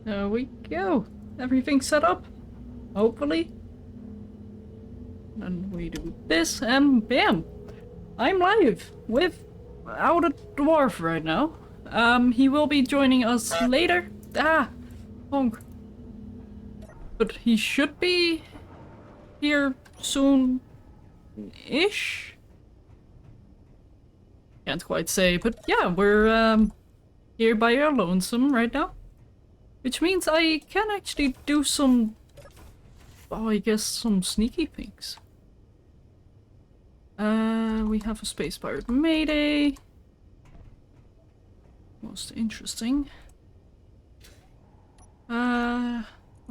There we go. Everything's set up. Hopefully. And we do this and bam! I'm live without a dwarf right now. He will be joining us later. Honk. But he should be here soon-ish? Can't quite say, but yeah, we're here by our lonesome right now. Which means I can actually do some, I guess some sneaky things. We have a space pirate mayday. Most interesting. One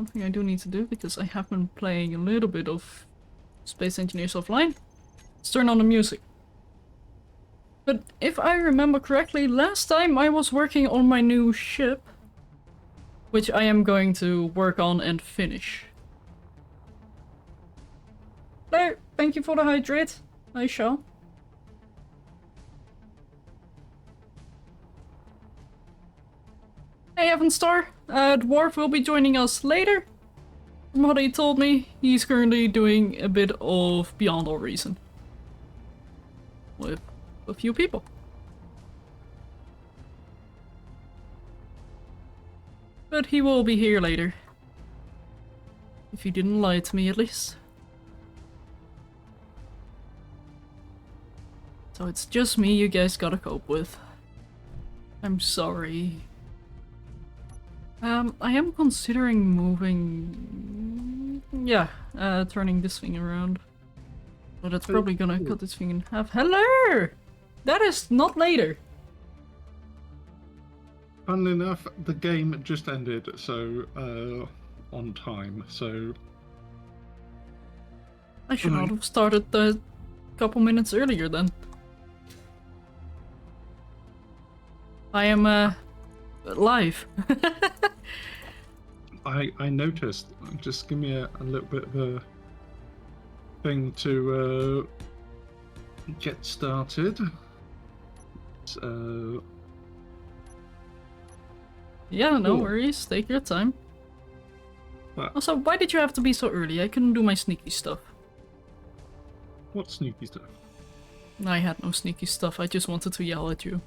thing I do need to do, because I have been playing a little bit of Space Engineers Offline, is turn on the music. But if I remember correctly, last time I was working on my new ship, which I am going to work on and finish. There, thank you for the hydrate. I shall. Hey Evanstar, Dwarf will be joining us later. From what he told me, he's currently doing a bit of Beyond All Reason. With a few people. But he will be here later. If he didn't lie to me, at least. So it's just me you guys gotta cope with. I'm sorry. I am considering moving... Yeah, turning this thing around. But it's probably gonna cut this thing in half. Hello! That is not later. Funnily enough, the game just ended, so, on time, so... I should not have started a couple minutes earlier then. I am, live. I noticed. Just give me a little bit of a thing to, get started. So... Yeah, no worries. Take your time. Well, Also, why did you have to be so early? I couldn't do my sneaky stuff. what sneaky stuff? I had no sneaky stuff. I just wanted to yell at you.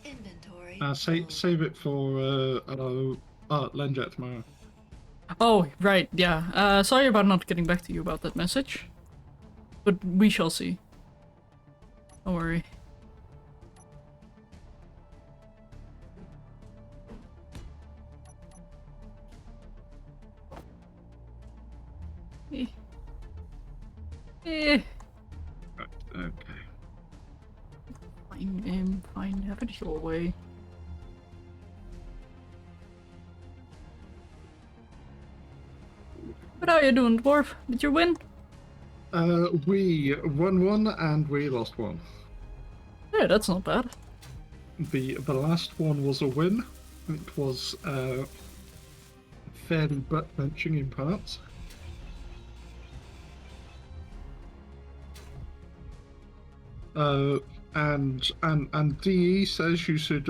Inventory. Save it for, Lenjet tomorrow. Oh, right, yeah. Sorry about not getting back to you about that message. But we shall see. Don't worry. Right, okay. Fine, have it your way. But how you doing, Dwarf? Did you win? We won one and we lost one. Yeah, that's not bad. The last one was a win. It was fairly butt-wrenching in parts. And DE says you should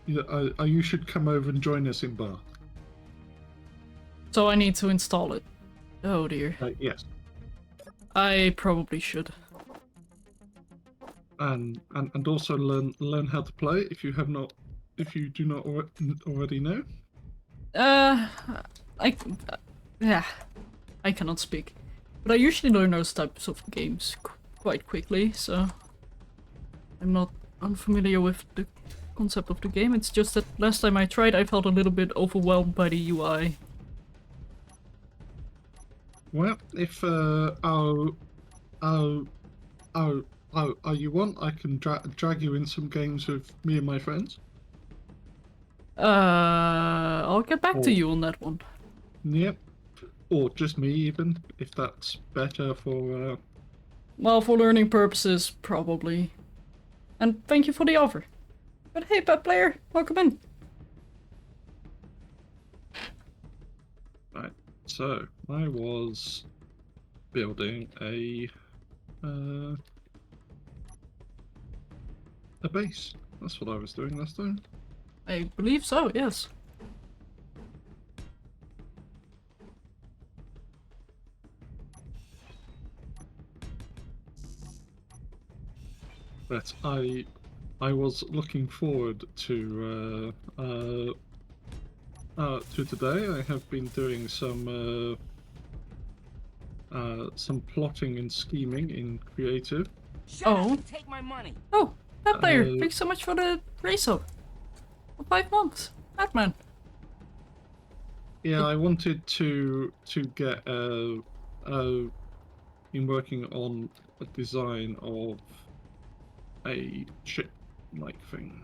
you should come over and join us in bar. So I need to install it. Oh dear. Yes. I probably should. And also learn how to play if you do not already know. Yeah, I cannot speak. But I usually learn those types of games quite quickly, so I'm not unfamiliar with the concept of the game. It's just that last time I tried, I felt a little bit overwhelmed by the UI. Well, if you want, I can drag you in some games with me and my friends. I'll get back to you on that one. Yep. Or just me even, if that's better for... Well, for learning purposes, probably. And thank you for the offer. But hey, pet player, welcome in. Right, so I was building a base. That's what I was doing last time. I believe so, yes. But I was looking forward to today. I have been doing some plotting and scheming in creative. Shut up Oh. and take my money. Oh, that player, Uh, thanks so much for the race up. For 5 months. Batman. Yeah, I wanted to get been working on a design of a ship-like thing.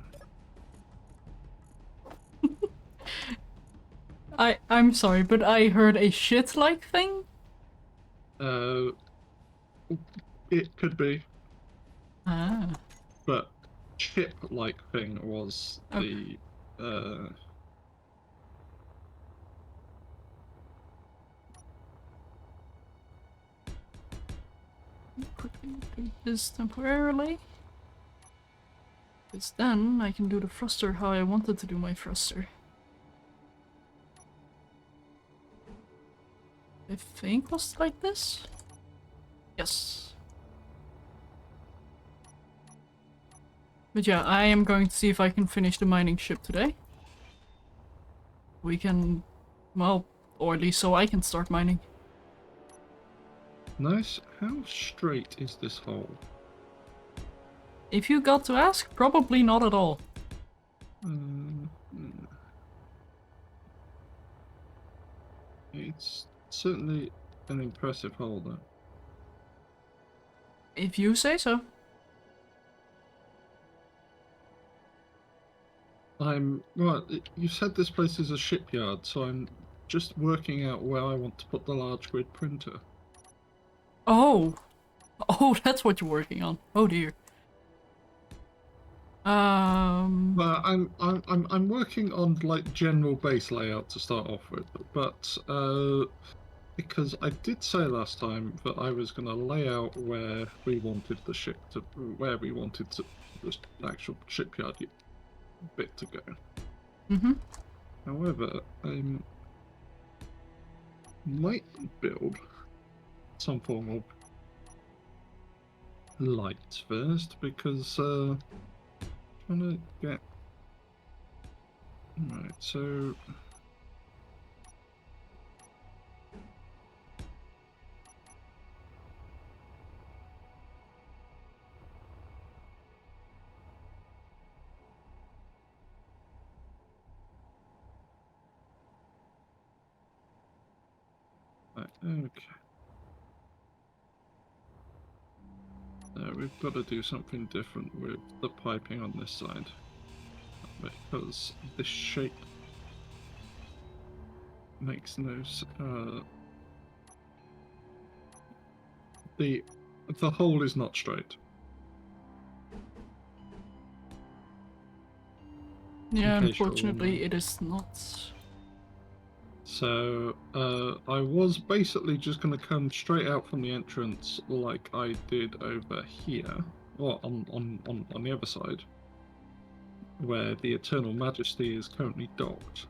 I'm sorry, but I heard a shit-like thing? Uh, it could be, Ah. but ship-like thing was Okay. the Quickly do this temporarily. Because then I can do the thruster how I wanted to do my thruster. I think was like this? Yes. But yeah, I am going to see if I can finish the mining ship today. We can, well, or at least so I can start mining. nice. How straight is this hole? If you got to ask, probably not at all. It's certainly an impressive hole, though. If you say so. Well, you said this place is a shipyard, so I'm just working out where I want to put the large grid printer. Oh. Oh, that's what you're working on. Oh dear. Well, I'm working on like general base layout to start off with, but because I did say last time that I was going to lay out where we wanted the actual shipyard bit to go. Mm-hmm. However, I might build some form of lights first, because trying to get right. So right, okay. We've got to do something different with the piping on this side, because this shape makes no the hole is not straight. Yeah, In case you're unfortunately wondering. it is not. So I was basically just going to come straight out from the entrance like I did over here, or on the other side, where the Eternal Majesty is currently docked.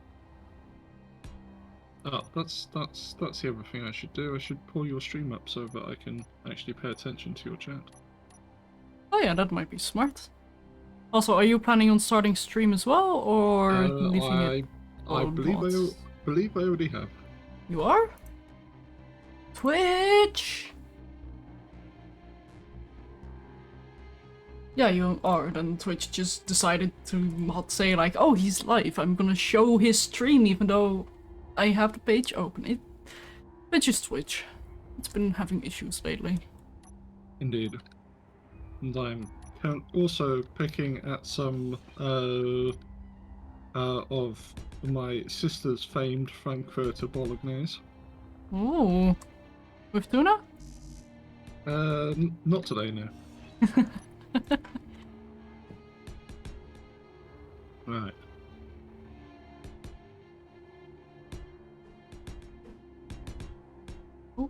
Oh, that's the other thing I should do. I should pull your stream up so that I can actually pay attention to your chat. Oh yeah, that might be smart. Also, are you planning on starting stream as well, or leaving it I on believe pause? I already have. You are? Twitch! Yeah, you are. Then Twitch just decided to not say like, oh, he's live. I'm gonna show his stream even though I have the page open. It's just Twitch. It's been having issues lately. Indeed. And I'm also picking at some of my sister's famed Frankfurter Bolognese. Oh, with tuna? Not today, no. Right. Oh.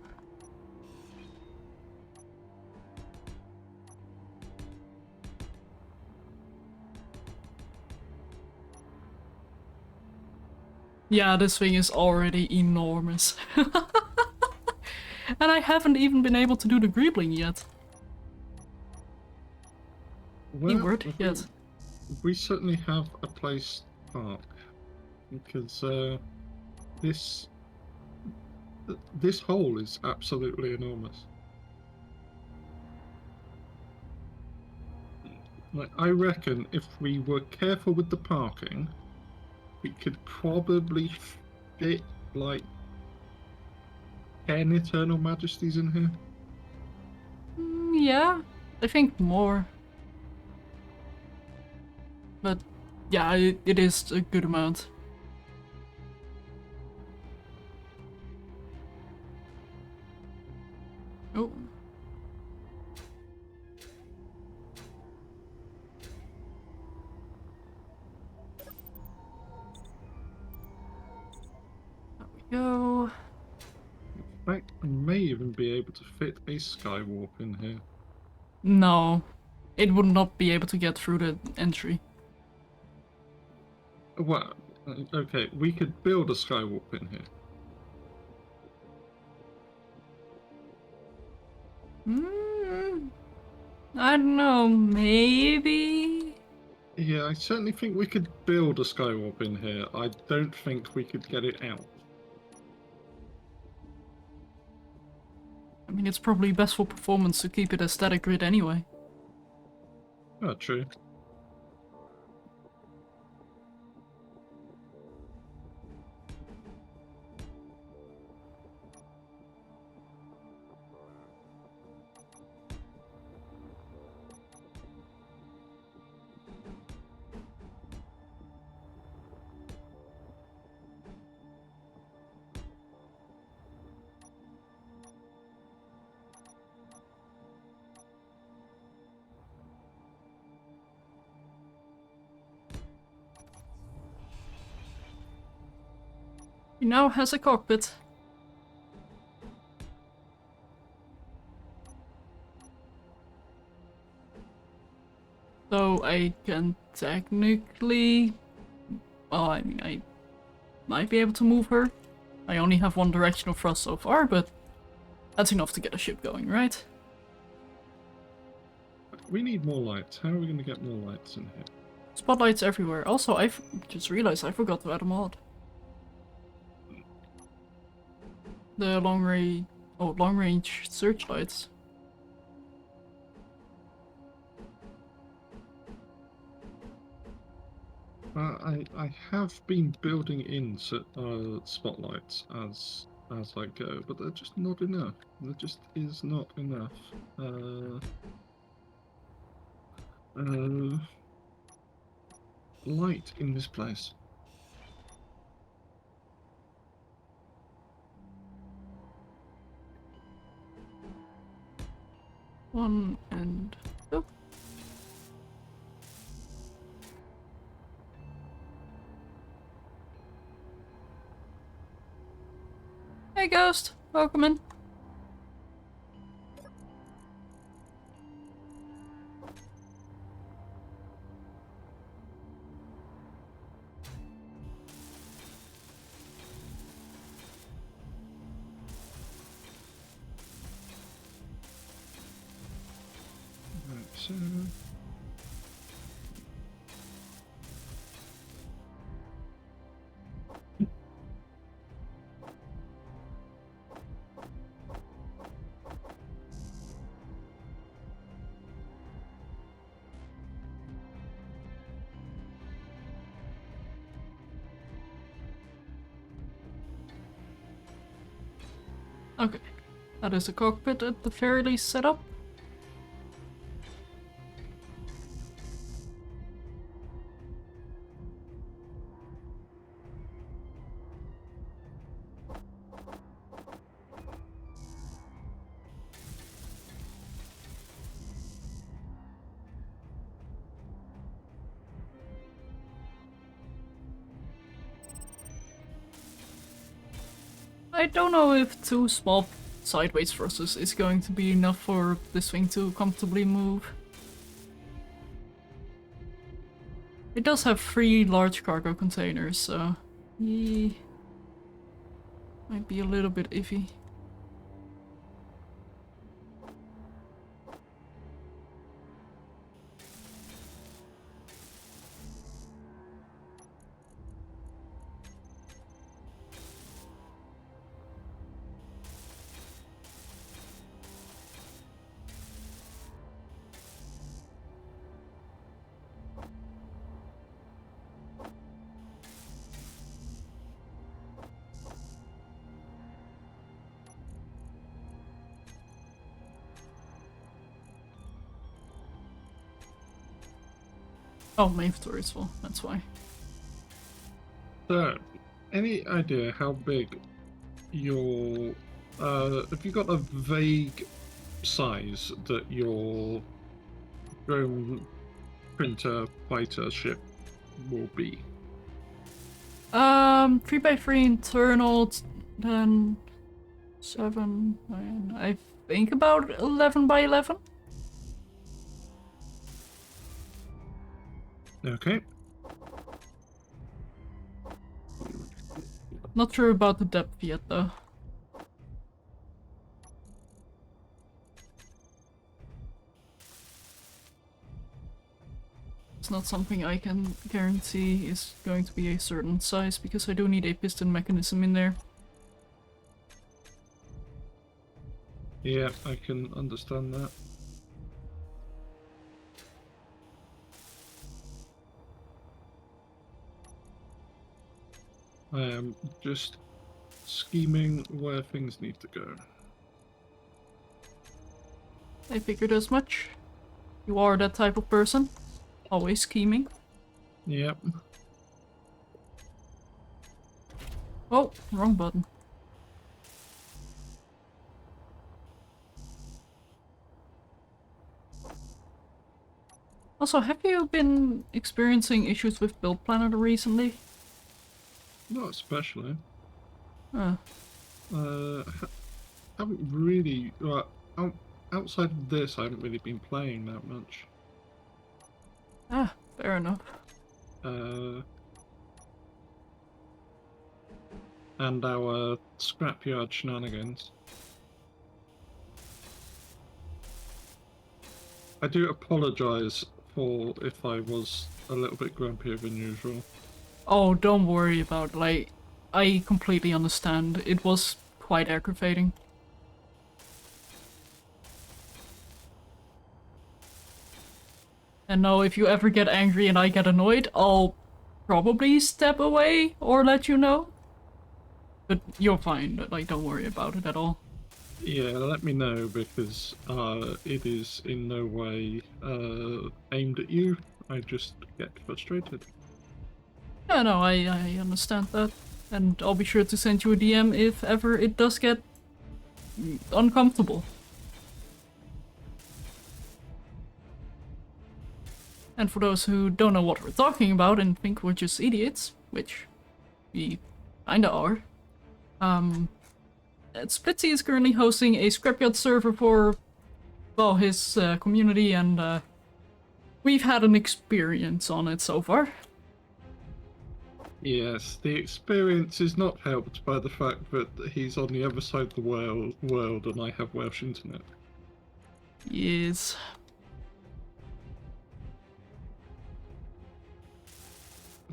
Yeah, this thing is already enormous. And I haven't even been able to do the greebling yet. keyword yet. We certainly have a place to park because this this hole is absolutely enormous. Like, I reckon if we were careful with the parking, we could probably fit like 10 Eternal Majesties in here. Yeah, I think more. But yeah, it is a good amount. Oh. There we go. In fact, I may even be able to fit a Skywarp in here. No, it would not be able to get through the entry. Well, okay, we could build a Skywarp in here. I don't know, maybe? Yeah, I certainly think we could build a Skywarp in here. I don't think we could get it out. I mean, it's probably best for performance to keep it a static grid anyway. Oh, true. He now has a cockpit. So I can technically... Well, I mean, I might be able to move her. I only have one directional thrust so far, but that's enough to get a ship going, right? We need more lights. How are we going to get more lights in here? Spotlights everywhere. Also, I just realized I forgot to add a mod. The long range searchlights. I have been building in spotlights as I go, but they're just not enough. There just is not enough. Light in this place. One and two. Hey Ghost, welcome in. Right, so Okay, that is the cockpit at the very least set up. I don't know if 2 small sideways thrusters is going to be enough for this thing to comfortably move. It does have 3 large cargo containers, so... Yeah, might be a little bit iffy. Oh, my inventory is full. That's why. So, any idea how big your have you got a vague size that your drone printer fighter ship will be? 3x3 internal, then 7, 9, I think about 11 by 11. Okay. Not sure about the depth yet, though. It's not something I can guarantee is going to be a certain size, because I do need a piston mechanism in there. Yeah, I can understand that. I am just scheming where things need to go. I figured as much. You are that type of person. Always scheming. Yep. Oh, wrong button. Also, have you been experiencing issues with Build Planner recently? Not especially. Huh. Haven't really. Well, outside of this, I haven't really been playing that much. Ah, fair enough. And our scrapyard shenanigans. I do apologise for if I was a little bit grumpier than usual. Oh, don't worry about it. Like, I completely understand. It was quite aggravating. And no, if you ever get angry and I get annoyed, I'll probably step away or let you know. But you're fine, like, don't worry about it at all. Yeah, let me know because it is in no way aimed at you. I just get frustrated. Yeah, no, I understand that. And I'll be sure to send you a DM if ever it does get uncomfortable. And for those who don't know what we're talking about and think we're just idiots, which we kinda are, Splitsy is currently hosting a scrapyard server for, well, his community, and we've had an experience on it so far. Yes, the experience is not helped by the fact that he's on the other side of the world and I have Welsh internet. Yes.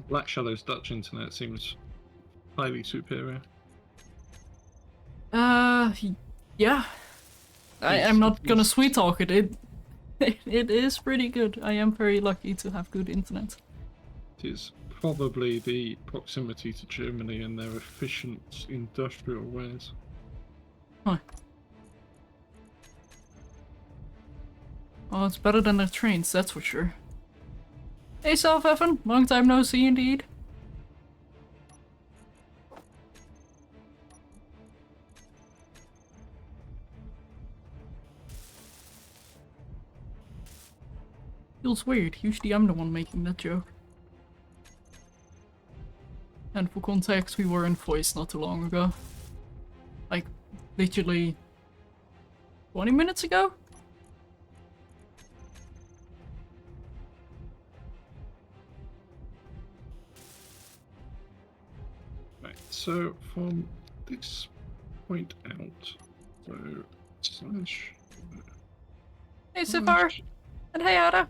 Black Shadow's Dutch internet seems highly superior. Yeah. I'm not gonna sweet talk it. It is pretty good. I am very lucky to have good internet. It is probably the proximity to Germany and their efficient industrial ways. Huh. Well, it's better than their trains, that's for sure. Hey, Self Evan, long time no see indeed. Feels weird, usually I'm the one making that joke. And for context, we were in voice not too long ago. Like, literally 20 minutes ago? Right, so from this point out, so slash. Hey, Sifar! And hey, Ada!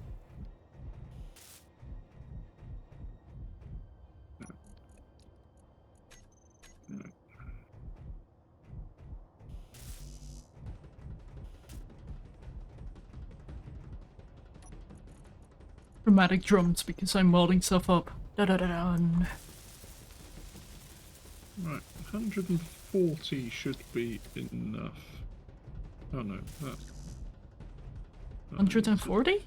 Dramatic drums because I'm welding stuff up. Da da da da. Right, 140 should be enough. Oh no, that 140?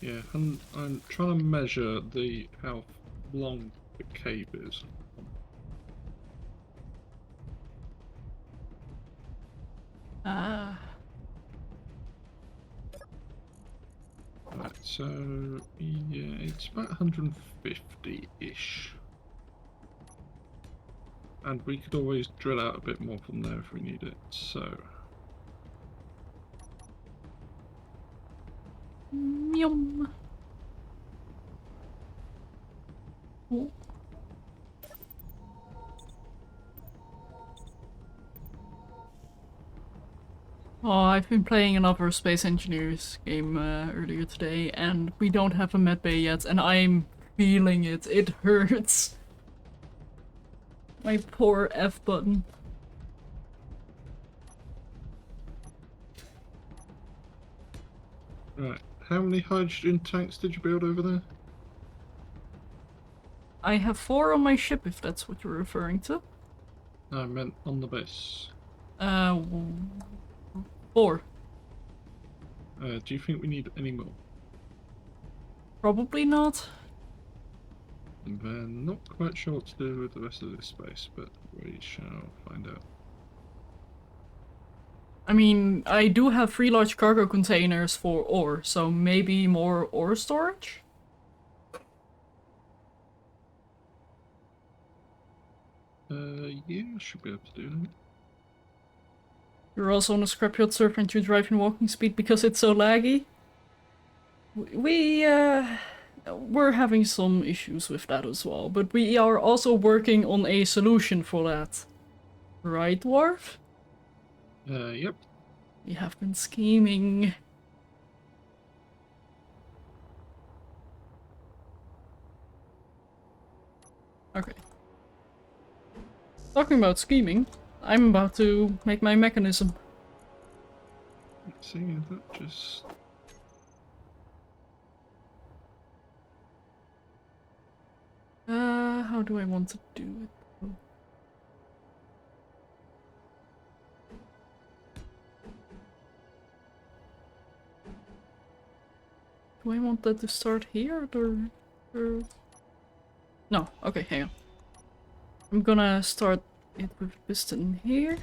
Yeah, and I'm trying to measure how long the cave is. Ah. Right, so yeah, it's about 150-ish. And we could always drill out a bit more from there if we need it, so... Yum. Oh. Oh, I've been playing another Space Engineers game earlier today, and we don't have a medbay yet, and I'm feeling it. It hurts. My poor F button. Right, how many hydrogen tanks did you build over there? I have 4 on my ship, if that's what you're referring to. No, I meant on the base. 4. Do you think we need any more? Probably not. And then not quite sure what to do with the rest of this space, but we shall find out. I mean, I do have 3 large cargo containers for ore, so maybe more ore storage? Yeah, I should be able to do that. You're also on a scrapyard server and you drive in walking speed because it's so laggy? We're having some issues with that as well, but we are also working on a solution for that. Right, Dwarf? Yep. We have been scheming. Okay. Talking about scheming, I'm about to make my mechanism. Let's see if that just... How do I want to do it? Do I want that to start here or... No, okay, hang on. I'm gonna start it with piston here.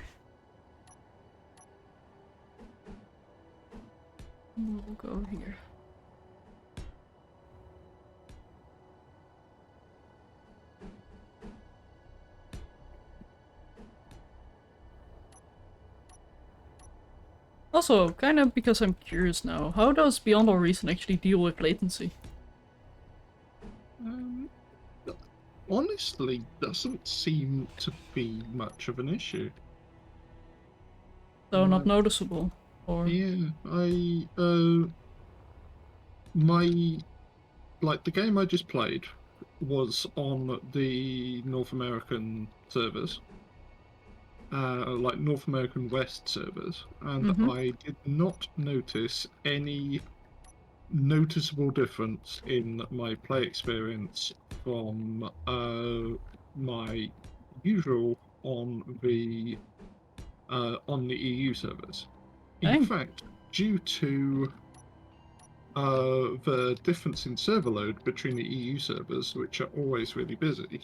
We'll go here. Also, kind of because I'm curious now, how does Beyond All Reason actually deal with latency? Honestly, doesn't seem to be much of an issue. So not noticeable, or... Yeah, the game I just played was on the North American servers, like North American West servers, and I did not notice any noticeable difference in my play experience from my usual on the EU servers. In Dang. fact, due to the difference in server load between the EU servers, which are always really busy,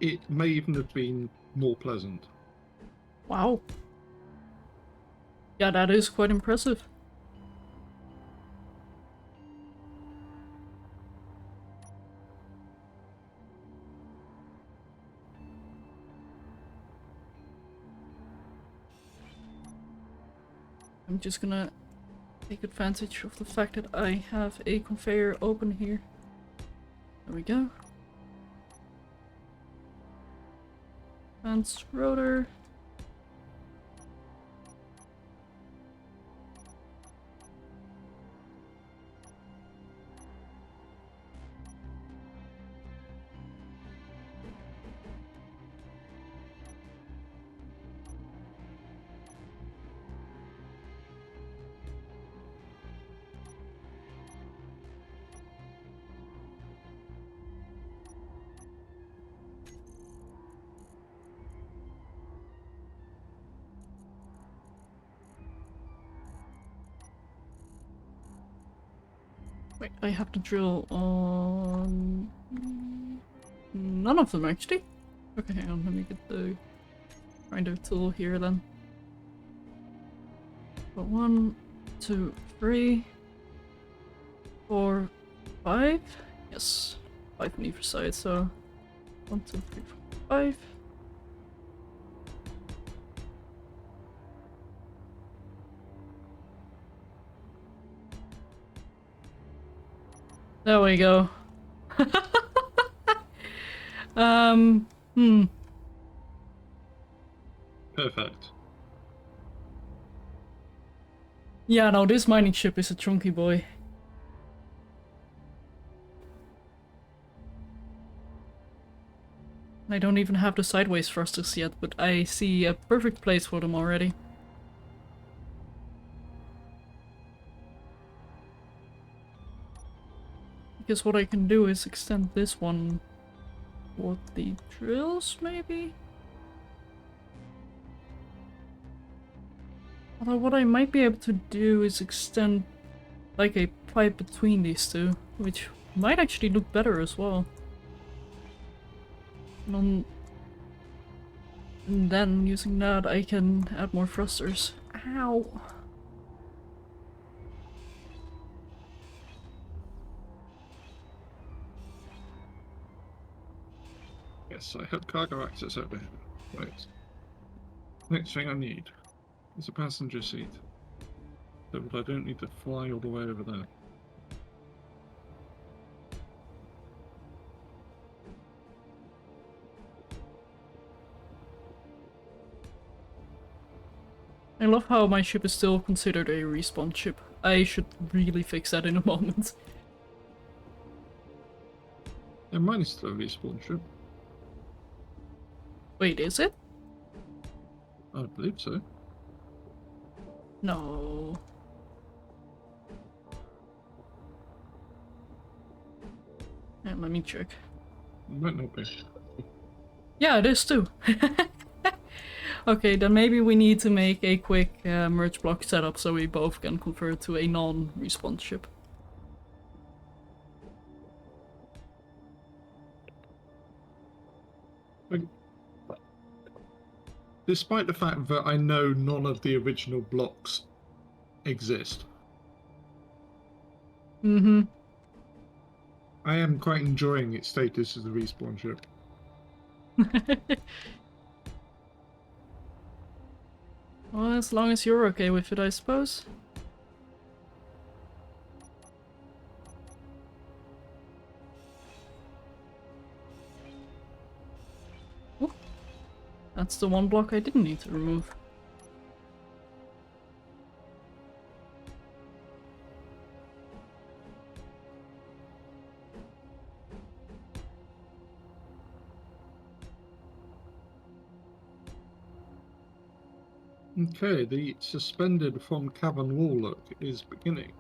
it may even have been more pleasant. Wow. Yeah, that is quite impressive. I'm just gonna take advantage of the fact that I have a conveyor open here. There we go. Advanced rotor. Wait, I have to drill on... none of them, actually. Okay, hang on, let me get the grinder tool here then. But 1, 2, 3, 4, 5? Yes, 5 on either side, so 1, 2, 3, 4, 5. There we go. Hmm. Perfect. Yeah, no, this mining ship is a chunky boy. I don't even have the sideways thrusters yet, but I see a perfect place for them already. Because what I can do is extend this one with the drills, maybe? Although what I might be able to do is extend like a pipe between these two, which might actually look better as well. And then using that I can add more thrusters. Ow! Yes, I have cargo access over here. Right. Next thing I need is a passenger seat. So that I don't need to fly all the way over there. I love how my ship is still considered a respawn ship. I should really fix that in a moment. Yeah, mine is still a respawn ship. Wait, is it? I believe so. No. Yeah, let me check. It might not be. Yeah, it is too. Okay, then maybe we need to make a quick merge block setup so we both can convert to a non-respawn ship. Despite the fact that I know none of the original blocks exist, Mm-hmm. I am quite enjoying its status as a respawn ship. Well, as long as you're okay with it, I suppose. Oh, that's the one block I didn't need to remove. Okay, the suspended from cavern wall look is beginning.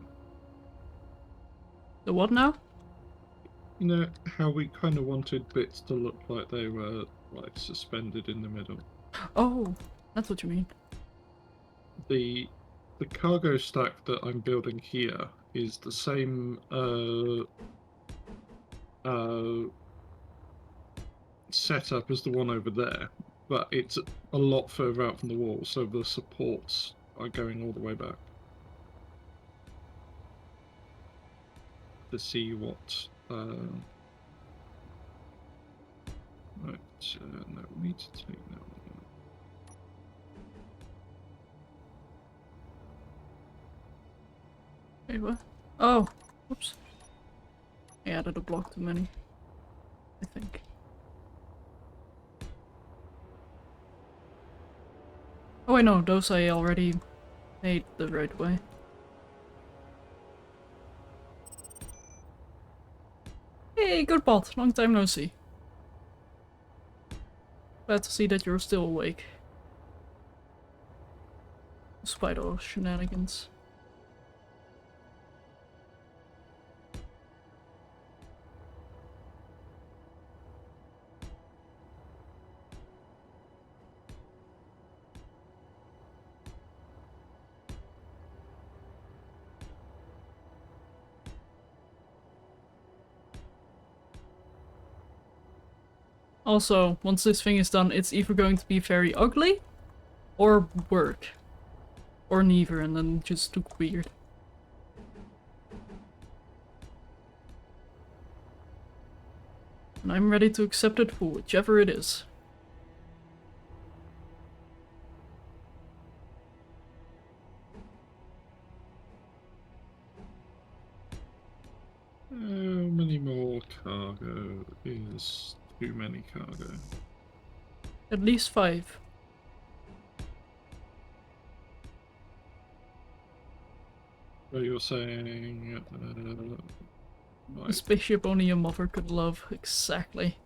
The what now? You know how we kind of wanted bits to look like they were like suspended in the middle. Oh, that's what you mean. The cargo stack that I'm building here is the same setup as the one over there, but it's a lot further out from the wall, so the supports are going all the way back. To see what right, no, we need to take that one out. Wait, what? Oh, whoops. I added a block too many, I think. Oh wait, no, those I already made the right way. Hey, good bot, long time no see. Glad to see that you're still awake. Despite all shenanigans. Also, once this thing is done, it's either going to be very ugly or work. Or neither, and then just look weird. And I'm ready to accept it for whichever it is. How many more cargo is too many cargo? At least 5. So you're saying... A right. spaceship only a mother could love. Exactly.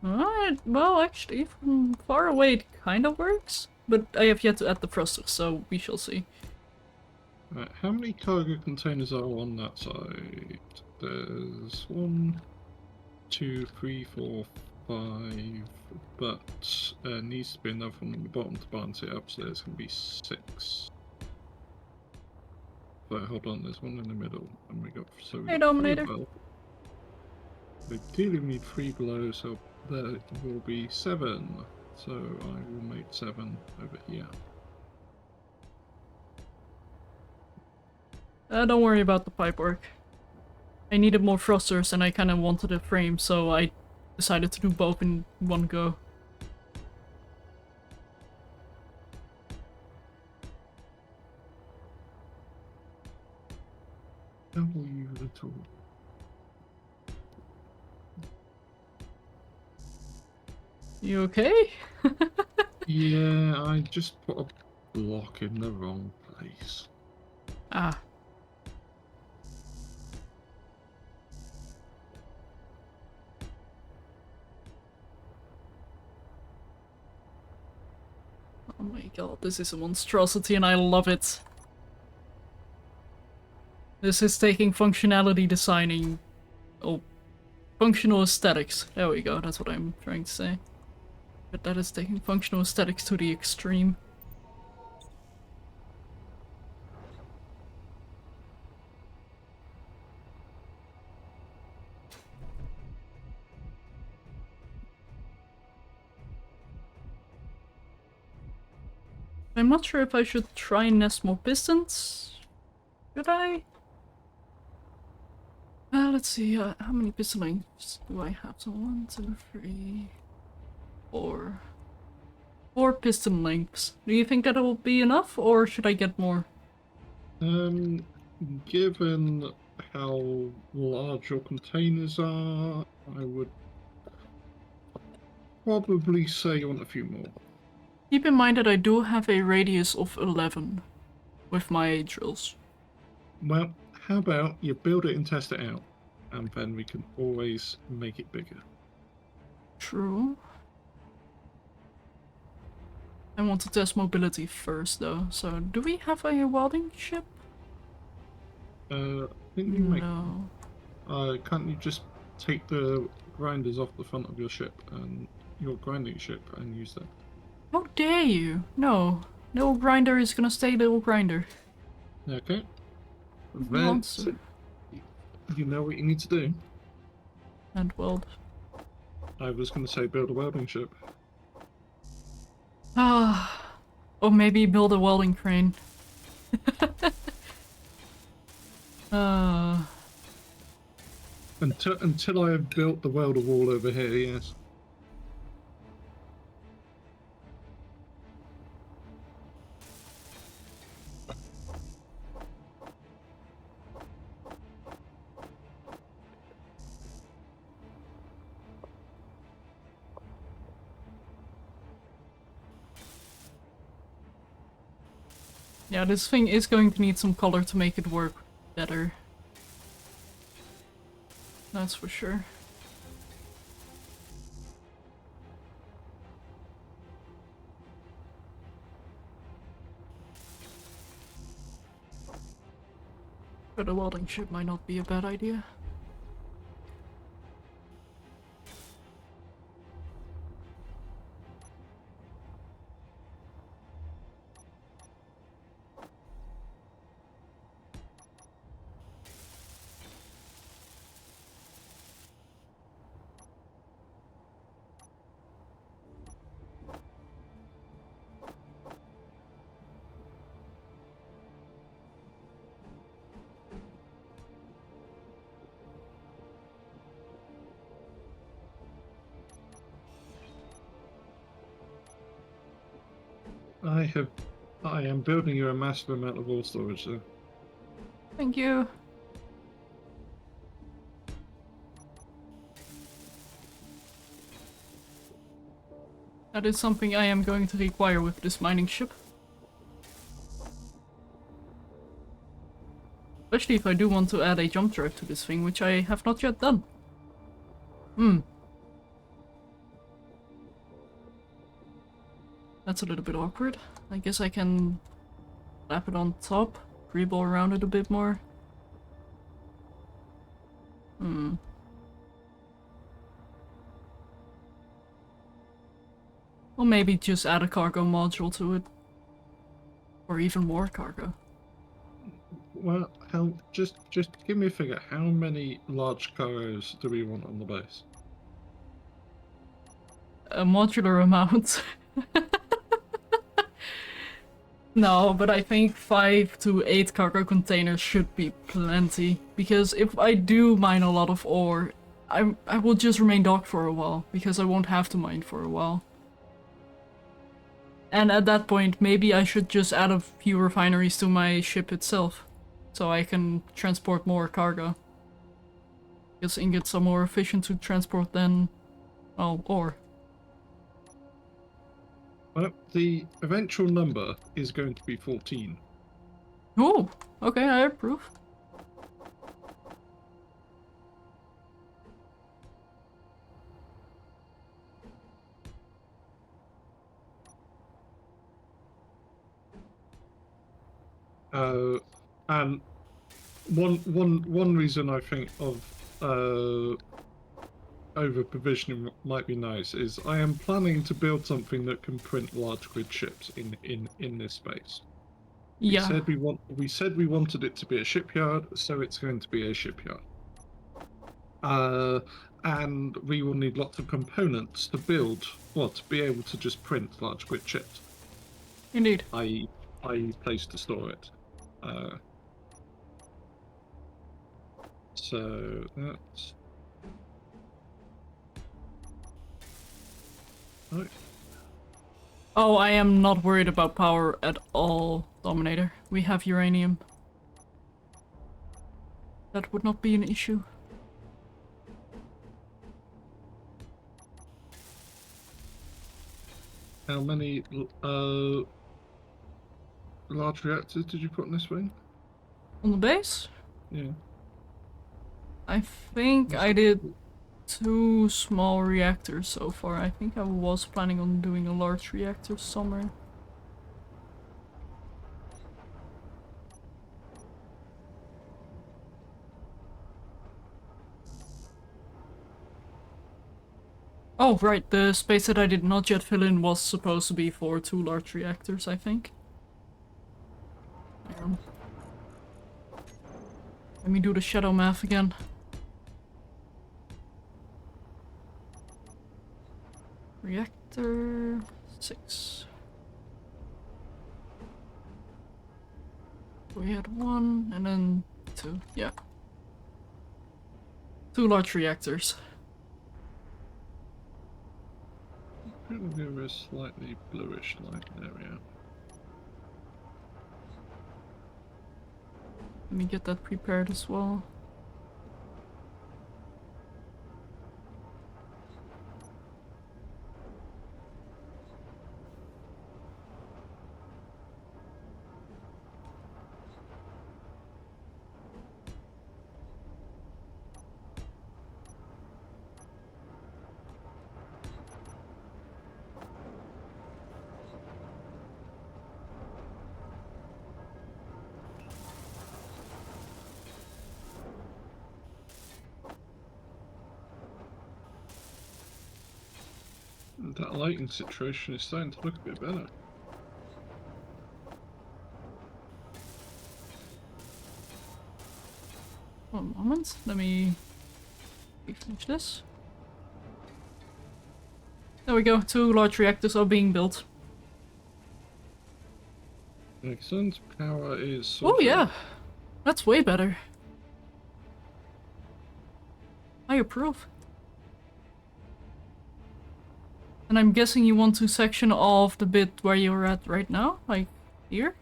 Alright, well actually, from far away it kinda works. But I have yet to add the thrusters, so we shall see. Right, how many cargo containers are on that side? There's 1, 2, 3, 4, 5, but needs to be another one on the bottom to balance it up, so there's going to be 6. But hold on, there's one in the middle, and we got so we Hey, got 3 Dominator. above. We ideally need 3 below, so there will be 7. So I will make 7 over here. Don't worry about the pipe work. I needed more thrusters and I kinda wanted a frame, so I decided to do both in one go. W little. You okay? Yeah, I just put a block in the wrong place. Ah. Oh my god, this is a monstrosity and I love it. This is taking functionality designing... Oh, functional aesthetics. There we go, that's what I'm trying to say. But that is taking functional aesthetics to the extreme. I'm not sure if I should try and nest more pistons. Should I? Let's see, how many piston lengths do I have? So 1, 2, 3, 4. 4 piston lengths. Do you think that will be enough, or should I get more? Given how large your containers are, I would probably say you want a few more. Keep in mind that I do have a radius of 11 with my drills. Well, how about you build it and test it out, and then we can always make it bigger. True. I want to test mobility first though, so do we have a welding ship? I think you make... No. can't you just take the grinders off the front of your ship and your grinding ship and use them? How dare you? No. Little grinder is gonna stay little grinder. Okay. Then Monster. you know what you need to do. And weld. I was going to say build a welding ship. Ah. Or maybe build a welding crane. Until I have built the welder wall over here, yes. Yeah, this thing is going to need some color to make it work better. That's for sure. But a welding ship might not be a bad idea. I am building you a massive amount of ore storage there. Thank you. That is something I am going to require with this mining ship. Especially if I do want to add a jump drive to this thing, which I have not yet done. That's a little bit awkward. I guess I can lap it on top, dribble around it a bit more. Or maybe just add a cargo module to it. Or even more cargo. Well, just give me a figure. How many large cargoes do we want on the base? A modular amount. No, but I think 5 to 8 cargo containers should be plenty. Because if I do mine a lot of ore, I will just remain docked for a while. Because I won't have to mine for a while. And at that point, maybe I should just add a few refineries to my ship itself. So I can transport more cargo. Because ingots are more efficient to transport than, well, ore. Well, the eventual number is going to be 14. Oh, okay, I approve. And one reason I think of over provisioning might be nice is I am planning to build something that can print large grid ships in this space. Yeah. We said we wanted it to be a shipyard, so it's going to be a shipyard. And we will need lots of components to build, well, to be able to just print large grid ships. Indeed. I place to store it. So that's right. Oh, I am not worried about power at all, Dominator. We have uranium. That would not be an issue. How many large reactors did you put in this wing? On the base? Yeah. I think I did 2 small reactors so far. I think I was planning on doing a large reactor somewhere. Oh, right, the space that I did not yet fill in was supposed to be for 2 large reactors, I think. Hang on. Let me do the shadow math again. Reactor 6. We had 1 and then 2, yeah. 2 large reactors. It'll give a slightly bluish light area. Let me get that prepared as well. That lighting situation is starting to look a bit better. One moment, let me finish this. There we go, 2 large reactors are being built. Excellent. Power is. Oh yeah, that's way better. I approve. And I'm guessing you want to section off the bit where you're at right now, like here?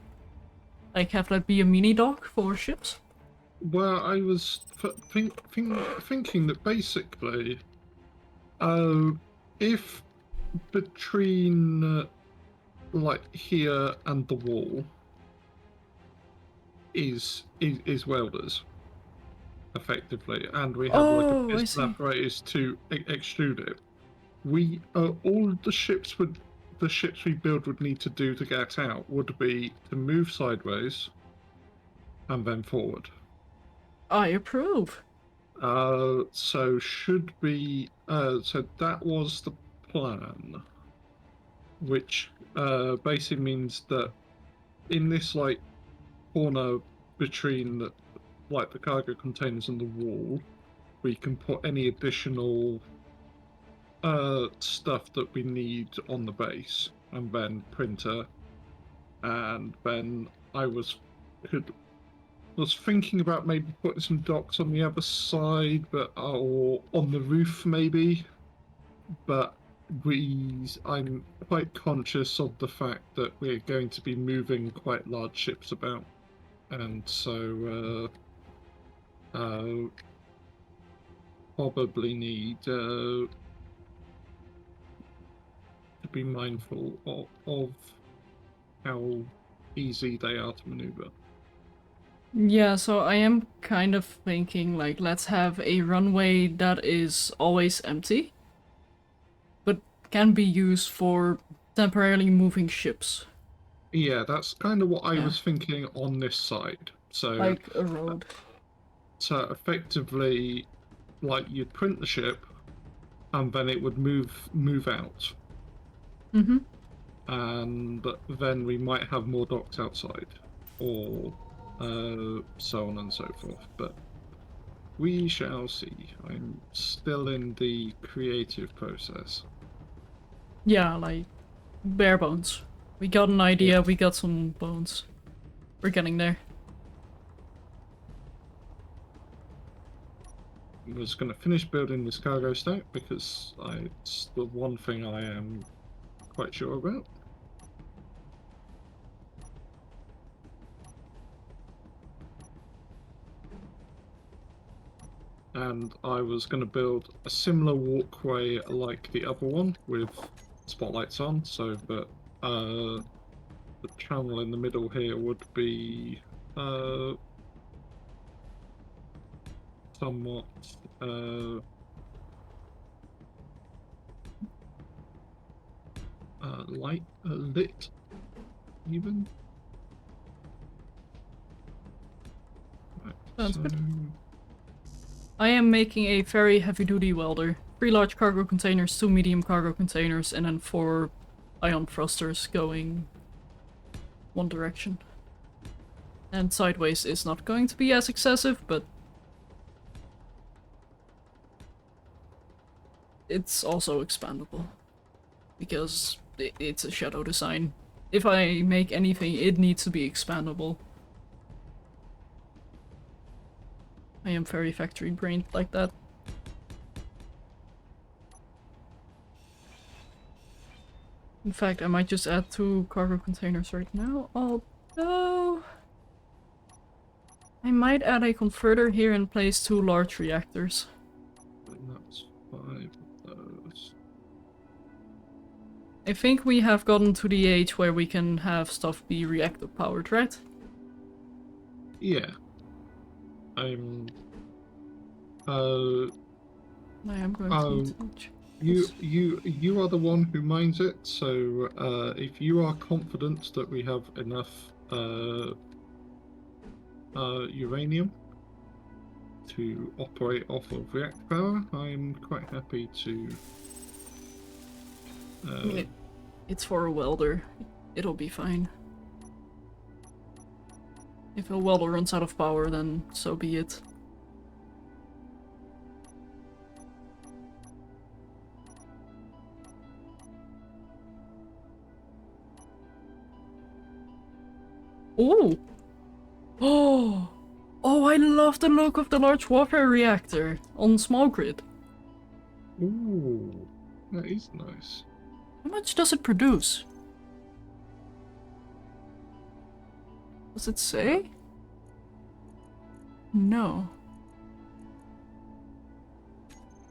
Like have that be a mini dock for ships? Well, I was thinking that basically, if between like here and the wall is welders, effectively, and we have like a Oh, I piston see. apparatus to extrude it. We all the ships we build would need to do to get out would be to move sideways and then forward. I approve. So should be so that was the plan, which basically means that in this like corner between the cargo containers and the wall, we can put any additional stuff that we need on the base, and then printer, and then I was thinking about maybe putting some docks on the other side, but or on the roof maybe. But I'm quite conscious of the fact that we're going to be moving quite large ships about, and so probably need to be mindful of how easy they are to maneuver. Yeah, so I am kind of thinking like let's have a runway that is always empty, but can be used for temporarily moving ships. Yeah, that's kind of what I Yeah. was thinking on this side. So, Like a road. so effectively, like you'd print the ship, and then it would move out, Mm-hmm. and then we might have more docks outside, or so on and so forth. But we shall see. I'm still in the creative process. Yeah, like bare bones. We got an idea, we got some bones. We're getting there. I was going to finish building this cargo stack because it's the one thing I am quite sure about. And I was going to build a similar walkway like the other one with spotlights on, so that the channel in the middle here would be somewhat lit, even. Right, Sounds good. I am making a very heavy-duty welder. 3 large cargo containers, 2 medium cargo containers, and then 4 ion thrusters going one direction. And sideways is not going to be as excessive, but it's also expandable. Because it's a shadow design. If I make anything, it needs to be expandable. I am very factory-brained like that. In fact, I might just add 2 cargo containers right now. Although I might add a converter here and place 2 large reactors. And that's 5 of those. I think we have gotten to the age where we can have stuff be reactor powered, right? Yeah. I'm I am going to need to check this. you are the one who mines it, so if you are confident that we have enough uranium to operate off of reactor power, I'm quite happy to I mean, it's for a welder. It'll be fine. If a welder runs out of power, then so be it. Oh! Oh! Oh, I love the look of the large warfare reactor on small grid. Ooh, that is nice. How much does it produce? Does it say? No.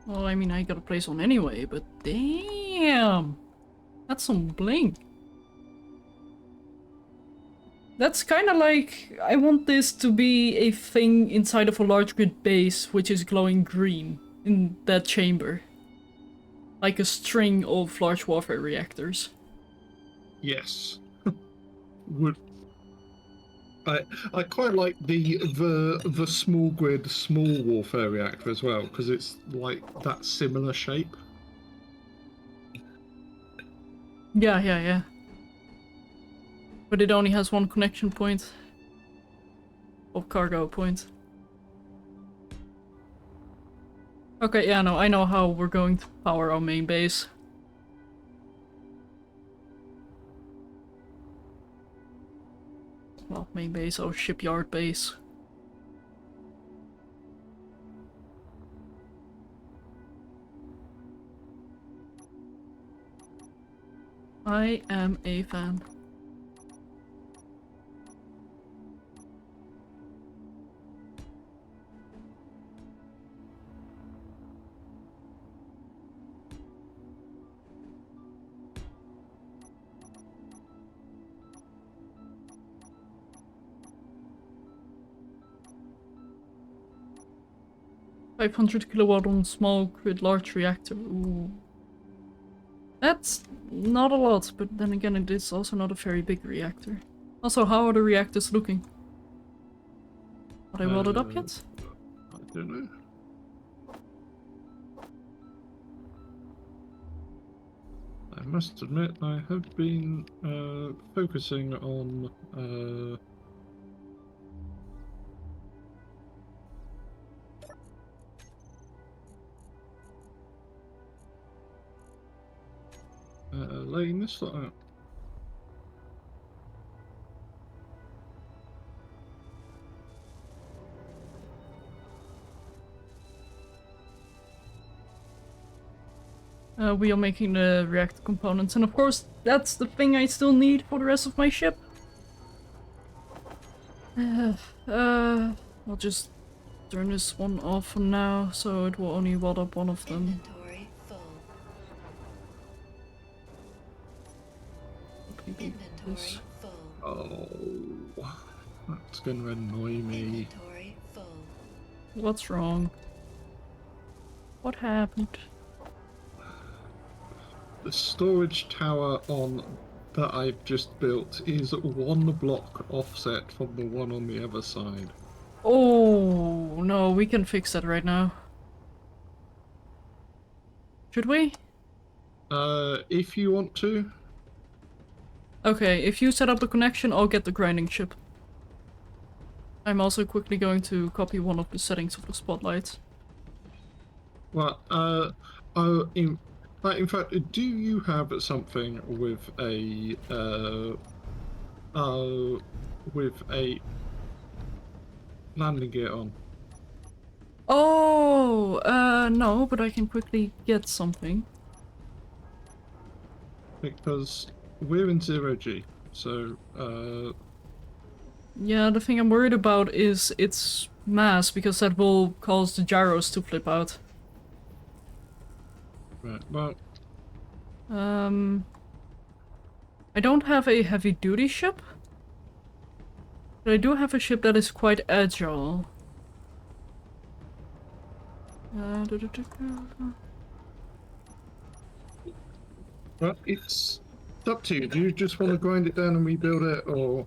Well, I mean, I gotta place one anyway, but damn! That's some bling. That's kind of like, I want this to be a thing inside of a large grid base, which is glowing green in that chamber. Like a string of large warfare reactors. Yes. Would I quite like the small grid small warfare reactor as well, because it's like that similar shape. Yeah. But it only has one connection point. Or cargo point. Okay, yeah, no, I know how we're going to power our main base. Well, main base or shipyard base. I am a fan. $500 kilowatt on small grid large reactor. Ooh. That's not a lot, but then again it is also not a very big reactor. Also, how are the reactors looking? Are they welded up yet? I don't know. I must admit, I have been focusing on laying this lot out. We are making the reactor components, and of course, that's the thing I still need for the rest of my ship. I'll just turn this one off for now, so it will only weld up one of them. Inventory full. Inventory full. Oh, that's gonna annoy me. Inventory full. What's wrong? What happened? The storage tower that I've just built is one block offset from the one on the other side. Oh, no, we can fix that right now. Should we? If you want to. Okay, if you set up the connection, I'll get the grinding chip. I'm also quickly going to copy one of the settings of the spotlight. Well, in fact, do you have something with a landing gear on? Oh, no, but I can quickly get something. Because we're in 0G, so Yeah, the thing I'm worried about is its mass, because that will cause the gyros to flip out. right, well, I don't have a heavy-duty ship, but I do have a ship that is quite agile. well, it's up to you. Do you just want to grind it down and rebuild it, or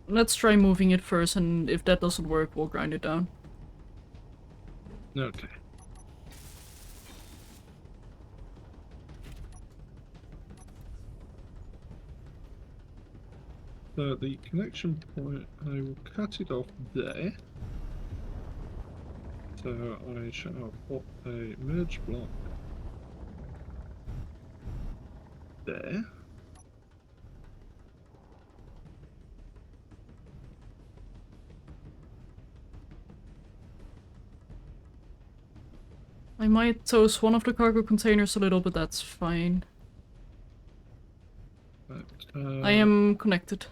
Let's try moving it first, and if that doesn't work, we'll grind it down. okay. So the connection point, I will cut it off there. So I shall put a merge block there. I might toast one of the cargo containers a little, but that's fine. Right, I am connected.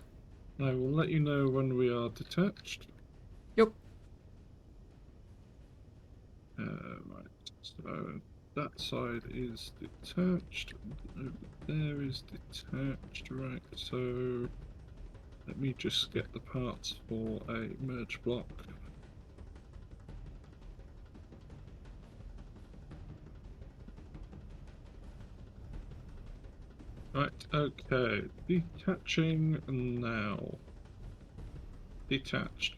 I will let you know when we are detached. Yep. Right, so that side is detached. Over there is detached. Right, so let me just get the parts for a merge block. Right, okay. Detaching now. Detached.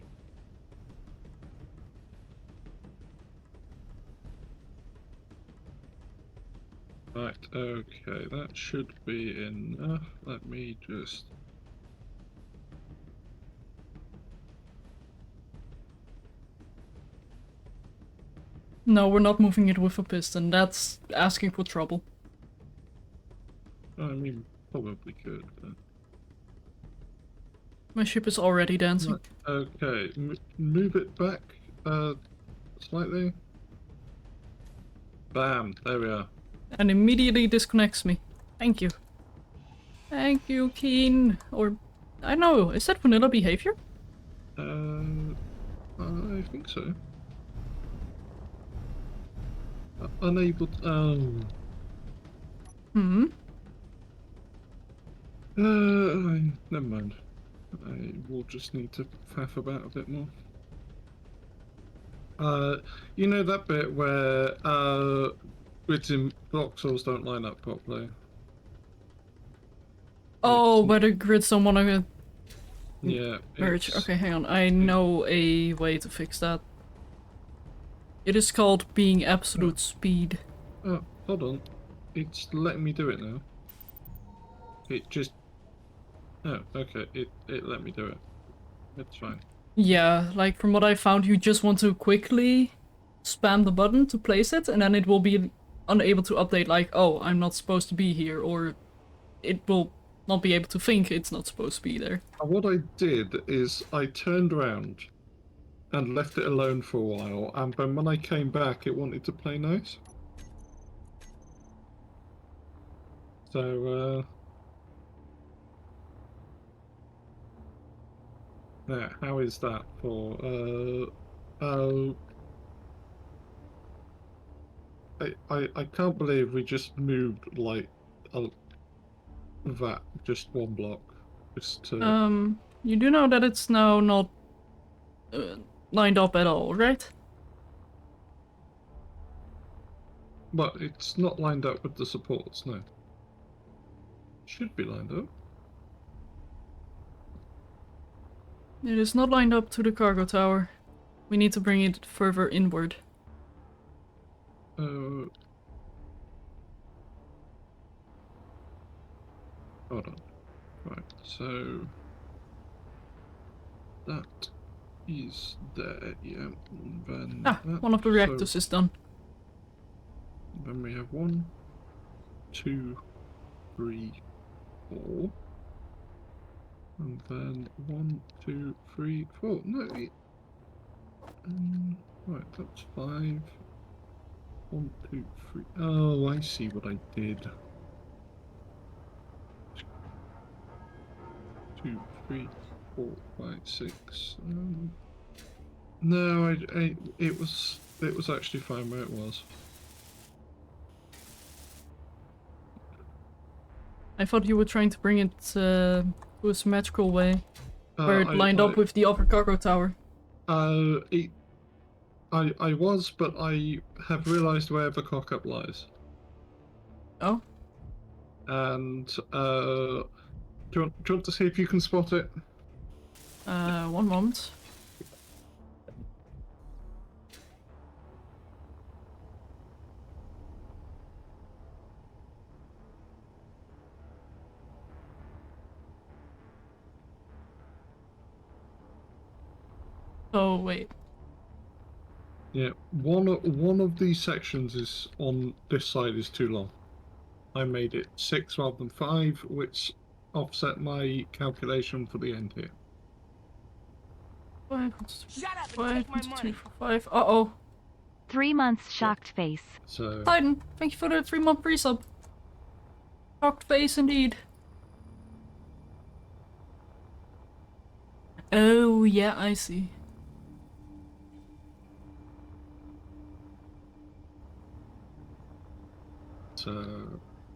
Right, okay, that should be enough. Let me just... No, we're not moving it with a piston. That's asking for trouble. I mean, probably could, but... My ship is already dancing. Right, okay, move it back, slightly. Bam, there we are. And immediately disconnects me. Thank you. Thank you, Keen. Or, I don't know, is that vanilla behavior? I think so. Unable to... Oh. Hmm? Never mind. I will just need to faff about a bit more. You know that bit where grids in block cells don't line up properly? Oh, It's, but the grids don't want to yeah, merge. it's... Okay, hang on. I know a way to fix that. It is called being absolute speed. Oh, hold on. It's letting me do it now. It just... Oh, okay. It let me do it. It's fine. Yeah, like from what I found, you just want to quickly spam the button to place it, and then it will be unable to update like, oh, I'm not supposed to be here, or it will not be able to think it's not supposed to be there. What I did is I turned around and left it alone for a while, and then when I came back, it wanted to play nice. So, yeah, how is that for, I can't believe we just moved, like, that, just one block, just to... You do know that it's now not uh, lined up at all, right? But it's not lined up with the supports, no. Should be lined up. It is not lined up to the cargo tower. We need to bring it further inward. Hold on. Right, so... That is there, yeah. And then Ah, that, one of the reactors is done. Then we have 1, 2, 3, 4. And then 1, 2, 3, 4. No, right, that's 5. 1, 2, 3. Oh, I see what I did. 2, 3, 4, 5, 6. No, it was actually fine where it was. I thought you were trying to bring it to a symmetrical way, where it lined up with the upper cargo tower. I was, but I have realised where the cock-up lies. Oh? And do you want to see if you can spot it? One moment. Oh, wait. Yeah, one of these sections is on this side is too long. I made it 6 rather than 5, which offset my calculation for the end here. 5, Shut up and 5, take my 2, money. 4, 5. Uh-oh. 3 months shocked face. So Titan, thank you for the 3-month pre-sub. Shocked face indeed. Oh, yeah, I see.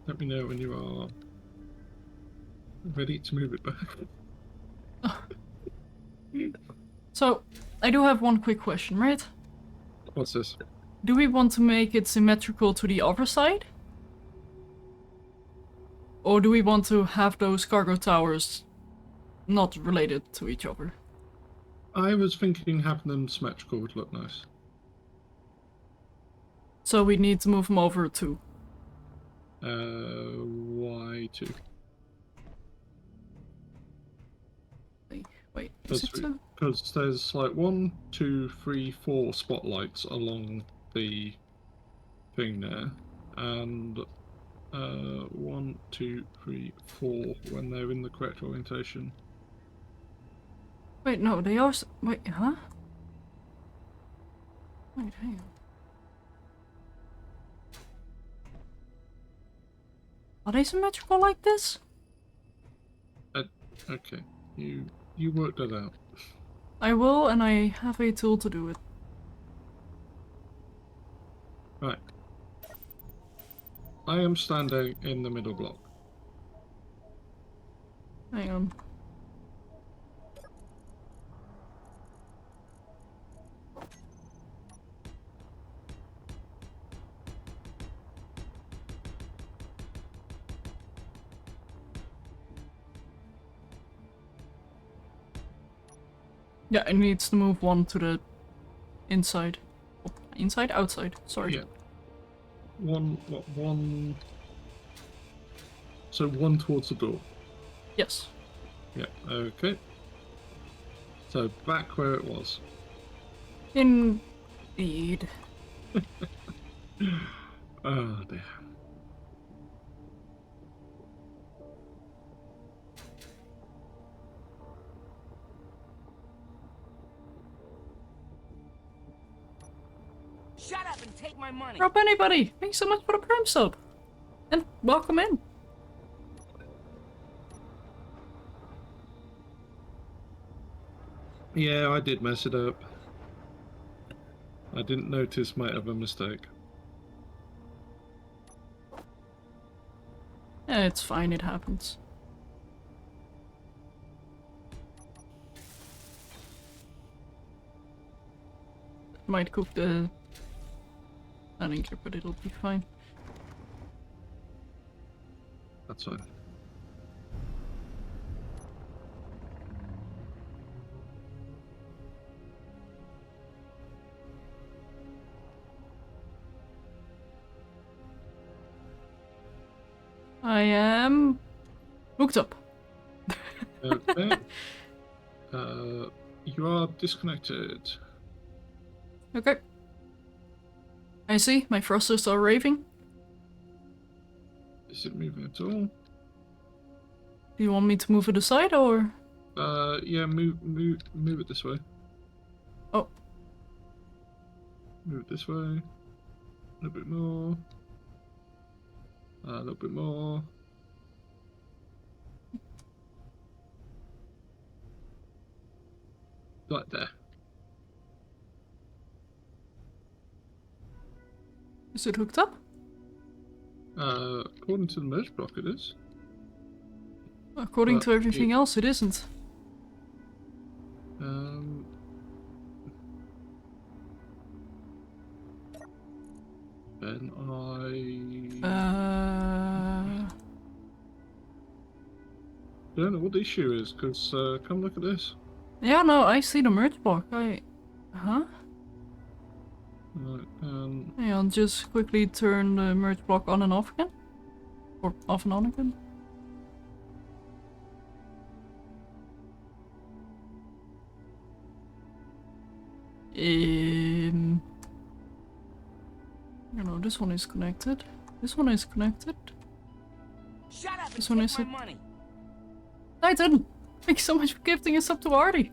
let me know when you are ready to move it back. So, I do have one quick question, right? What's this? Do we want to make it symmetrical to the other side? Or do we want to have those cargo towers not related to each other? I was thinking having them symmetrical would look nice. So we need to move them over too. Why two? Wait, is it two? Because there's like 1, 2, 3, 4 spotlights along the thing there, and 1, 2, 3, 4 when they're in the correct orientation. Wait, no, they are. Wait, huh? Wait, hang on. Are they symmetrical like this? Okay, you worked that out. I will, and I have a tool to do it. Right. I am standing in the middle block. Hang on. Yeah, it needs to move one to the inside. Oh, inside? Outside. Sorry. Yeah. One. So one towards the door. Yes. Yeah. Okay. So back where it was. Indeed. Oh dear. Shut up and take my money. Rob anybody! Thanks so much for the Prime sub! And welcome in! Yeah, I did mess it up. I didn't notice my other mistake. Yeah, it's fine, it happens. Might cook the landing gear, but it'll be fine. That's fine. I am hooked up. Okay. You are disconnected. Okay. I see, my thrusters are raving. Is it moving at all? Do you want me to move it aside or? Yeah, move it this way. Oh. Move it this way. A little bit more. A little bit more. Right there. Is it hooked up? According to the merge block, it is. According But to everything else, it isn't. Then I don't know what the issue is, because come look at this. Yeah, no, I see the merge block. Huh? Right, Hang on, just quickly turn the merge block on and off again? Or off and on again? No, this one is connected. This one is connected. Shut up and This one take is my it. money. Titan! Thank you so much for gifting us up to Artie.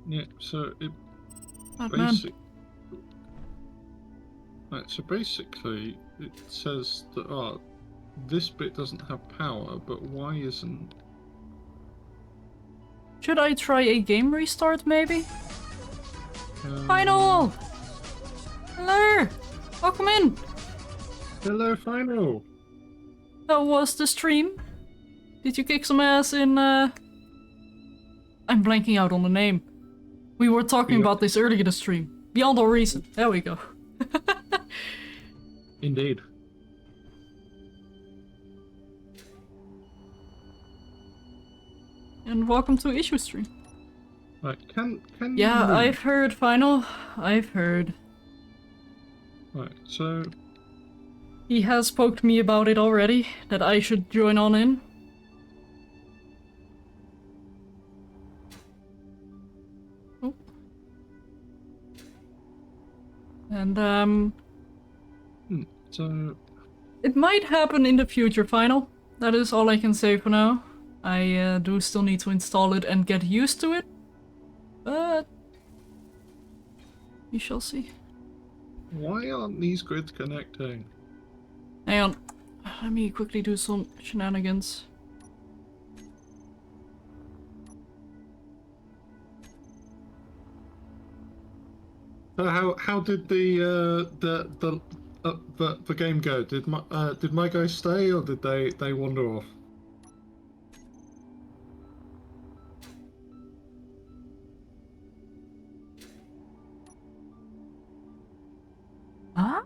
Yeah, so it Bad man. Right, so basically it says that this bit doesn't have power, but why isn't... Should I try a game restart, maybe? Um, Final! Hello! Welcome in! Hello, Final! How was the stream? Did you kick some ass in, I'm blanking out on the name. We were talking about this earlier in the stream. Beyond All Reason. There we go. Indeed. And welcome to Issue Stream. Right, can Yeah, you move? I've heard, Final. I've heard. Right, so... He has poked me about it already, that I should join on in. Oh. And, So... it might happen in the future, Final. That is all I can say for now. I do still need to install it and get used to it. But... we shall see. Why aren't these grids connecting? Hang on. Let me quickly do some shenanigans. So how did the game go? Did my guys stay, or did they wander off? Huh?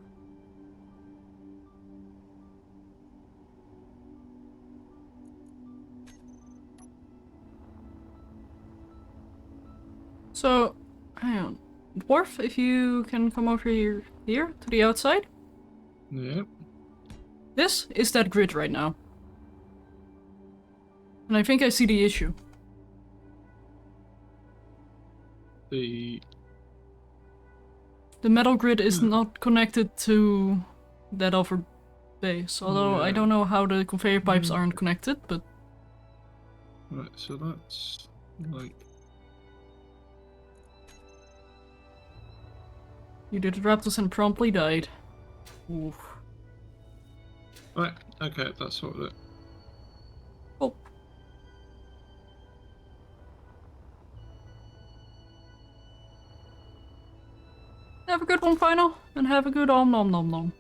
So, hang on. Dwarf, if you can come over here to the outside. Yep. This is that grid right now. And I think I see the issue. The metal grid is not connected to that other base. Although I Yeah. don't know how the conveyor pipes aren't connected, but... Right, so that's like... You did Raptors and promptly died. Oof. Right, okay, that's sorted it. Oh. Have a good one, Final, and have a good om nom nom nom.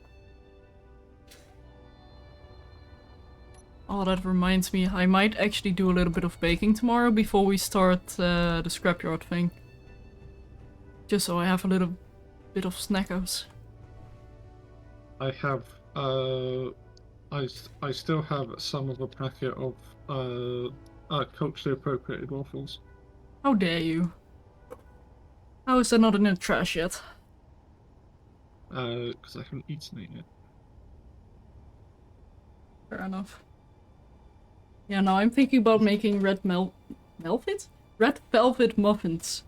Oh, that reminds me, I might actually do a little bit of baking tomorrow before we start the scrapyard thing. Just so I have a little bit of snackos. I have I still have some of a packet of culturally appropriated waffles. How dare you? How is that not in the trash yet? Because I haven't eaten it yet. Fair enough. Yeah, now I'm thinking about making red velvet muffins.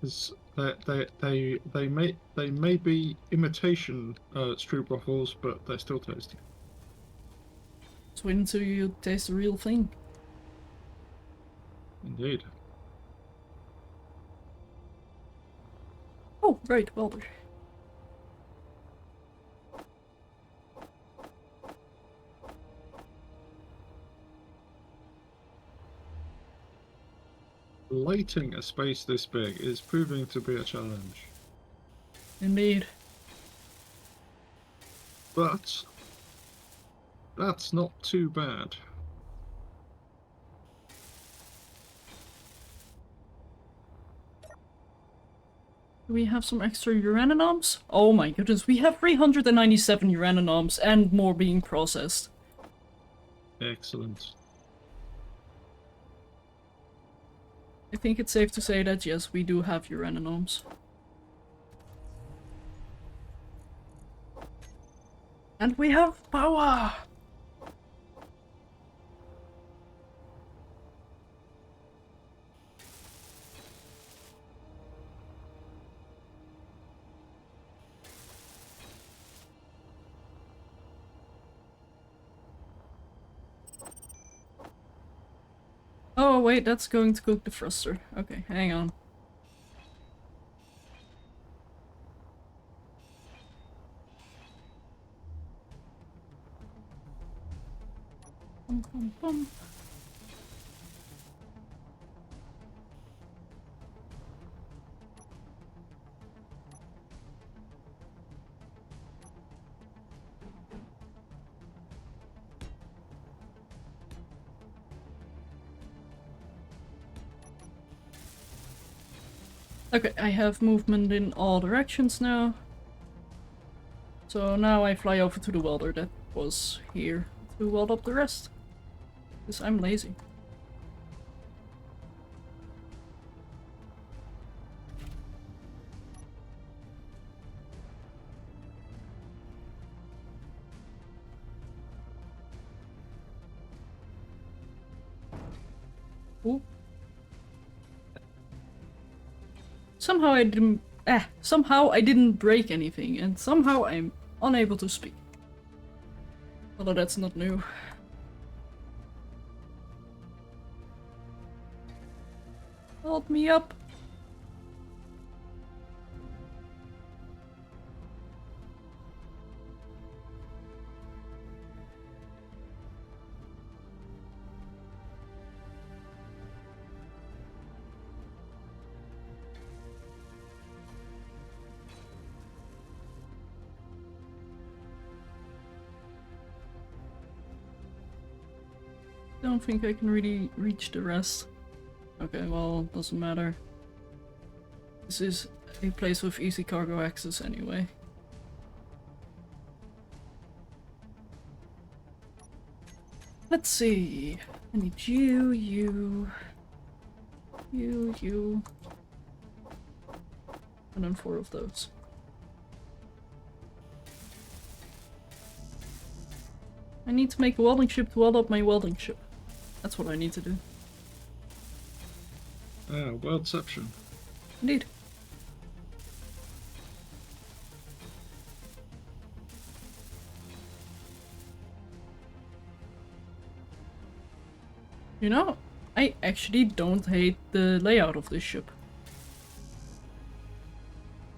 Because they may be imitation stroopwafels, but they're still tasty. Just wait until you taste the real thing. Indeed. Oh, right, welder. Lighting a space this big is proving to be a challenge. Indeed. But that's not too bad. Do we have some extra uraninoms? Oh my goodness, we have 397 uraninoms and more being processed. Excellent. I think it's safe to say that yes, we do have uraninoms. And we have power! Oh wait, that's going to cook the thruster. Okay, hang on. Bum, bum, bum. Okay, I have movement in all directions now. So now I fly over to the welder that was here to weld up the rest. Because I'm lazy. Ooh. Somehow I didn't break anything, and somehow I'm unable to speak. Although that's not new. Hold me up. Don't think I can really reach the rest. Okay, well, doesn't matter. This is a place with easy cargo access anyway. Let's see. I need you. And then 4 of those. I need to make a welding ship to weld up my welding ship. That's what I need to do. Ah, worldception. Indeed. You know, I actually don't hate the layout of this ship.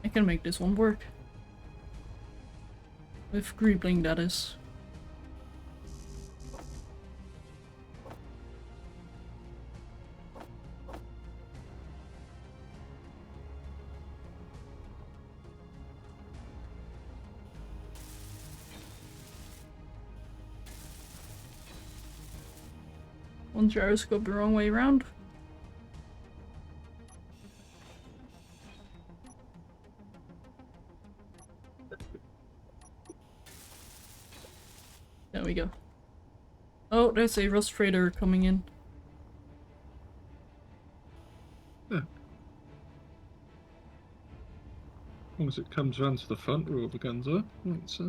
I can make this one work. With Greebling, that is. One gyroscope the wrong way around. There we go. Oh, there's a rust freighter coming in. Yeah. As long as it comes round to the front where all the guns are. It's,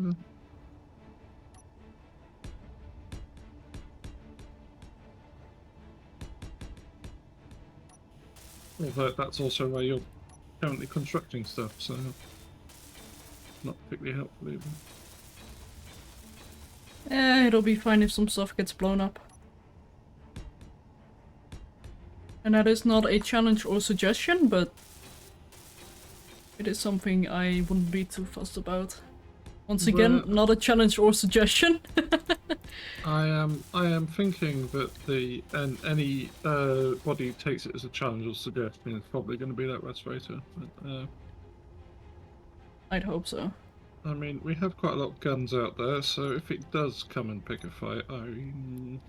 although that's also where you're currently constructing stuff, so not particularly helpful either. It'll be fine if some stuff gets blown up. And that is not a challenge or suggestion, but it is something I wouldn't be too fussed about. Once again, not a challenge or suggestion. I am thinking that any body who takes it as a challenge or suggestion is probably going to be that respirator. But, I'd hope so. I mean, we have quite a lot of guns out there, so if it does come and pick a fight, I'm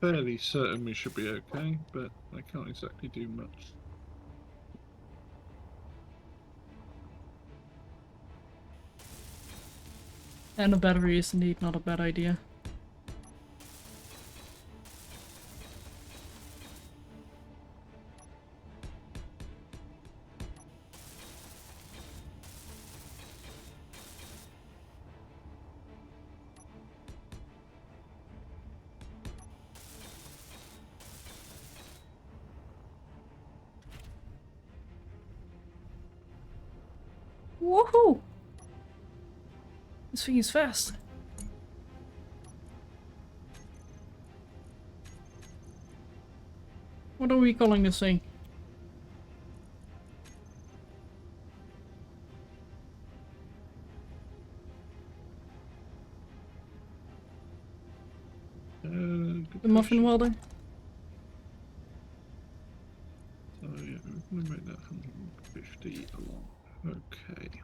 fairly certain we should be okay, but I can't exactly do much. And a battery is indeed not a bad idea. Woohoo! This thing is fast. What are we calling this thing? paraffin welder. So yeah, we're going to make that 150 along. Okay.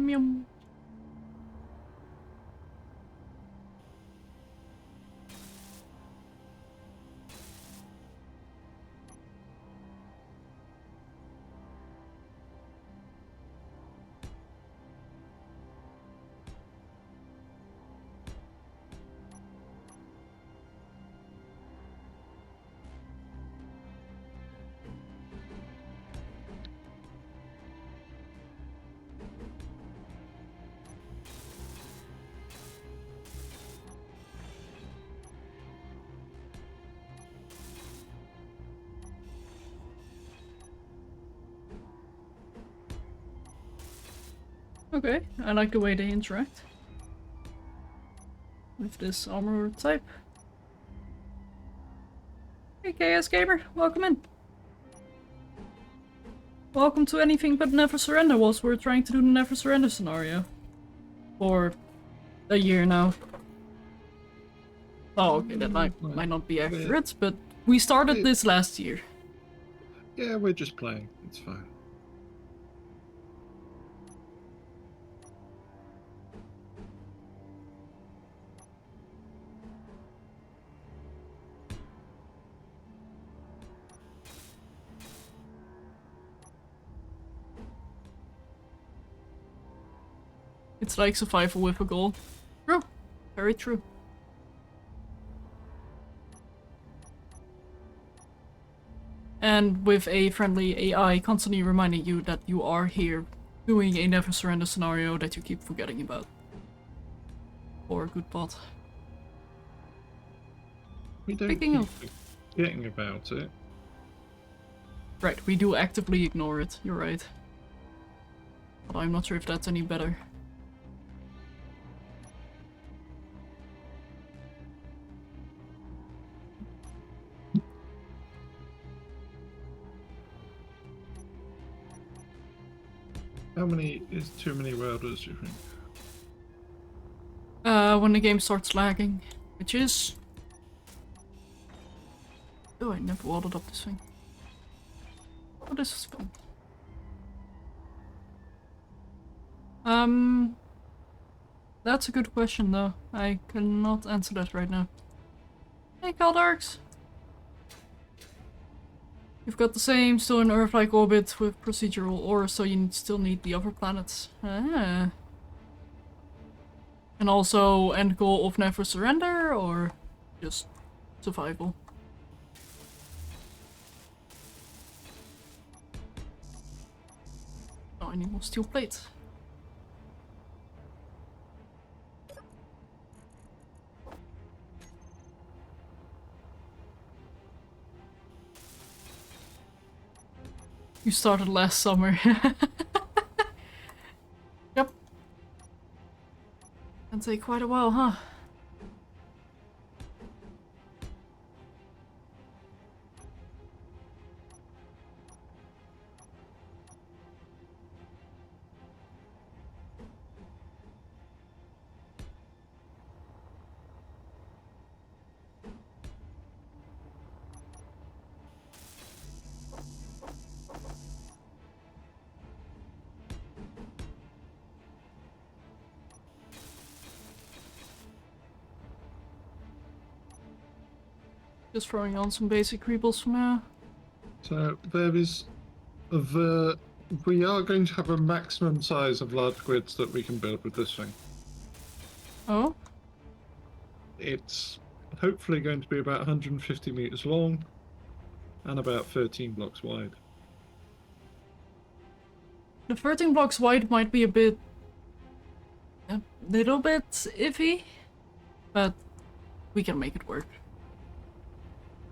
Yum. Okay, I like the way they interact with this armor type. Hey KS Gamer, welcome in. Welcome to Anything But Never Surrender whilst we're trying to do the Never Surrender scenario. For a year now. Oh, okay, that might not be accurate, but we started this last year. Yeah, we're just playing. It's fine. It's like survival with a goal. True. Very true. And with a friendly AI constantly reminding you that you are here doing a never surrender scenario that you keep forgetting about. Or a good bot. We don't Speaking keep of- forgetting about it. Right, we do actively ignore it, you're right. But I'm not sure if that's any better. How many is too many welders, do you think? When the game starts lagging, which is... Oh, I never welded up this thing. Oh, this is fun. That's a good question though. I cannot answer that right now. Hey, Caldarks! You've got the same, still in Earth-like orbit with procedural ore, so you still need the other planets. Ah. And also end goal of never surrender, or just survival? Oh, I need more steel plates. You started last summer. Yep. Can take quite a while, huh? Just throwing on some basic rebuilds for now. So there is we are going to have a maximum size of large grids that we can build with this thing. Oh? It's hopefully going to be about 150 meters long and about 13 blocks wide. The 13 blocks wide might be a bit a little bit iffy, but we can make it work.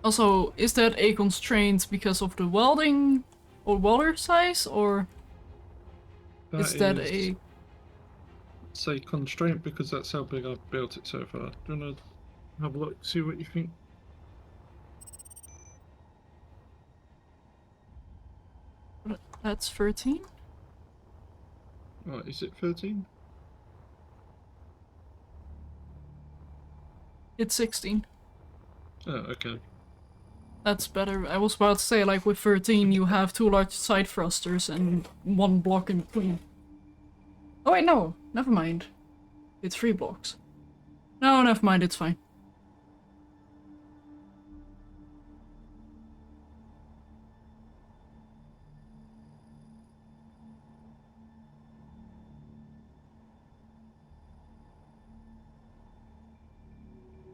Also, is that a constraint because of the welding or welder size, or is that a... Say constraint because that's how big I've built it so far. Do you want to have a look, see what you think? That's 13? Oh, is it 13? It's 16. Oh, okay. That's better. I was about to say, like, with 13 you have 2 large side thrusters and 1 block in between. Oh wait, no. Never mind. It's 3 blocks. No, never mind, it's fine.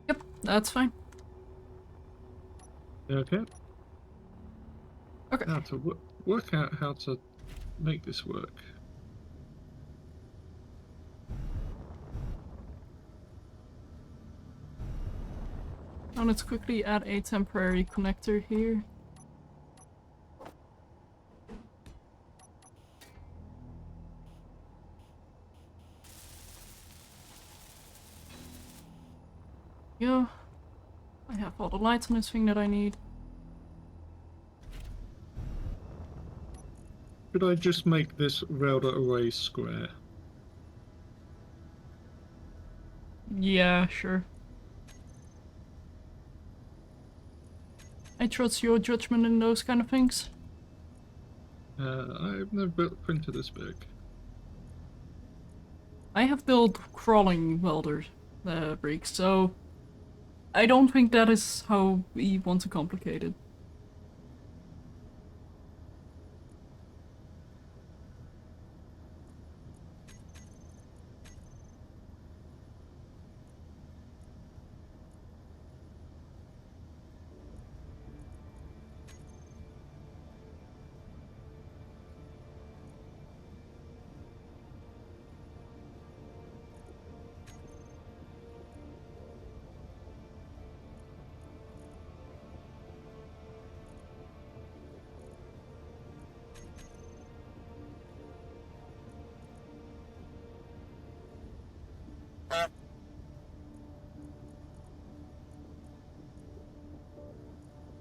Yep, that's fine. Okay. Okay. Now to work out how to make this work. Now let's quickly add a temporary connector here. Yeah. I have all the lights on this thing that I need. Could I just make this router array square? Yeah, sure. I trust your judgment in those kind of things. I've never built a printer this big. I have built crawling welder rigs, so I don't think that is how we want to complicate it.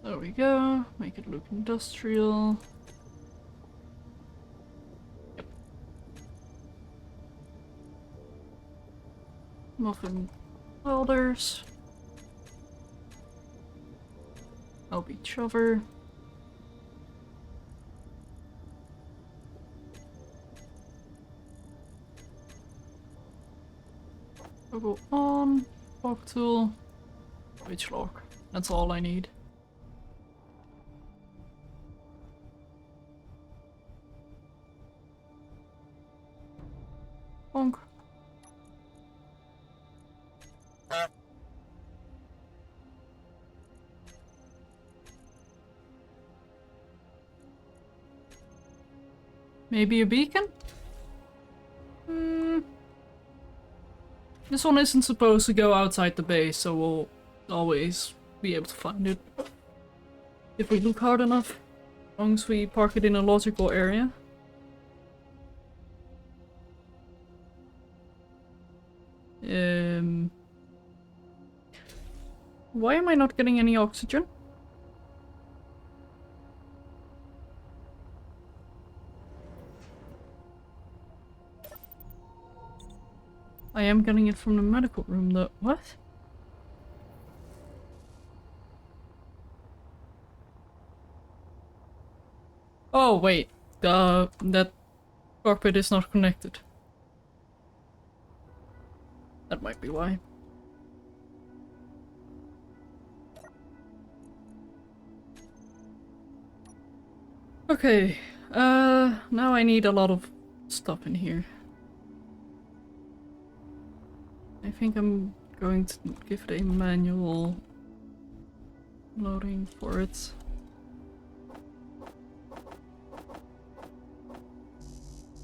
There we go. Make it look industrial. Yep. Muffin welders. LB chover. Toggle on. Lock tool. Switch lock. That's all I need. Bonk. Maybe a beacon? This one isn't supposed to go outside the base, so we'll always be able to find it. If we look hard enough. As long as we park it in a logical area. Why am I not getting any oxygen? I am getting it from the medical room though. What? Oh wait, that cockpit is not connected. That might be why. Okay, now I need a lot of stuff in here. I think I'm going to give it a manual loading for it.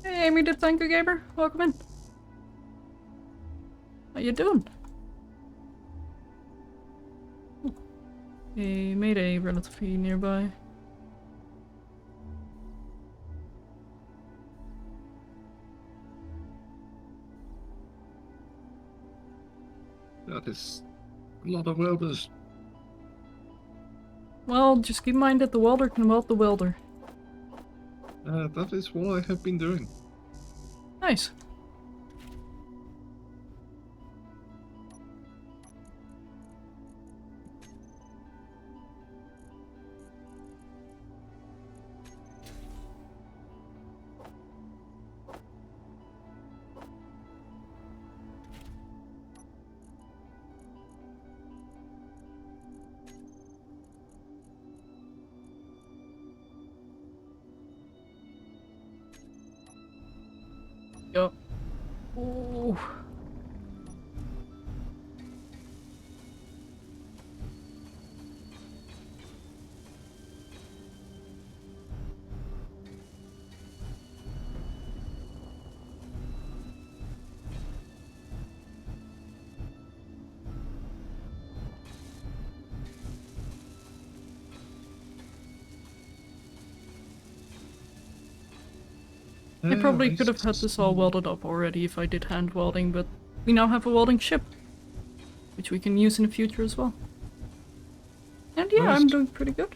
Hey Amy the Tanker Gamer, welcome in. How you doing? Ooh. A mayday relatively nearby. That is a lot of welders. Well, just keep in mind that the welder can weld the welder. That is what I have been doing. Nice. Yo. Ooh. I probably could have had this all welded up already if I did hand welding, but we now have a welding ship, which we can use in the future as well. And yeah, Nice. I'm doing pretty good.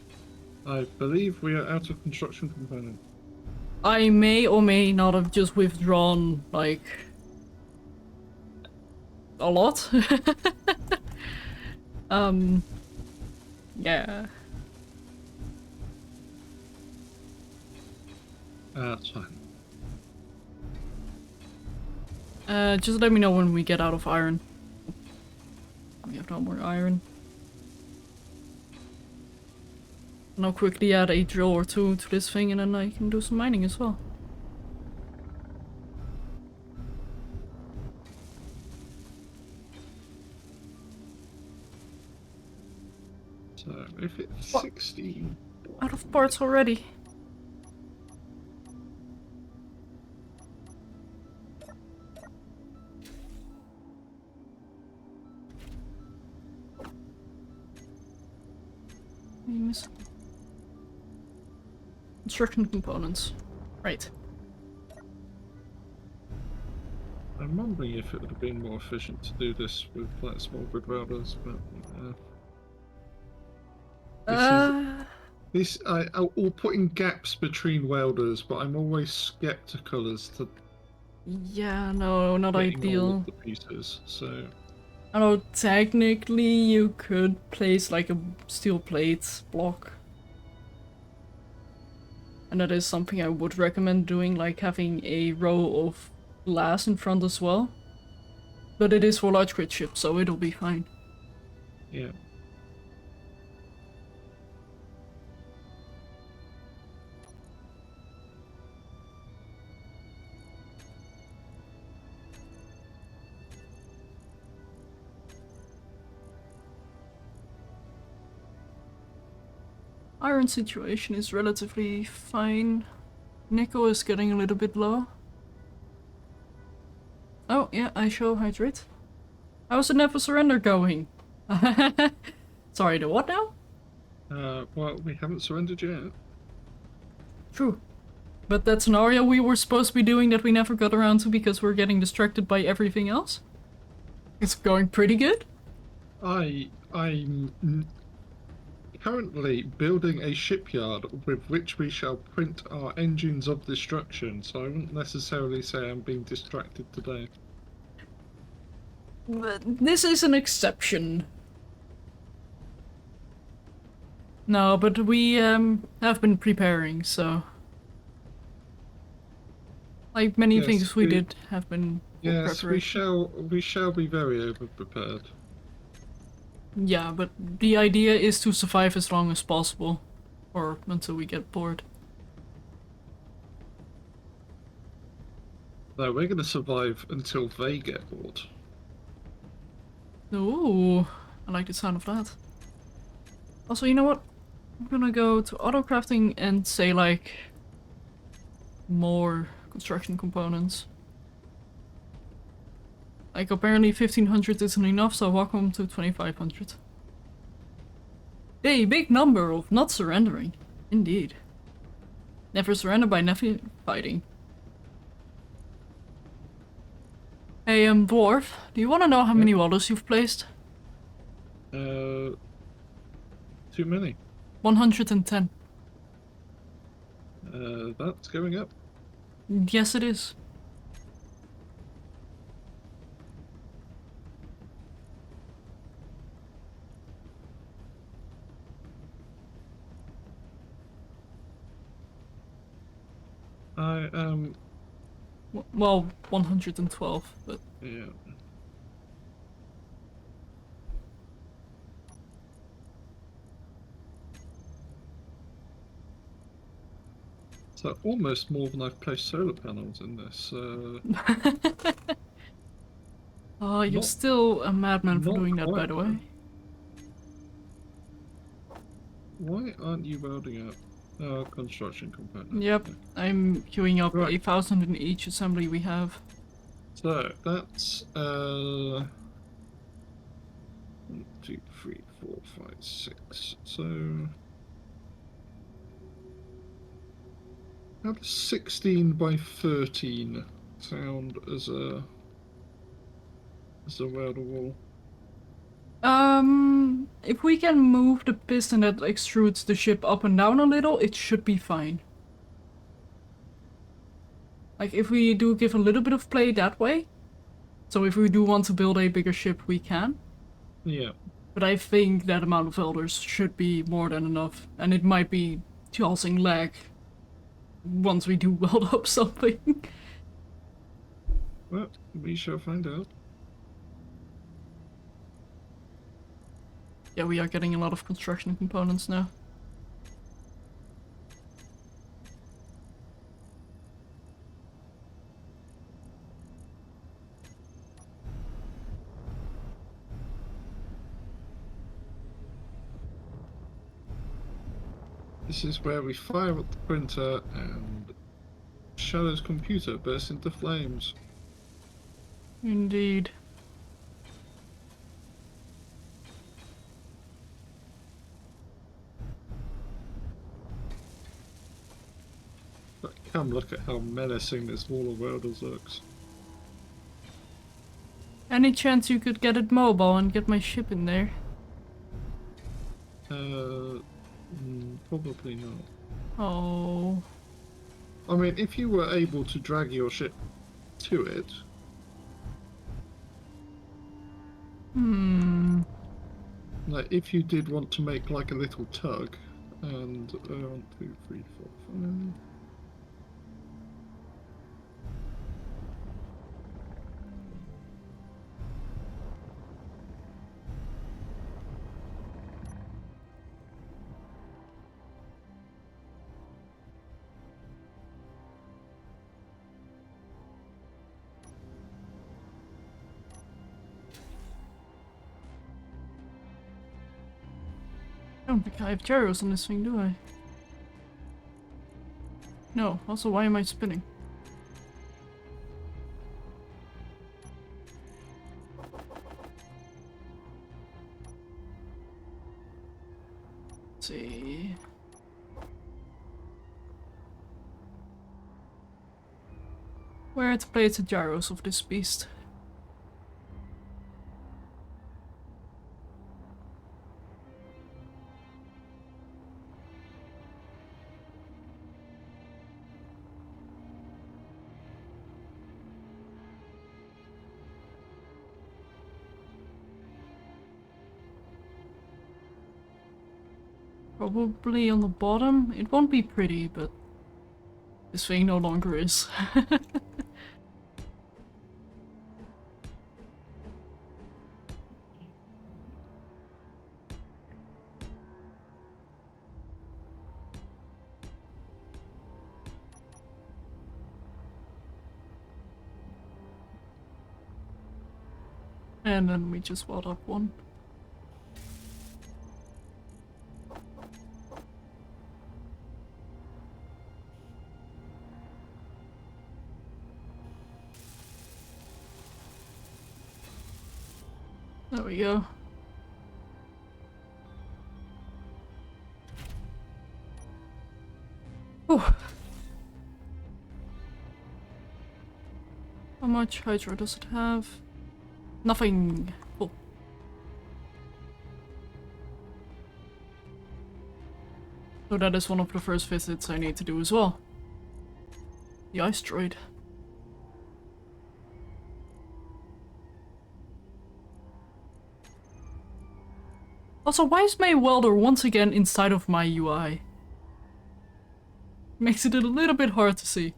I believe we are out of construction component. I may or may not have just withdrawn, like, a lot. Yeah. That's fine. Just let me know when we get out of iron. We have no more iron. And I'll quickly add a drill or two to this thing and then I can do some mining as well. So if it's What? 16. Out of parts already. Construction components. Right. I'm wondering if it would have been more efficient to do this with like small grid welders, but or putting gaps between welders, but I'm always skeptical as to Yeah, no, not getting all ideal. of the pieces. So I know technically you could place like a steel plate block. And that is something I would recommend doing, like having a row of glass in front as well. But it is for large grid ships, so it'll be fine. yeah. Iron situation is relatively fine. Nickel is getting a little bit low. Oh, yeah, I show hydrate. How's the Never Surrender going? Sorry, the what now? Well, we haven't surrendered yet. True. But that scenario we were supposed to be doing that we never got around to because we're getting distracted by everything else? It's going pretty good. I'm currently building a shipyard with which we shall print our engines of destruction, so I wouldn't necessarily say I'm being distracted today. But this is an exception. No, but we have been preparing, so... Like many Yes, things we we- did have been for Yes, we preparation. shall be very over-prepared. Yeah, but the idea is to survive as long as possible. Or until we get bored. No, we're gonna survive until they get bored. Ooh, I like the sound of that. Also, you know what? I'm gonna go to auto crafting and say like more construction components. Like, apparently 1500 isn't enough, so welcome to 2500. A big number of not surrendering. Indeed. Never surrender by never fighting. Hey, Dwarf, do you want to know how many welders you've placed? Too many. 110. That's going up. Yes, it is. I Well, 112, but... yeah. So almost more than I've placed solar panels in this. Oh, you're Not- still a madman for not doing that, by quite, the way. Why aren't you welding up? Construction component. Yep, Okay. I'm queuing up Right. 8,000 in each assembly we have. So that's 1, 2, 3, 4, 5, 6. So how does 16 by 13 sound as a welder wall? If we can move the piston that extrudes the ship up and down a little, it should be fine. Like, if we do give a little bit of play that way, so if we do want to build a bigger ship, we can. Yeah. But I think that amount of welders should be more than enough, and it might be causing lag once we do weld up something. Well, we shall find out. Yeah, we are getting a lot of construction components now. This is where we fire up the printer and Shadow's computer bursts into flames. Indeed. But come look at how menacing this wall of welders looks. Any chance you could get it mobile and get my ship in there? Probably not. Oh. I mean, if you were able to drag your ship to it, like if you did want to make like a little tug, and 1, 2, 3, 4, 5. I don't think I have gyros on this thing, do I? No. Also, why am I spinning? Let's see. Where to place the gyros of this beast? Probably on the bottom. It won't be pretty, but this thing no longer is. And then we just weld up one. we go. Whew. How much hydro does it have? Nothing. Cool. So that is one of the first visits I need to do as well. The ice droid. Also, why is my welder once again inside of my UI? Makes it a little bit hard to see.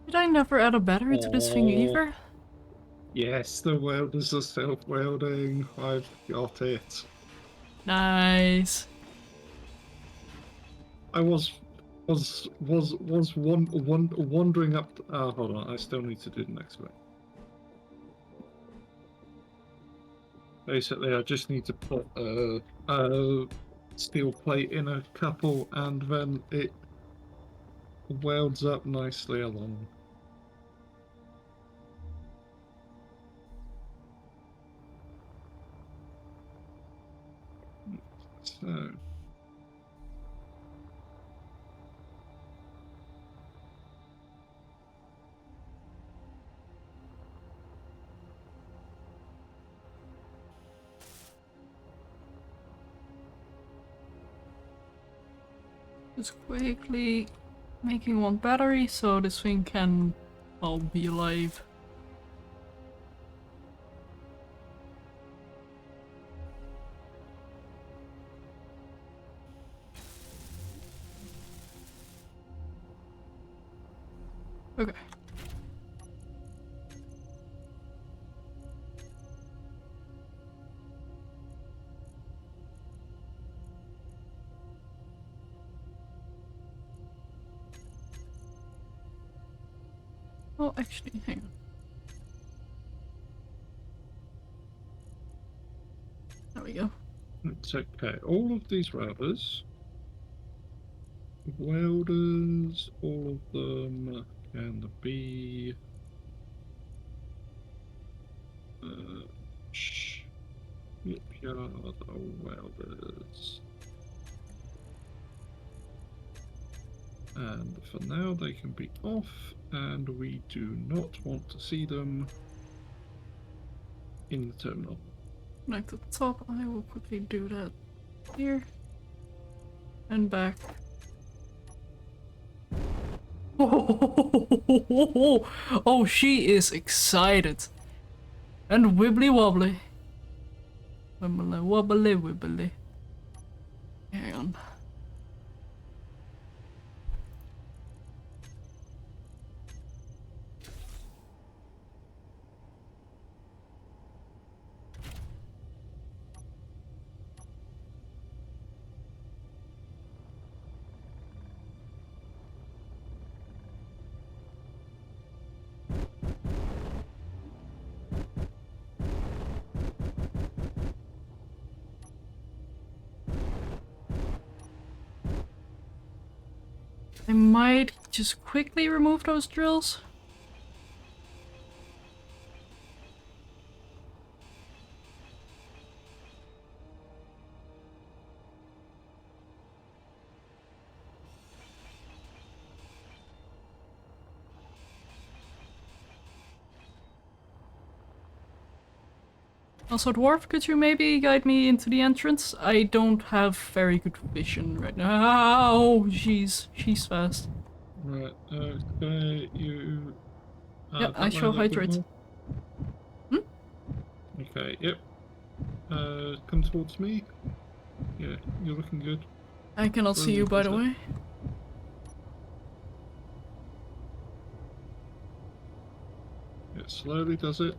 Did I never add a battery to this thing Oh. either? Yes, the welders are self-welding. I've got it. Nice. I was wandering up. Hold on. I still need to do the next bit. Basically, I just need to put a steel plate in a couple, and then it welds up nicely along. So. Just quickly making one battery so this thing can, well, be alive. Okay. Oh, actually, hang on. There we go. It's okay. All of these welders, all of them can be shipyard welders. And for now they can be off, and we do not want to see them in the terminal. Connect at the top. I will quickly do that here. And back. Oh, she is excited. And wibbly wobbly. Wibbly wobbly wibbly. Hang on. I might just quickly remove those drills. Also, Dwarf, could you maybe guide me into the entrance? I don't have very good vision right now. Oh, she's fast. Right, okay, you... Yep, that I way shall a little bit hydrate. more. Okay, yep. Come towards me. Yeah, you're looking good. I cannot see you, by the way. It slowly does it.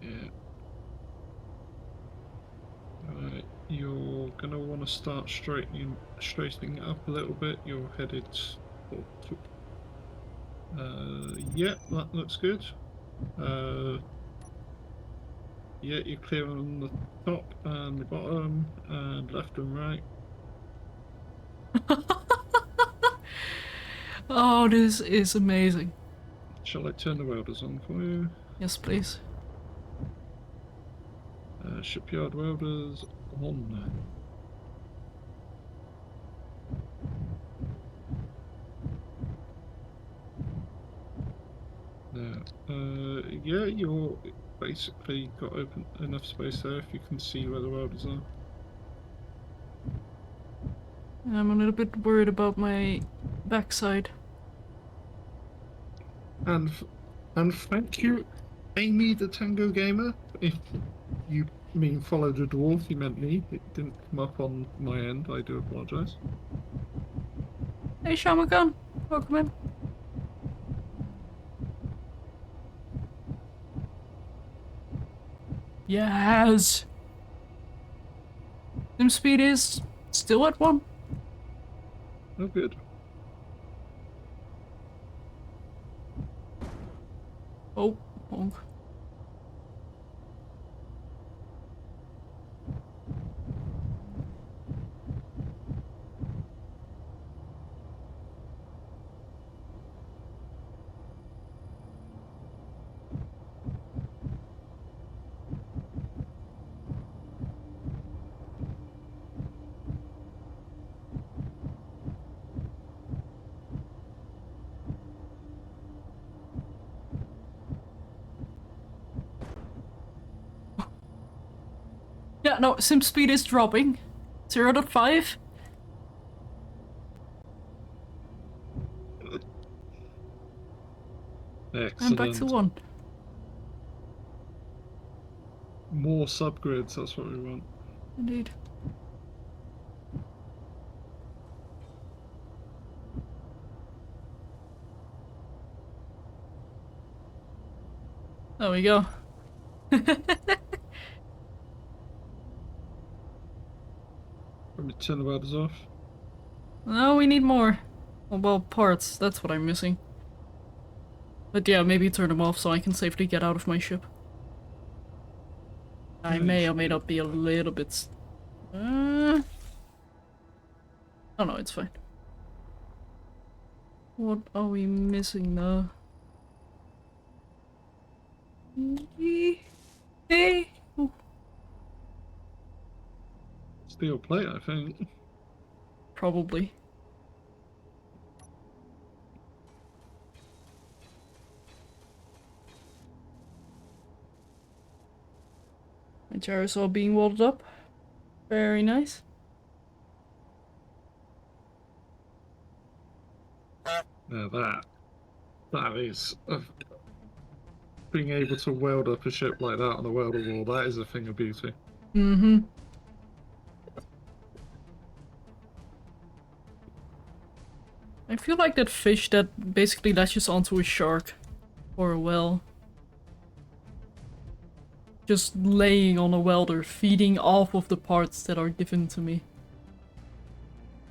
Yeah. Alright, you're gonna want to start straightening it up a little bit. You're headed. Yeah, that looks good. Yeah, you're clear on the top and the bottom, and left and right. Oh, this is amazing. Shall I turn the welders on for you? Yes, please. Shipyard welders on. Now, yeah, you're basically got open enough space there if you can see where the welders are. I'm a little bit worried about my backside. And thank you, Amy the Tango Gamer. If you mean follow the dwarf, you meant me. It didn't come up on my end. I do apologise. Hey, Shamakan, welcome in. Yes! Sim speed is still at 1. Oh, good. Oh, honk. Yeah, no, sim speed is dropping. 0.5. Excellent. And back to 1. More subgrids, that's what we want. Indeed. There we go. Let me turn the welders off. No, we need more. Well, parts, that's what I'm missing. But yeah, maybe turn them off so I can safely get out of my ship. I Yeah, may you or may should. not be a little bit... Oh no, it's fine. What are we missing now? Hey! Ooh. Steel plate, I think. Probably. My gyros all being welded up. Very nice. Now that is being able to weld up a ship like that on a welder wall. That is a thing of beauty. Mm-hmm. I feel like that fish that basically latches onto a shark or a whale. Just laying on a welder, feeding off of the parts that are given to me.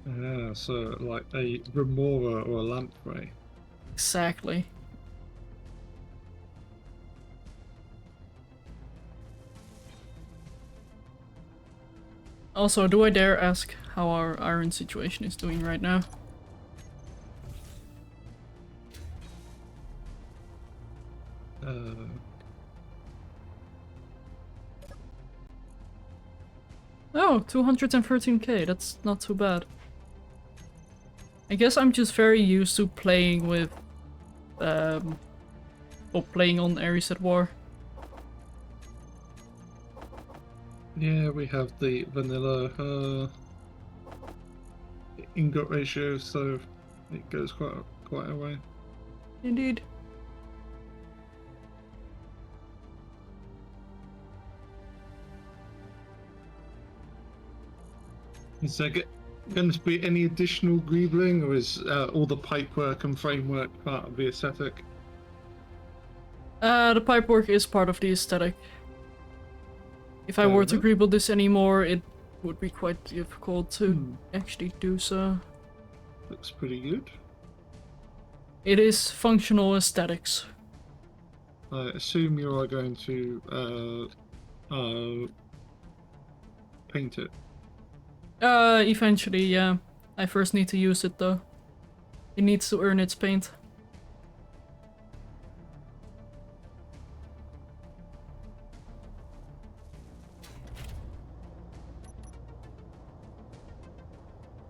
Yeah, so like a remora or a lamprey. Exactly. Also, do I dare ask how our iron situation is doing right now? Oh, 213k, that's not too bad. I guess I'm just very used to playing with, or playing on Ares at War. Yeah, we have the vanilla ingot ratio, so it goes quite a way. Indeed. Is there going to be any additional greebling, or is all the pipework and framework part of the aesthetic? The pipework is part of the aesthetic. If I Fair were to enough. cripple this anymore, it would be quite difficult to Hmm. actually do so. Looks pretty good. It is functional aesthetics. I assume you are going to paint it. Eventually, yeah. I first need to use it though. It needs to earn its paint.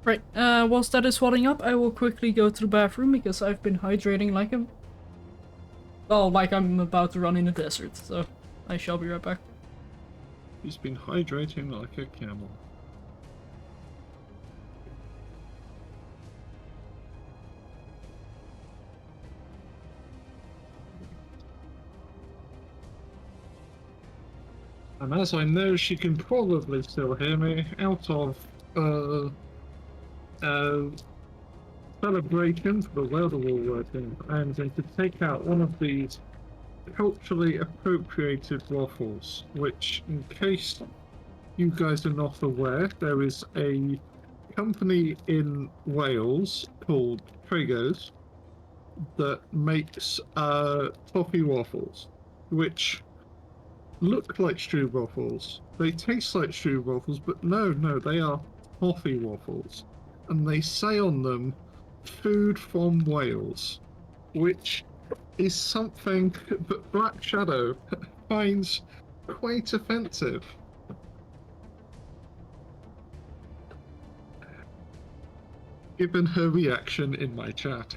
Right, whilst that is swelling up, I will quickly go to the bathroom because I've been hydrating like a... well, like I'm about to run in the desert, so I shall be right back. He's been hydrating like a camel. And as I know she can probably still hear me, out of celebration for the Werewolf working, I am going to take out one of these culturally appropriated waffles, which, in case you guys are not aware, there is a company in Wales called Trigos that makes toffee waffles, which look like stew waffles. They taste like stew waffles, but no, they are toffee waffles. And they say on them, food from Wales, which is something that Black Shadow finds quite offensive. Given her reaction in my chat.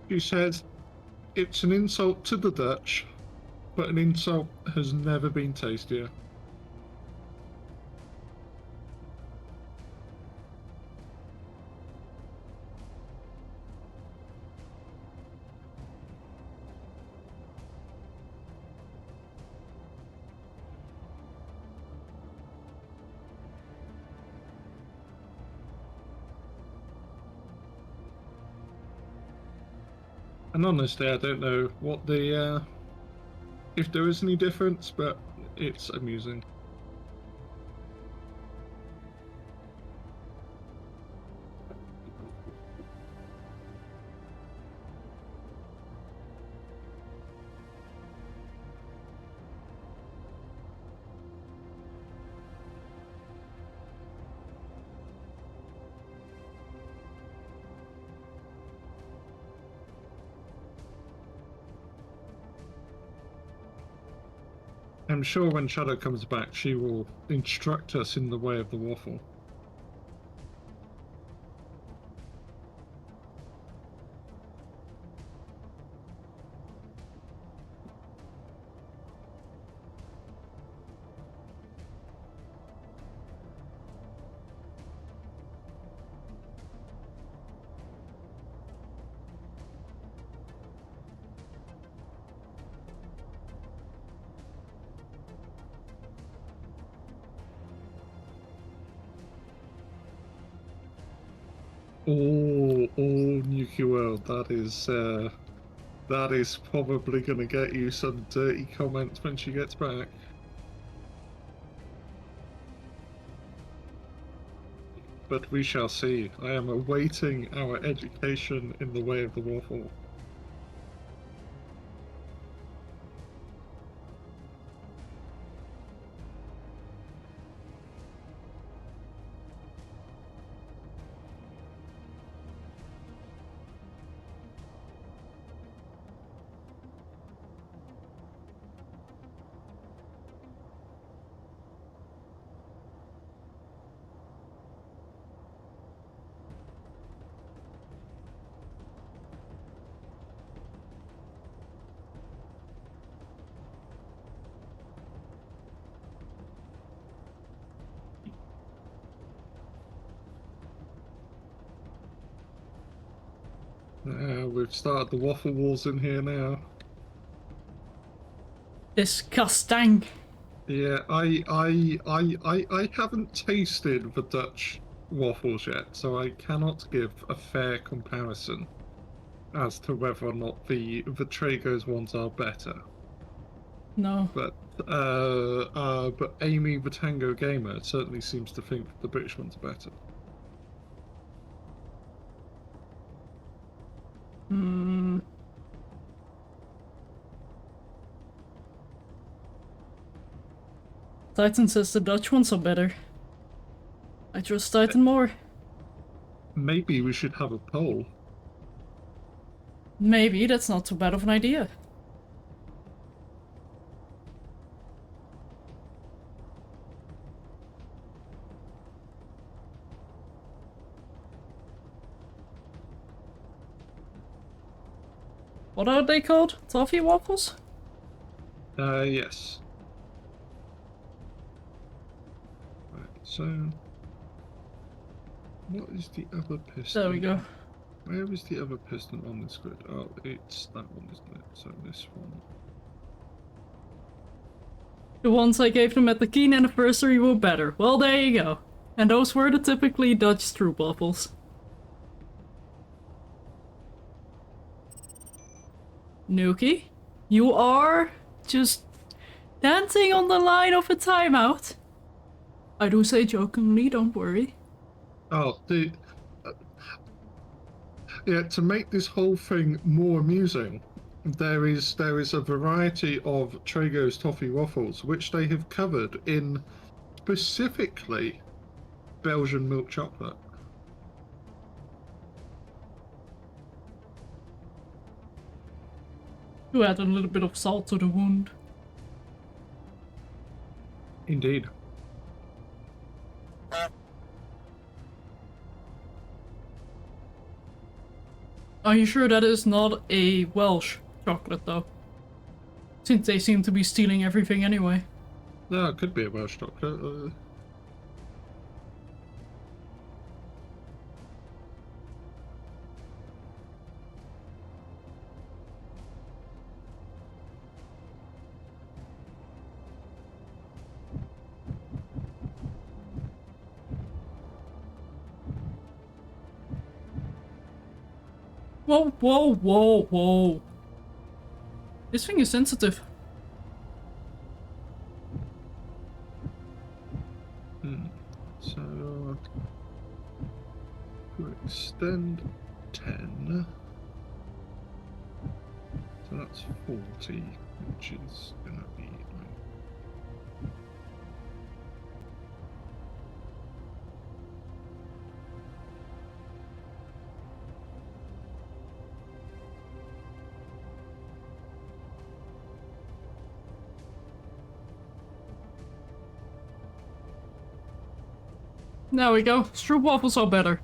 She says, it's an insult to the Dutch, but an insult has never been tastier. And honestly, I don't know what the if there is any difference, but it's amusing. I'm sure when Shadow comes back, she will instruct us in the way of the waffle. Oh, Nuki World, that is probably gonna get you some dirty comments when she gets back. But we shall see. I am awaiting our education in the way of the waffle. We've started the waffle wars in here now. Disgusting. Yeah, I haven't tasted the Dutch waffles yet, so I cannot give a fair comparison as to whether or not the Traeger's ones are better. No. But Amy the Tango Gamer certainly seems to think the British ones are better. Hmm. Titan says the Dutch ones are better. I trust Titan more. Maybe we should have a poll. Maybe that's not too bad of an idea. What are they called? Toffee waffles? Yes. Right, so what is the other piston? There we go. Where is the other piston on this grid? Oh, it's that one, isn't it? So this one. The ones I gave them at the Keen anniversary were better. Well, there you go. And those were the typically Dutch stroopwafels. Nuki, you are just dancing on the line of a timeout. I do say jokingly, don't worry. Oh, yeah, to make this whole thing more amusing, there is a variety of Traeger's toffee waffles which they have covered in specifically Belgian milk chocolate. To add a little bit of salt to the wound. Indeed. Are you sure that is not a Welsh chocolate though? Since they seem to be stealing everything anyway. No, it could be a Welsh chocolate. Whoa, whoa, whoa, whoa. This thing is sensitive. So to extend 10. So that's 40, which is gonna be like... There we go. Stroopwafels are better.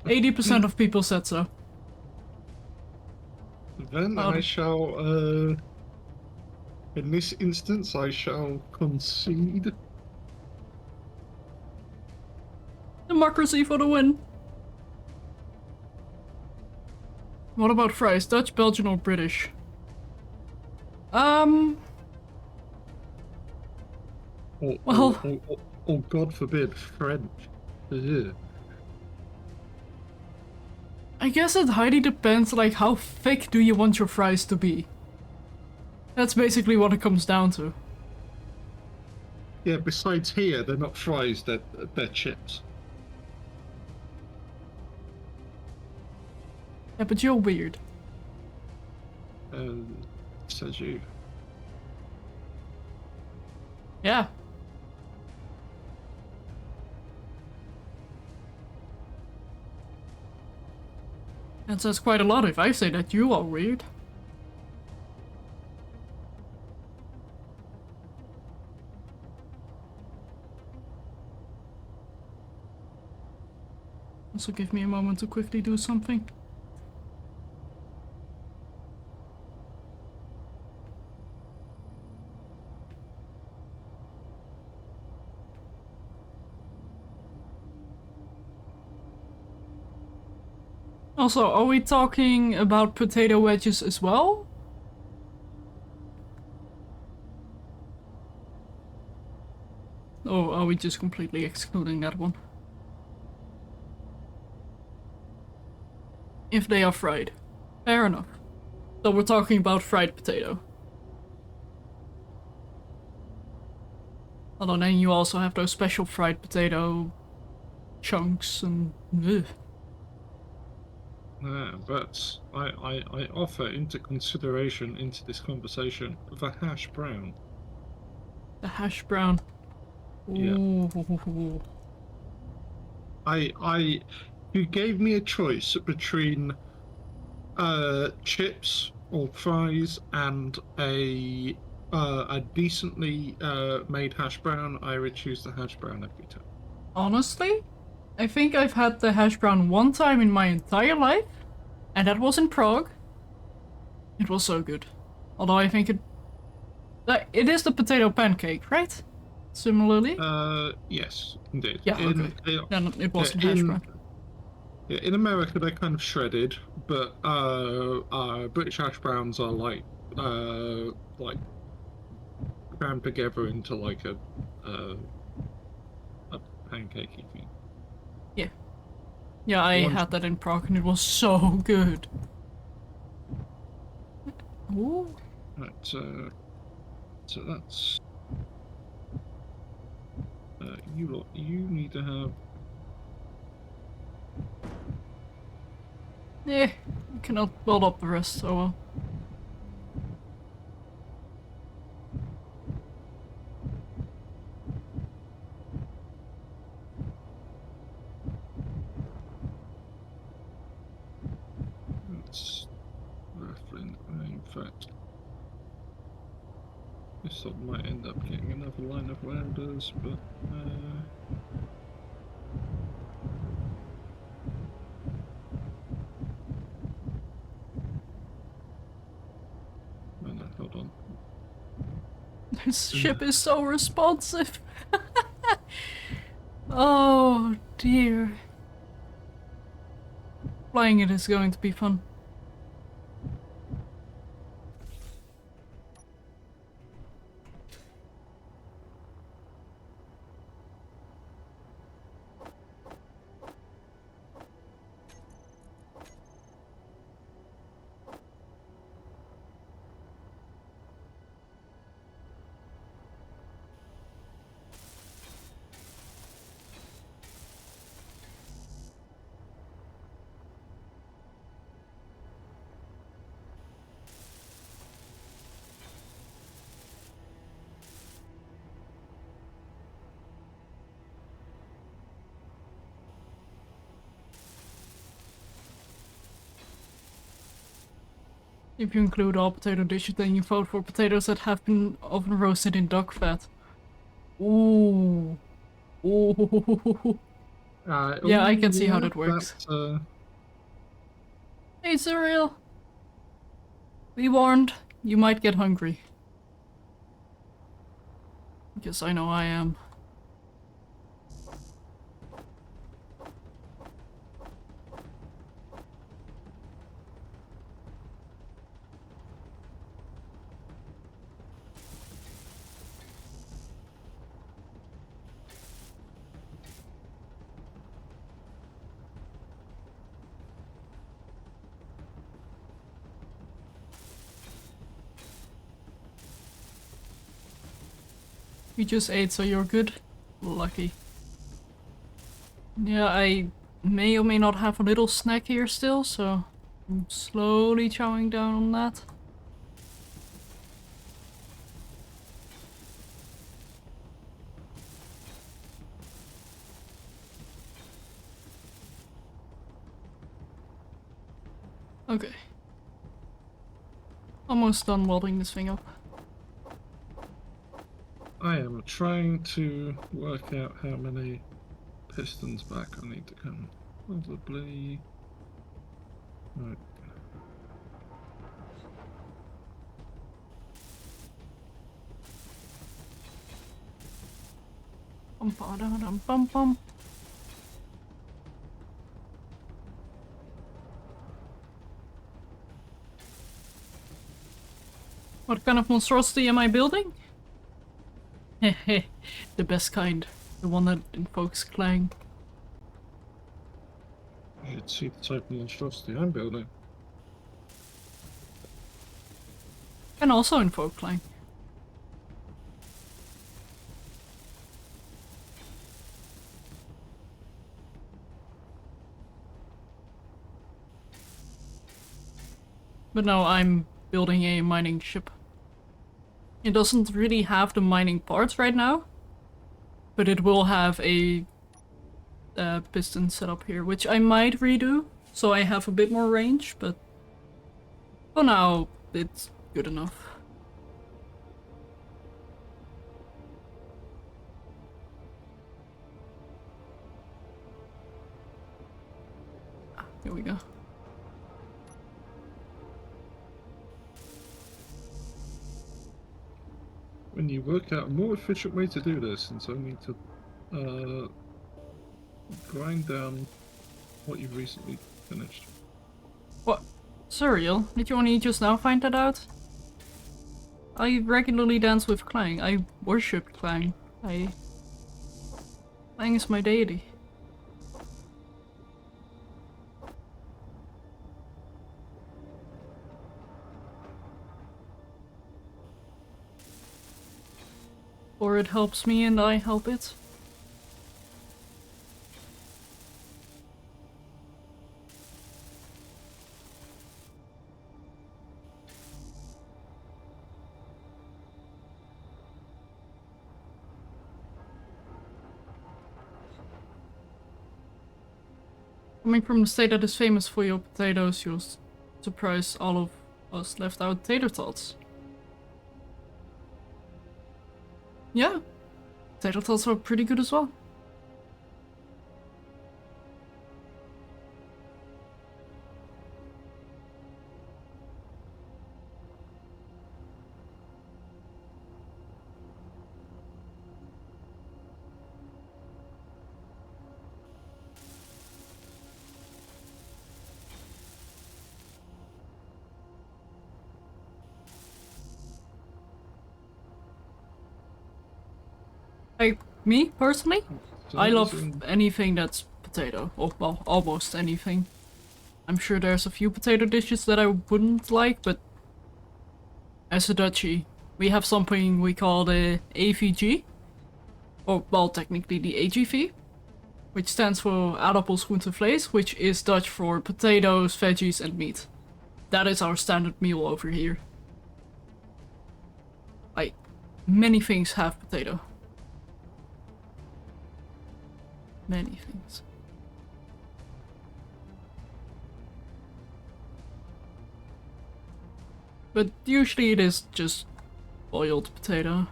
80% of people said so. Then I shall, in this instance, I shall concede. Democracy for the win. What about fries? Dutch, Belgian, or British? Well... Oh, God forbid, French. Ugh. I guess it highly depends, like, how thick do you want your fries to be? That's basically what it comes down to. Yeah, besides here, they're not fries, they're chips. Yeah, but you're weird. Says you. Yeah. That says quite a lot if I say that you are weird. Also give me a moment to quickly do something. Also, are we talking about potato wedges as well? Or are we just completely excluding that one? If they are fried. Fair enough. So we're talking about fried potato. Although then you also have those special fried potato chunks and... Ugh. But I offer into consideration into this conversation the hash brown. The hash brown. Yeah. Ooh. You gave me a choice between chips or fries and a decently made hash brown. I would choose the hash brown every time. Honestly, I think I've had the hash brown one time in my entire life, and that was in Prague. It was so good. Although I think it is the potato pancake, right? Similarly? Yes, indeed. Yeah, okay. Then it wasn't hash brown. Yeah, in America they're kind of shredded, but British hash browns are like crammed together into like a pancakey thing. Yeah. Yeah, I had that in Prague and it was so good. Ooh. Right, so that's you need to have. Yeah, you cannot build up the rest, so well. It's roughly, in fact, this one might end up getting another line of welders, but oh no, hold on. This ship is so responsive. Oh dear. Flying it is going to be fun. If you include all potato dishes, then you vote for potatoes that have been oven roasted in duck fat. Ooh. Ooh. Yeah, I can see how that works. Hey, Cereal! Be warned, you might get hungry. Because I know I am. You just ate, so you're good? Lucky. Yeah, I may or may not have a little snack here still, so I'm slowly chowing down on that. Okay. Almost done welding this thing up. I am trying to work out how many pistons back I need to come. Probably. Right. Bum bum. What kind of monstrosity am I building? The best kind. The one that invokes Clang. You should see the type of monstrosity I'm building. Can also invoke Clang. But no, I'm building a mining ship. It doesn't really have the mining parts right now, but it will have a piston setup here, which I might redo, so I have a bit more range, but for now, it's good enough. Here we go. When you work out a more efficient way to do this, and so I need to grind down what you've recently finished. What? Surreal? Did you only just now find that out? I regularly dance with Clang. I worship Clang. Clang is my deity. Or it helps me and I help it. Coming from the state that is famous for your potatoes, you'll surprise all of us left out tater tots. Yeah, tater tots are pretty good as well. Like, me, personally, So I that love is in- anything that's potato. Or, well, almost anything. I'm sure there's a few potato dishes that I wouldn't like, but as a Dutchie, we have something we call the AVG. Or, well, technically the AGV, which stands for aardappels, groente, vlees, which is Dutch for potatoes, veggies, and meat. That is our standard meal over here. Like, many things have potato. Many things. But usually it is just boiled potato.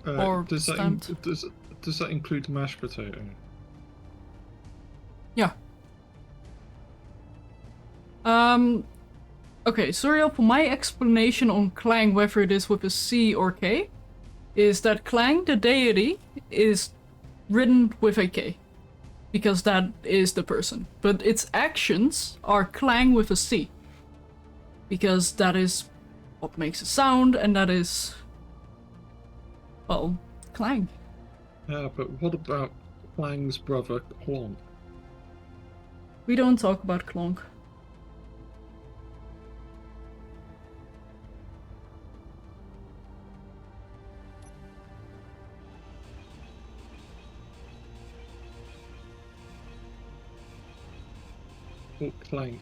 Or does that stamped. does that include mashed potato? Yeah. Okay, Suriel, for my explanation on Clang, whether it is with a C or K, is that Clang, the deity, is written with a K. Because that is the person. But its actions are Clang with a C. Because that is what makes a sound, and that is... well, Clang. Yeah, but what about Clang's brother, Clonk? We don't talk about Clonk. Or Clank?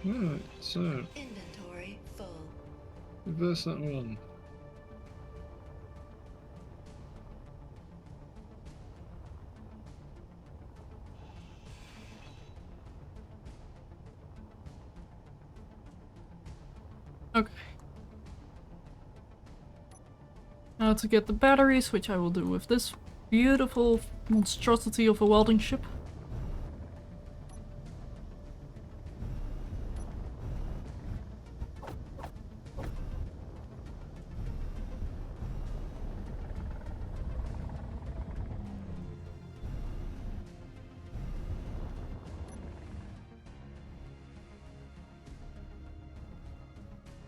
Right, so Inventory full. reverse that one. Okay. Now to get the batteries, which I will do with this beautiful monstrosity of a welding ship.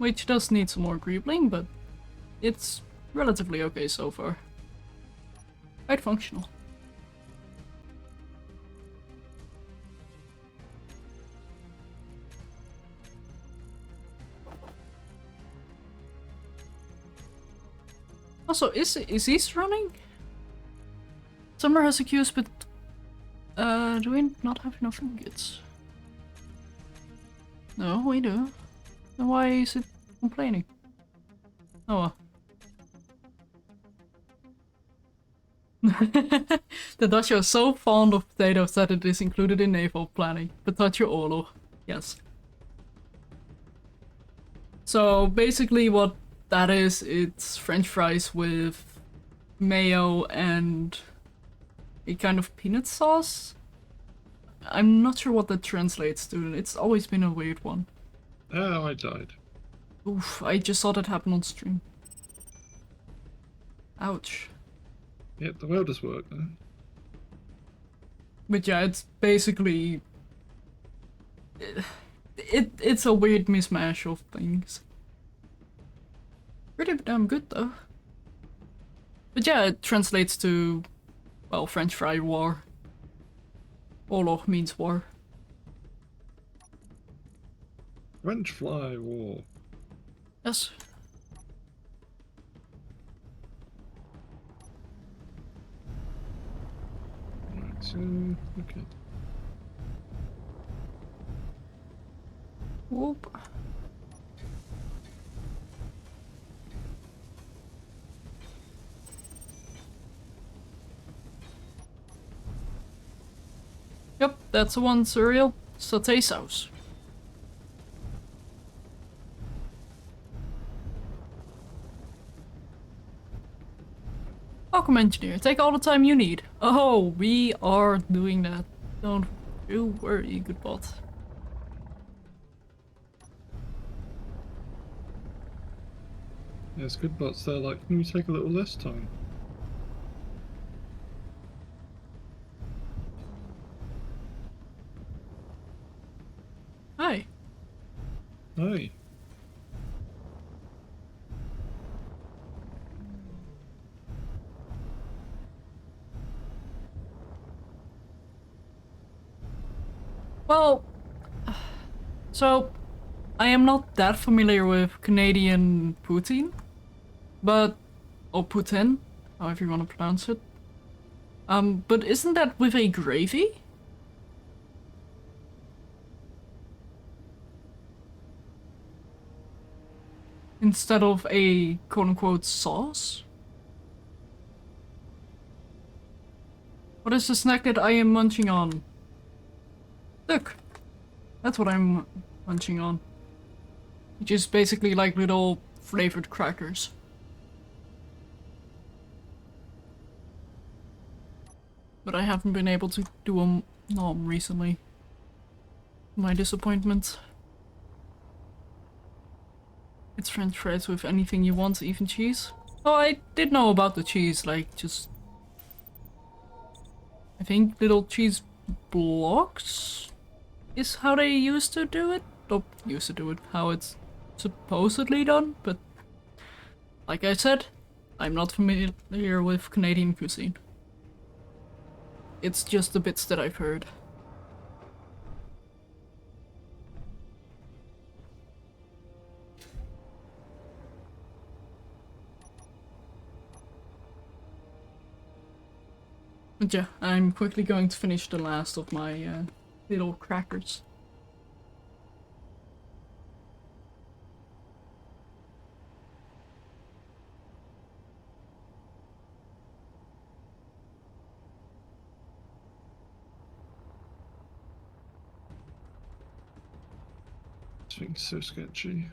which does need some more greebling, but it's relatively okay so far. Quite functional. Also, is East running? Summer has accused, but do we not have enough ingots? No, we do. Then why is it complaining? Oh well. The Dacia is so fond of potatoes that it is included in naval planning. Potato olo. Yes. So basically what that is, it's French fries with mayo and a kind of peanut sauce. I'm not sure what that translates to. It's always been a weird one. Oh, I died. Oof, I just saw that happen on stream. Ouch. Yeah, the welders work though. But yeah, it's basically... It's a weird mismatch of things. Pretty damn good though. But yeah, it translates to, well, French fry war. Oorlog means war. French fly war. Yes. Right, so okay. Whoop. Yep, that's the one, cereal. Sauté sauce. Welcome, engineer. Take all the time you need. Oh, we are doing that. Don't you worry, good bot. Yeah, it's good, but they're like, can you take a little less time? Hi. Hey. Well, so I am not that familiar with Canadian poutine, but or Putin, however you want to pronounce it. But isn't that with a gravy? Instead of a quote-unquote sauce? What is the snack that I am munching on? Look, that's what I'm munching on. Which is basically like little flavored crackers. But I haven't been able to do a nom recently. My disappointment. It's French fries with anything you want, even cheese. Oh, I did know about the cheese, like just... I think little cheese blocks is how they used to do it. Or used to do it, how it's supposedly done, but... Like I said, I'm not familiar with Canadian cuisine. It's just the bits that I've heard. But yeah, I'm quickly going to finish the last of my little crackers. This thing's so sketchy.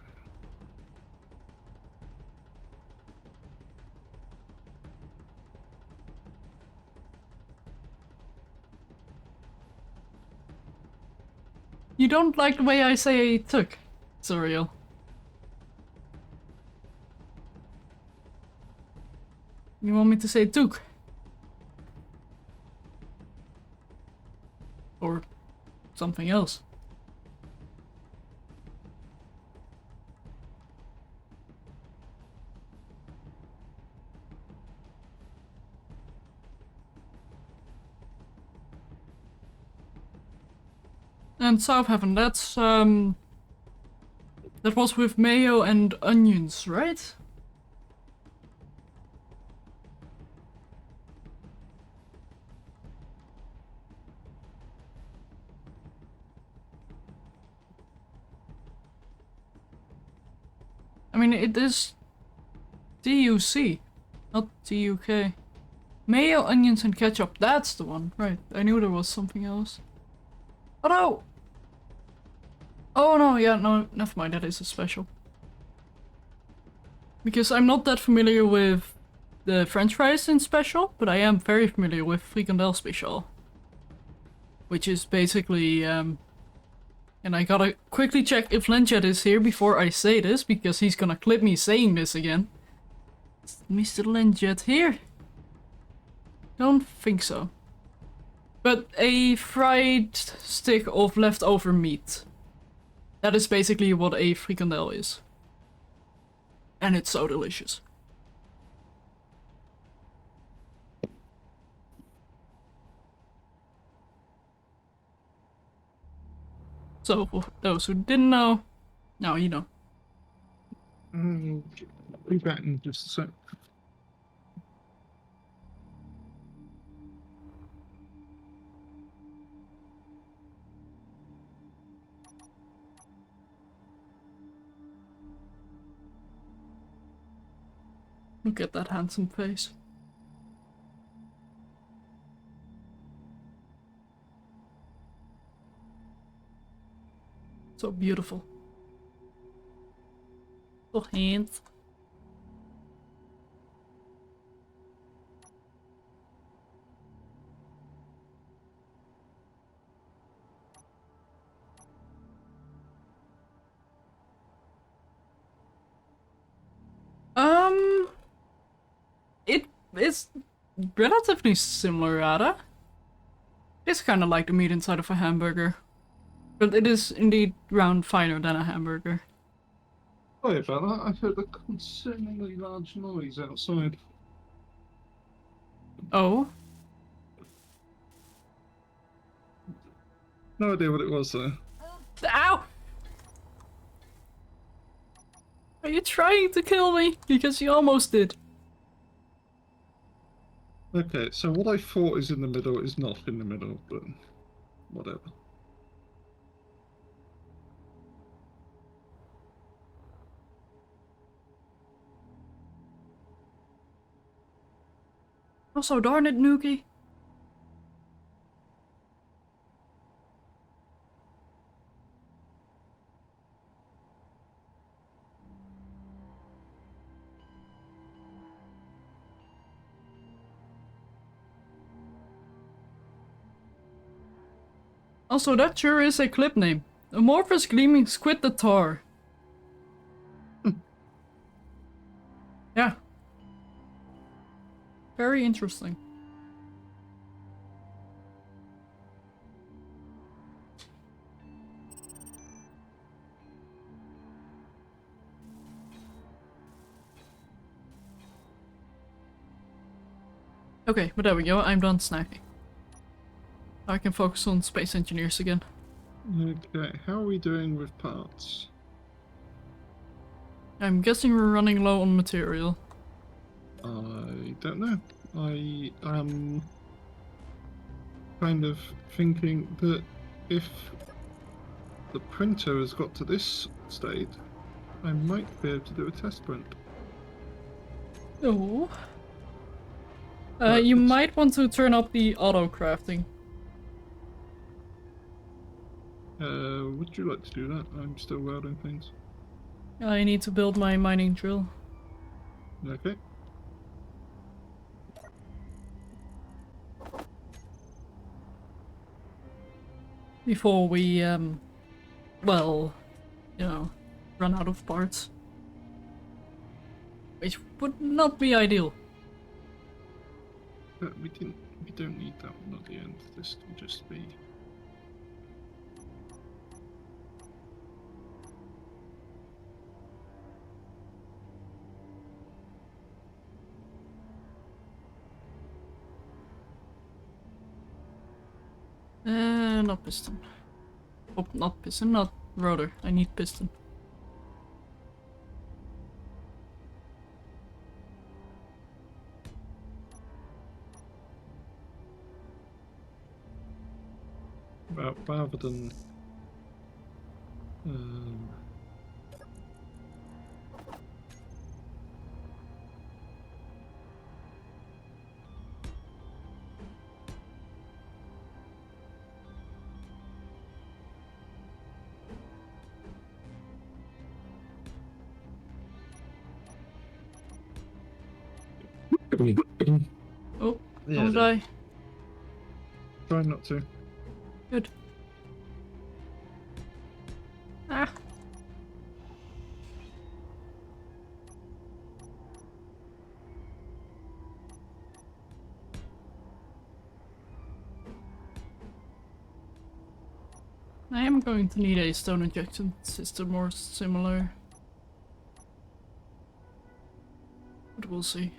You don't like the way I say took, Zuriel. You want me to say took? Or something else? And South Heaven, that's that was with mayo and onions, right? I mean, it is DUC, not DUK. Mayo, onions, and ketchup. That's the one, right? I knew there was something else. Oh no! Oh no, yeah, no, never mind. That is a special. Because I'm not that familiar with the French fries in special, but I am very familiar with frikandel special, which is basically and I gotta quickly check if Lenjet is here before I say this, because he's gonna clip me saying this again. Is Mr. Lenjet here? Don't think so. But a fried stick of leftover meat. That is basically what a frikandel is. And it's so delicious. So, for those who didn't know, now you know. Be back in just a sec. Look at that handsome face. So beautiful. So handsome. It is relatively similar, Rada. It's kind of like the meat inside of a hamburger. But it is indeed round finer than a hamburger. Sorry about that. I heard a concerningly large noise outside. Oh? No idea what it was though. Ow! Are you trying to kill me? Because you almost did. Okay, so what I thought is in the middle is not in the middle, but whatever. Also, darn it, Nuki. Also, that sure is a clip name. Amorphous Gleaming Squid the Tar. Yeah. Very interesting. Okay, but there we go. I'm done snacking. I can focus on space engineers again. Okay, how are we doing with parts? I'm guessing we're running low on material. I don't know. I am kind of thinking that if the printer has got to this state, I might be able to do a test print. Oh. But You it's- might want to turn up the auto crafting. Would you like to do that? I'm still welding things. I need to build my mining drill. Okay. Before we, well, you know, run out of parts. Which would not be ideal. But we don't need that one at the end. This can just be. Not piston. Oh, not piston, not rotor. I need piston. Rather than Oh, yeah, don't die. try not to. Good. Ah. I am going to need a stone injection system or similar. But we'll see.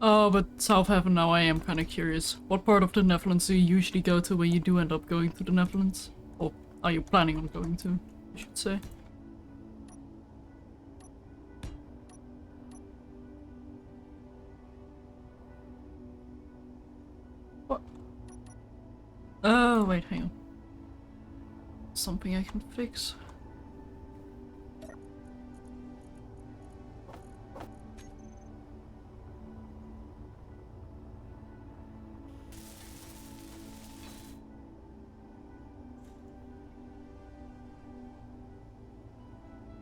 Oh, but South Heaven now, I am kinda curious. What part of the Netherlands do you usually go to when you do end up going to the Netherlands? Or are you planning on going to, I should say? What? Oh, wait, hang on. Something I can fix.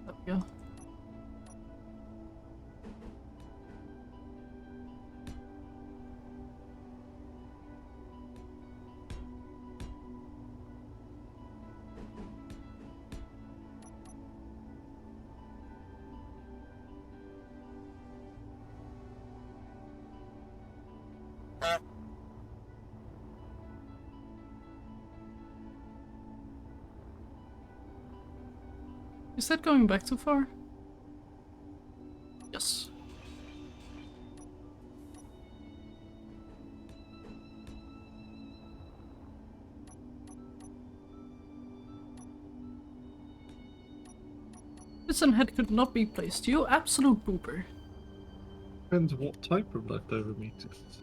There we go. Is that going back too far? Yes. Piston head could not be placed. You absolute pooper. Depends what type of leftover meat it is.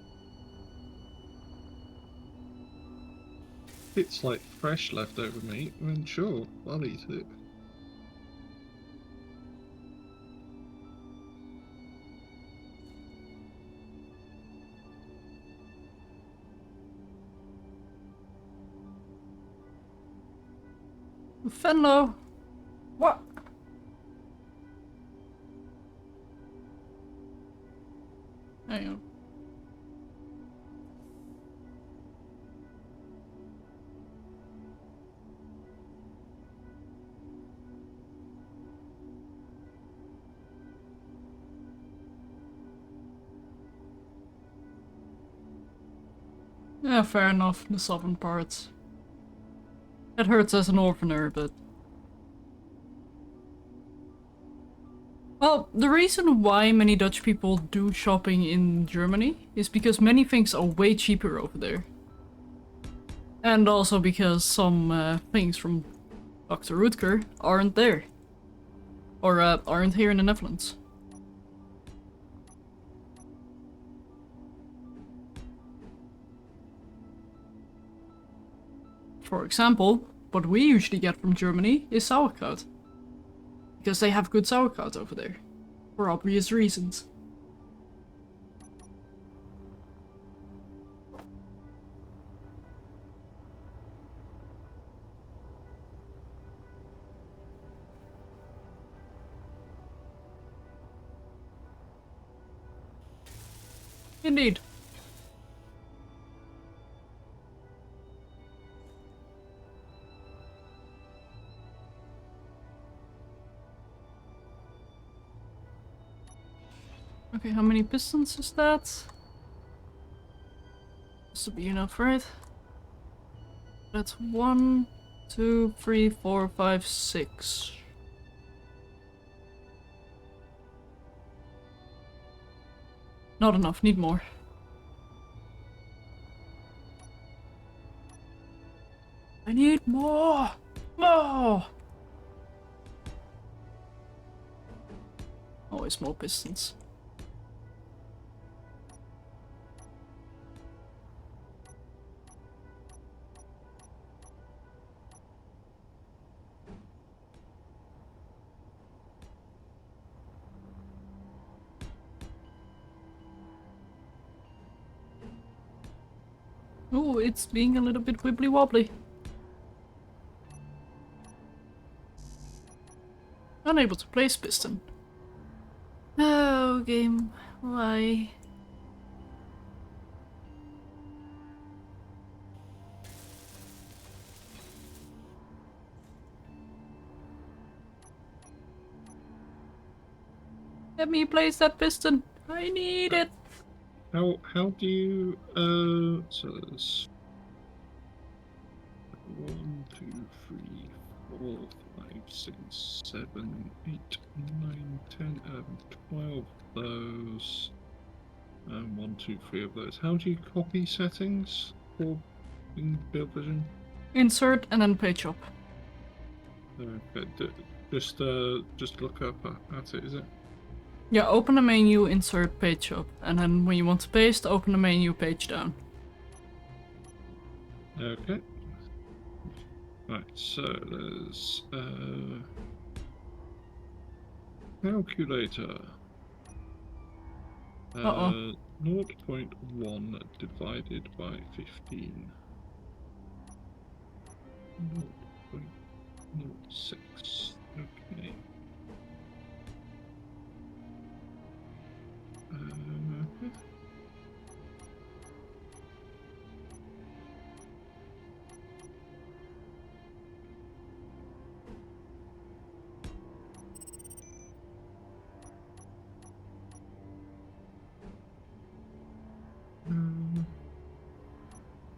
If it's like fresh leftover meat, then sure, I'll eat it. Fenlo! What? Hang on. Yeah, fair enough, the southern parts. It hurts as an orphaner, but... Well, the reason why many Dutch people do shopping in Germany is because many things are way cheaper over there. And also because some things from Dr. Rutger aren't there. Or aren't here in the Netherlands. For example, what we usually get from Germany is sauerkraut. Because they have good sauerkraut over there. For obvious reasons. Indeed. Okay, how many pistons is that? This will be enough, right? That's 1, 2, 3, 4, 5, 6. Not enough, need more. I need more! More! Always more pistons. Oh, it's being a little bit wibbly wobbly. Unable to place piston. Oh, game. Why? Let me place that piston. I need it. How do you so there's 1, 2, 3, 4, 5, 6, 7, 8, 9, 10, 12 those. And 1, 2, 3 of those. How do you copy settings for in Build Vision? Insert and then page up. Okay, just look up at it, is it? Yeah, open the menu, insert page up, and then when you want to paste, open the menu, page down. Okay. Right, so there's calculator. Uh-oh. 0.1 divided by 15. 0.06. Okay.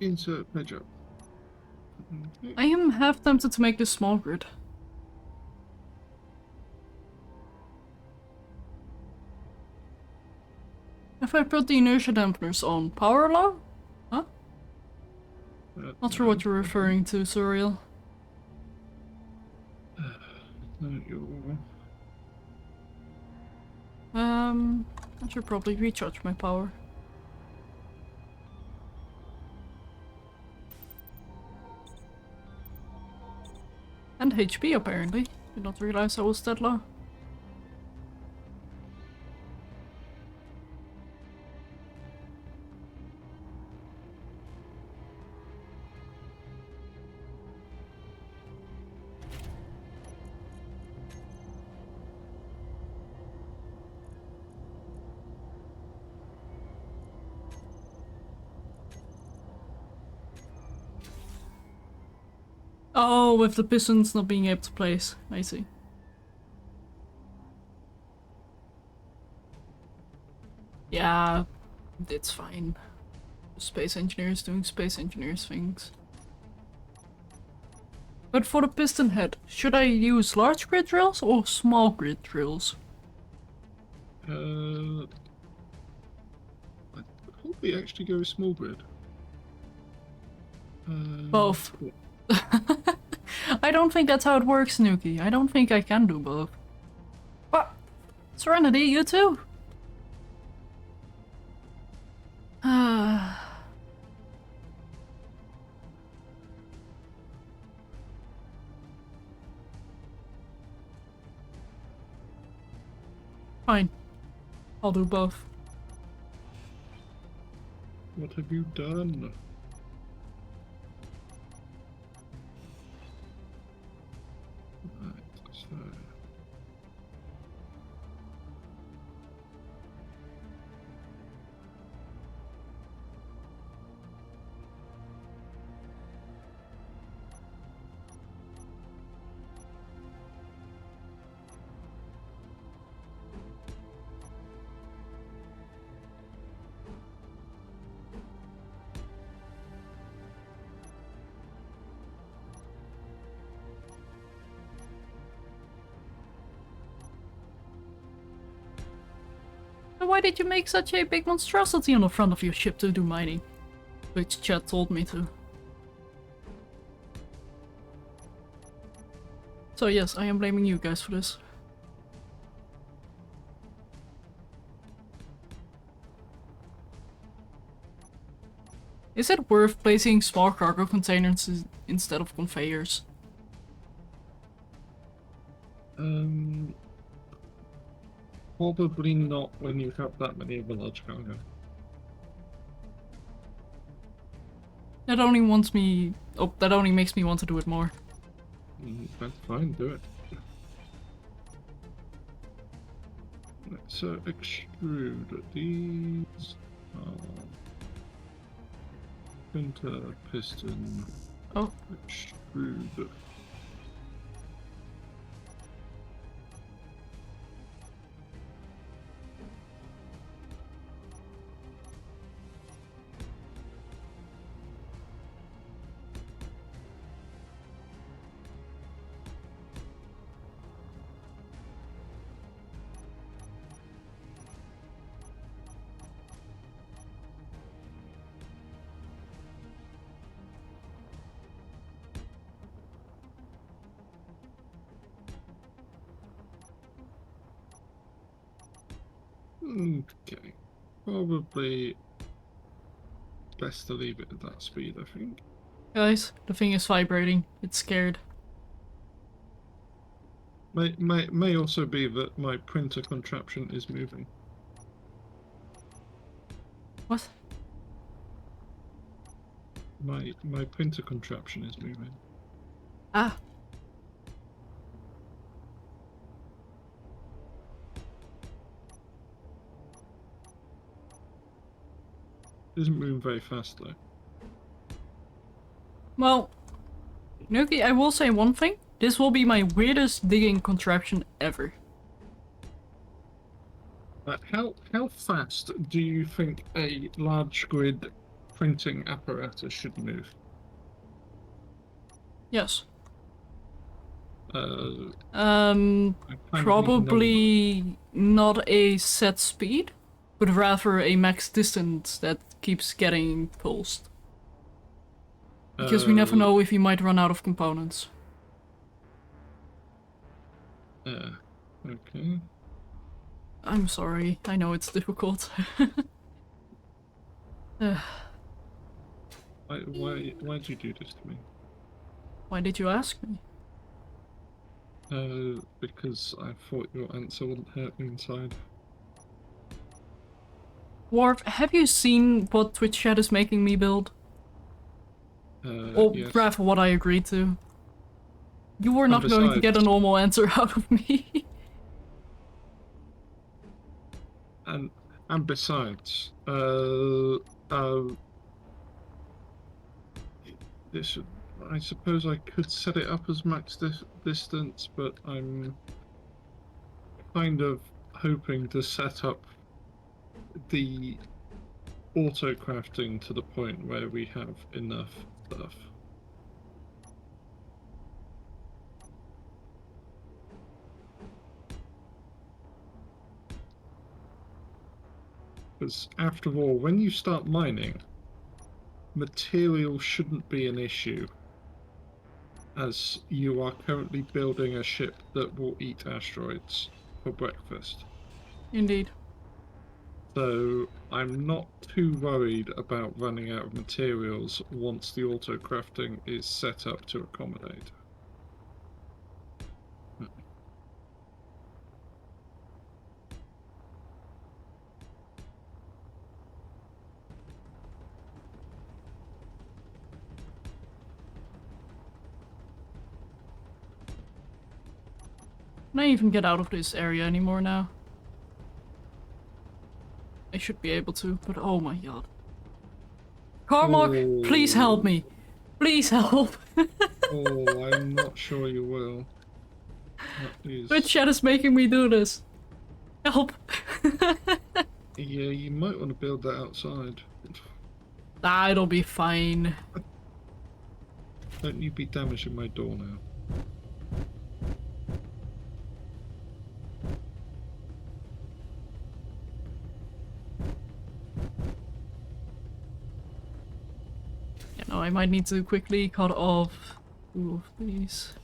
Insert page up. Okay. I am half tempted to make this small grid. If I put the inertia dampeners on power low? Huh? Not sure what you're referring to, Surreal. I should probably recharge my power. And HP apparently. Did not realize I was that low. Oh, with the pistons not being able to place. I see. Yeah, it's fine. Space engineers doing space engineers things. But for the piston head, should I use large grid drills or small grid drills? I probably actually go with small grid. Both. I don't think that's how it works, Nuki. I don't think I can do both. What? Serenity, you too? Fine. I'll do both. What have you done? Right, so... why did you make such a big monstrosity on the front of your ship to do mining? Which chat told me to. So yes, I am blaming you guys for this. Is it worth placing small cargo containers instead of conveyors? Probably not when you have that many of a large cargo. That only wants me... Oh, that only makes me want to do it more. That's fine, do it. Let's extrude these. Printer, piston, Oh. extrude. Okay, probably best to leave it at that speed, I think. Guys, the thing is vibrating. It's scared. May also be that my printer contraption is moving. What? My printer contraption is moving. Ah. It isn't moving very fast though. Well, Nuki, I will say one thing. This will be my weirdest digging contraption ever. How fast do you think a large grid printing apparatus should move? Yes. I kind of need to know Probably not a set speed, but rather a max distance that keeps getting pulsed. Because we never know if you might run out of components. Okay. I'm sorry, I know it's difficult. Why'd you do this to me? Why did you ask me? Because I thought your answer wouldn't hurt me inside. Dwarf, have you seen what Twitch chat is making me build? Or Yes. rather what I agreed to. You were not And going to get a besides- normal answer out of me. And besides, this, I suppose I could set it up as max distance, but I'm kind of hoping to set up the auto crafting to the point where we have enough stuff. Because after all, when you start mining, material shouldn't be an issue, as you are currently building a ship that will eat asteroids for breakfast. Indeed. So I'm not too worried about running out of materials once the auto crafting is set up to accommodate. Can I even get out of this area anymore now? I should be able to, but oh my god. Carmark, please help me! Please help! Oh, I'm not sure you will. That is... Twitch chat is making me do this. Help! Yeah, you might want to build that outside. Ah, it'll be fine. Don't you be damaging my door now. I might need to quickly cut off 2 of these.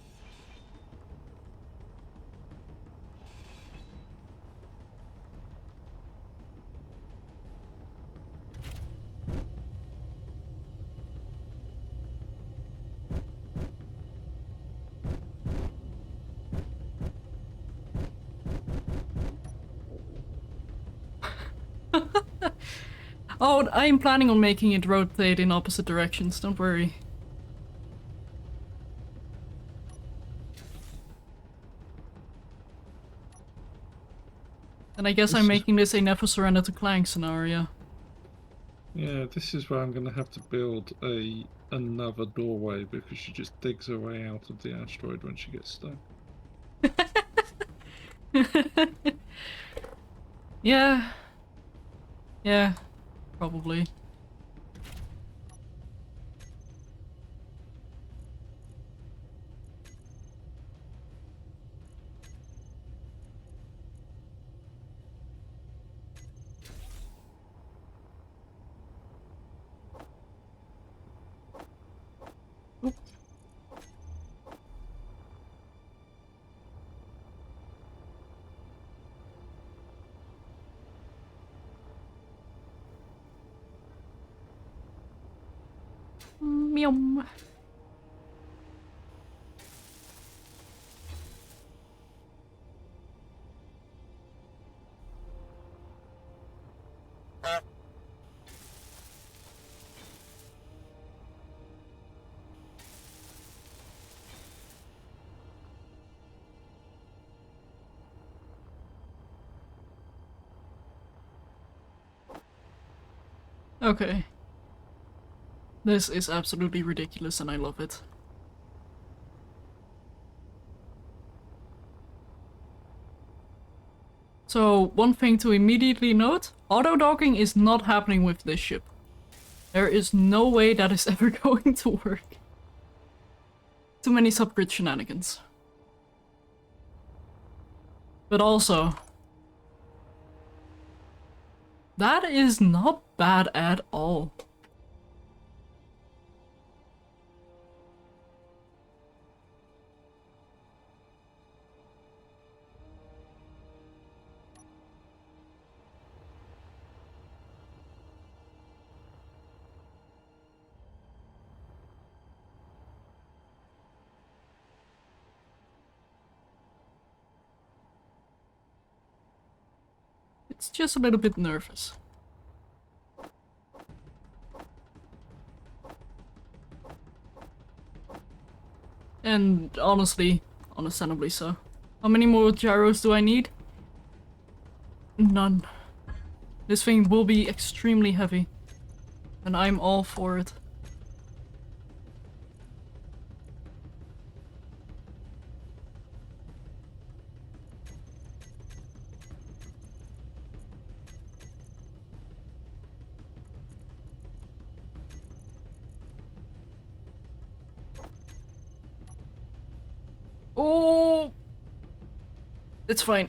Oh, I'm planning on making it rotate in opposite directions, don't worry. And I guess I'm making this a Never Surrender to Clank scenario. Yeah, this is where I'm going to have to build another doorway because she just digs her way out of the asteroid when she gets stuck. Yeah. Yeah, probably. Oop. Meow. Okay. This is absolutely ridiculous and I love it. So, one thing to immediately note, auto-docking is not happening with this ship. There is no way that is ever going to work. Too many subgrid shenanigans. But also, that is not bad at all. It's just a little bit nervous. And honestly, understandably so. How many more gyros do I need? None. This thing will be extremely heavy. And I'm all for it. Oh, it's fine.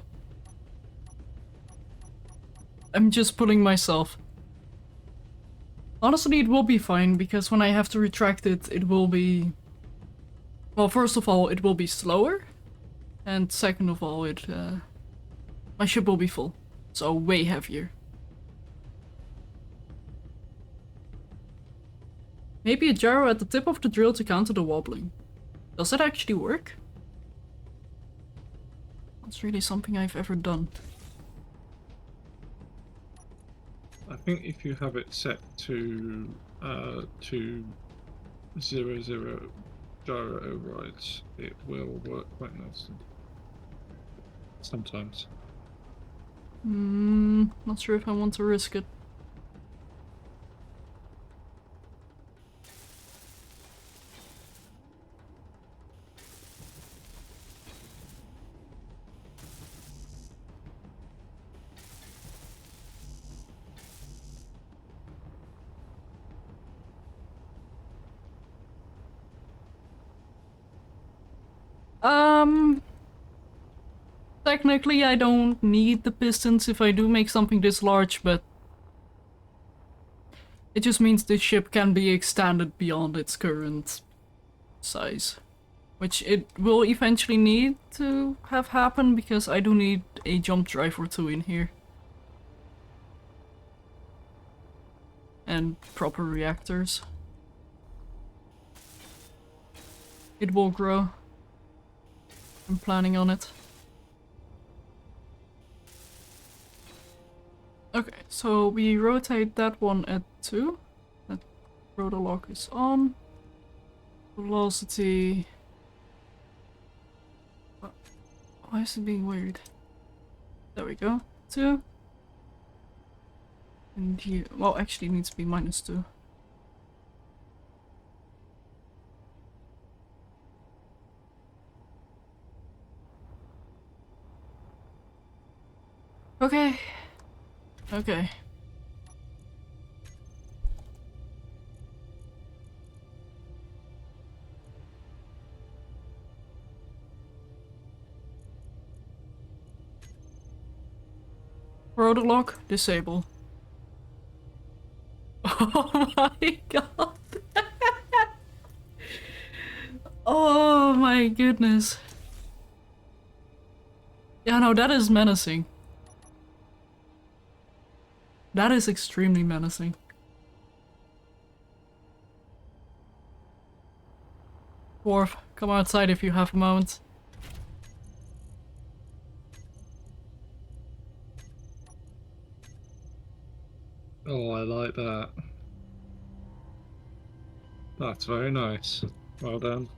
I'm just pulling myself. Honestly, it will be fine, because when I have to retract it, it will be... Well, first of all, it will be slower. And second of all, my ship will be full. So way heavier. Maybe a gyro at the tip of the drill to counter the wobbling. Does that actually work? That's really something I've ever done. I think if you have it set to 0 gyro overrides, it will work quite nicely. Sometimes. Not sure if I want to risk it. Technically I don't need the pistons if I do make something this large, but It just means the ship can be extended beyond its current size. Which it will eventually need to have happen, because I do need a jump drive or two in here. And proper reactors. It will grow. I'm planning on it. Okay, so we rotate that one at 2. That rotor lock is on. Velocity. Why is it being weird? There we go. 2. And you. Well, actually, it needs to be -2. Okay. Okay. Rotor lock, disable. Oh my god. Oh my goodness. Yeah, no, that is menacing. That is extremely menacing. Dwarf, come outside if you have a moment. Oh, I like that. That's very nice. Well done.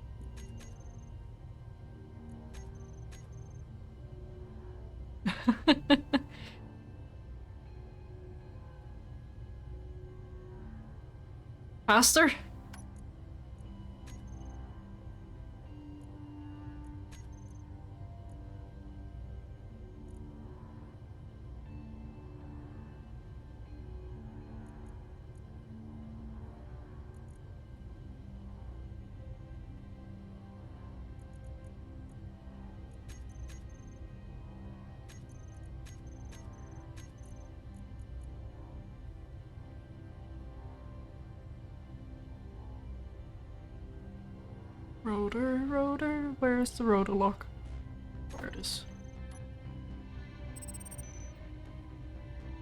Faster? Rotor, where's the rotor lock? There it is.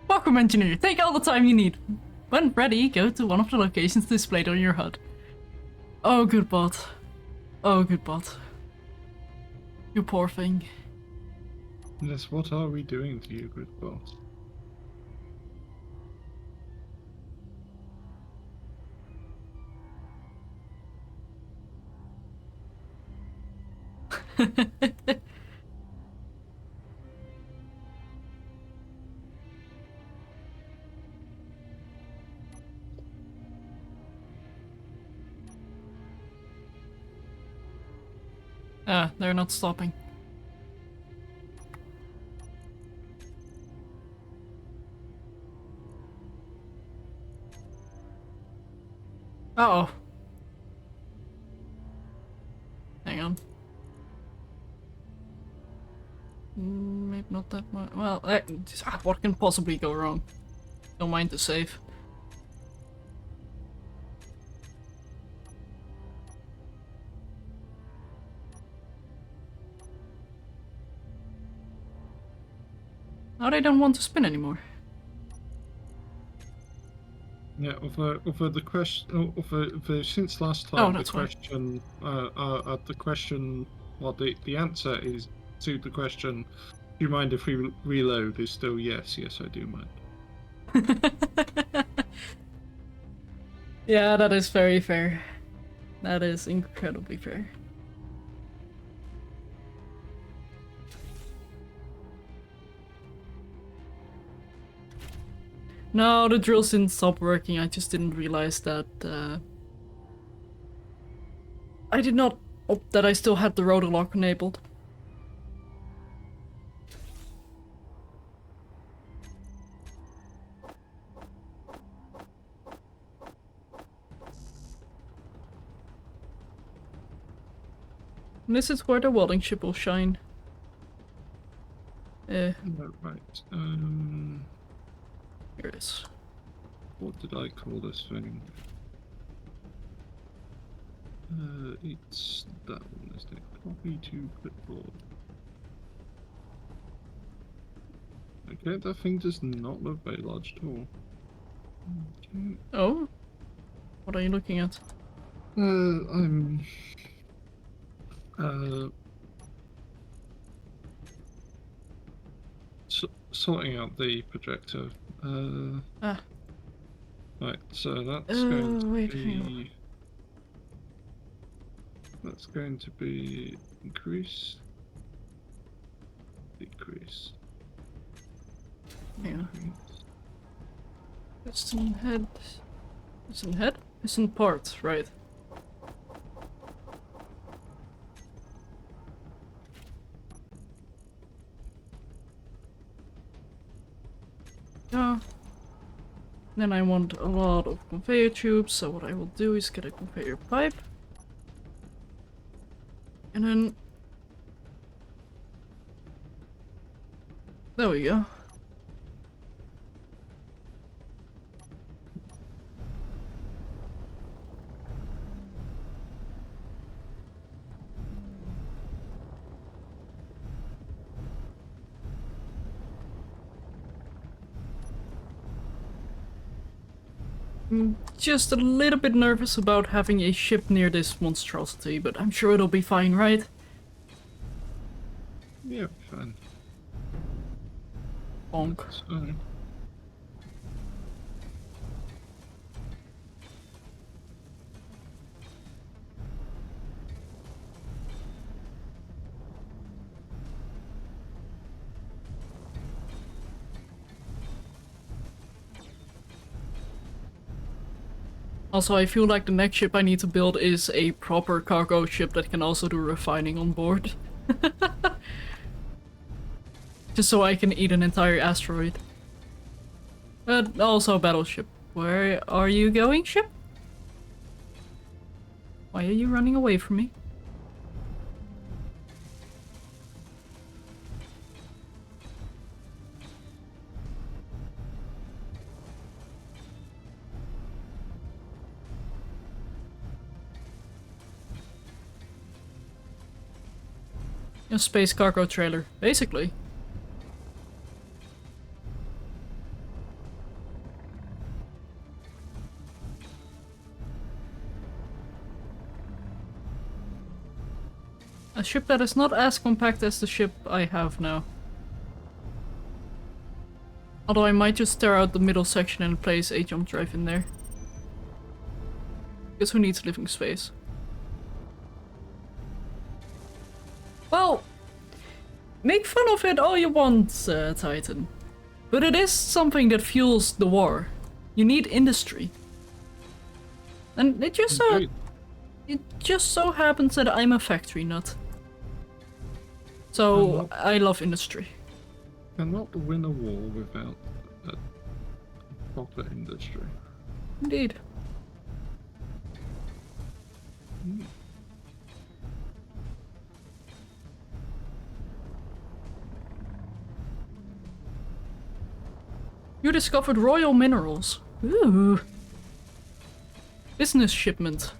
Welcome, engineer. Take all the time you need. When ready, go to one of the locations displayed on your HUD. Oh, good bot. Oh, good bot. You poor thing. Yes, what are we doing to you, good boss? Ah, they're not stopping. Uh-oh. Hang on. Maybe not that much. Well, what can possibly go wrong? Don't mind the save. Now they don't want to spin anymore. Yeah, over the question, over since last time, that's the question, well, the answer is to the question. Do you mind if we reload? Is still yes, yes, I do mind. Yeah, that is very fair. That is incredibly fair. No, the drills didn't stop working. I just didn't realize that I did not that I still had the rotor lock enabled. And this is where the welding ship will shine. Right. Here it is. What did I call this thing? It's that one, isn't it? Copy to clipboard. Okay, that thing does not look very large at all. Okay. Oh? What are you looking at? I'm sorting out the projector. Ah. Right, so that's going to Wait, hang on. be... That's going to be increase, decrease, Hang on. increase. Piston head. Piston head? Piston parts, right. Yeah. Then I want a lot of conveyor tubes, so what I will do is get a conveyor pipe. And then... There we go. I'm just a little bit nervous about having a ship near this monstrosity, but I'm sure it'll be fine, right? Yeah, fine. Bonk. So, Also, I feel like the next ship I need to build is a proper cargo ship that can also do refining on board. Just so I can eat an entire asteroid. But also a battleship. Where are you going, ship? Why are you running away from me? A space cargo trailer, basically. A ship that is not as compact as the ship I have now. Although I might just tear out the middle section and place a jump drive in there. Because who needs living space? Well, make fun of it all you want, Titan. But it is something that fuels the war. You need industry. And it just so happens that I'm a factory nut. So I love industry. cannot win a war without a proper industry. Indeed. You discovered royal minerals. Ooh. Business shipment.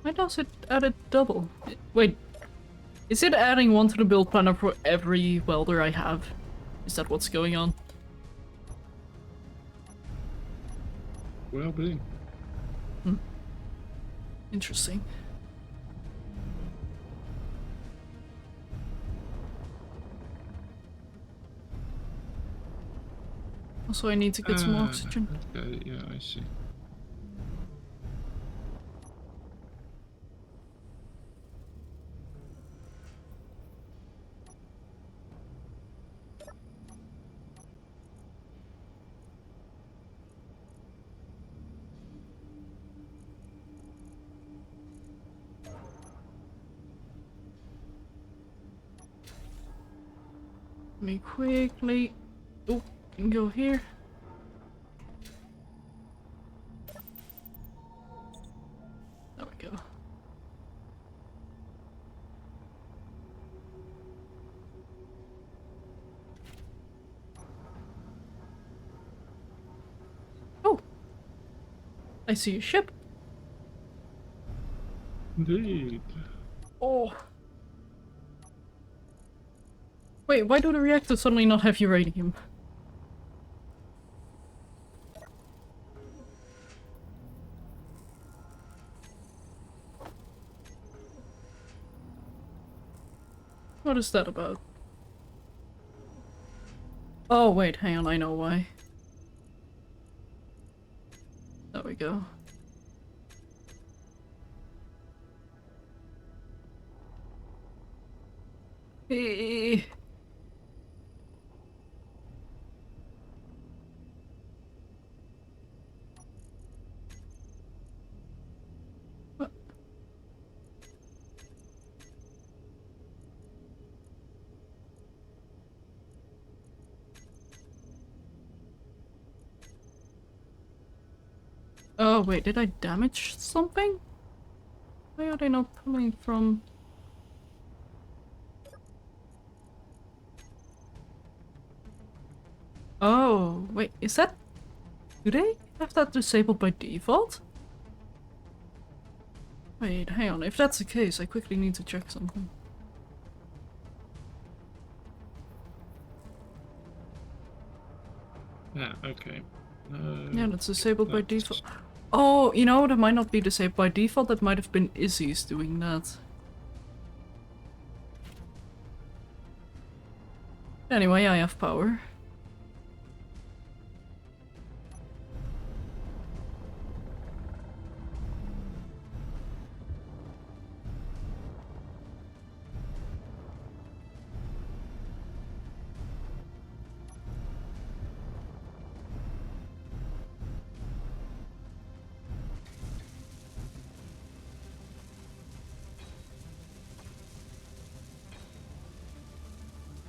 Why does it add a double? Wait, is it adding one to the build planner for every welder I have? Is that what's going on? Well being. Interesting. Also, I need to get some more oxygen. Okay, yeah, I see. me quickly. Oh, can go here. There we go. Oh! I see a ship. Indeed. Oh. Wait, why do the reactors suddenly not have uranium? What is that about? Oh wait, hang on, I know why. There we go. Eh. What? Oh wait, did I damage something? Why are they not pulling from... Oh, wait, is that... Do they have that disabled by default? Wait, hang on, if that's the case, I quickly need to check something. Yeah, okay. Yeah, that's disabled by that's- default. Oh, you know, that might not be disabled by default, that might have been Izzy's doing that. Anyway, I have power.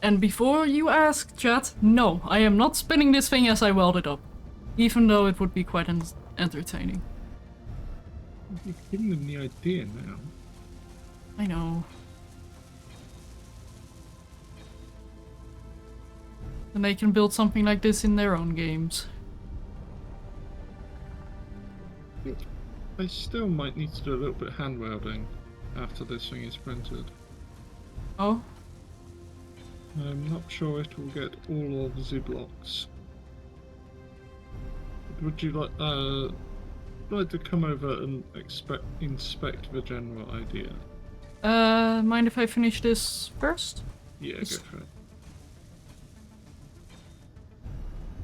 And before you ask, chat, no, I am not spinning this thing as I weld it up. Even though it would be quite entertaining. You've given them the idea now. I know. And they can build something like this in their own games. I still might need to do a little bit of hand welding after this thing is printed. Oh? I'm not sure it will get all of the blocks. Would you like to come over and inspect the general idea? Mind if I finish this first? Yeah, go for it.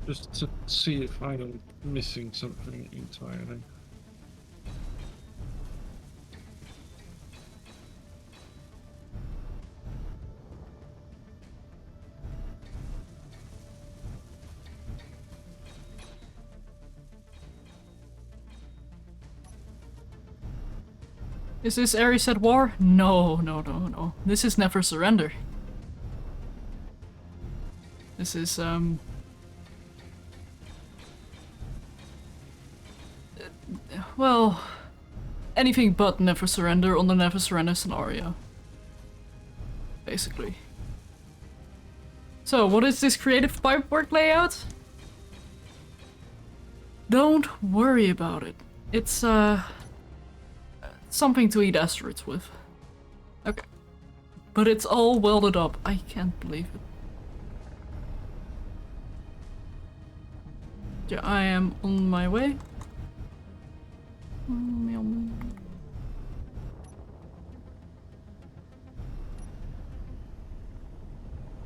Just to see if I'm missing something entirely. Is this Ares at war? No, no, no, no. This is Never Surrender. This is, well, anything but Never Surrender on the Never Surrender scenario. Basically. So, what is this creative pipework layout? Don't worry about it. It's, something to eat asteroids with. Okay. But it's all welded up. I can't believe it. Yeah, I am on my way.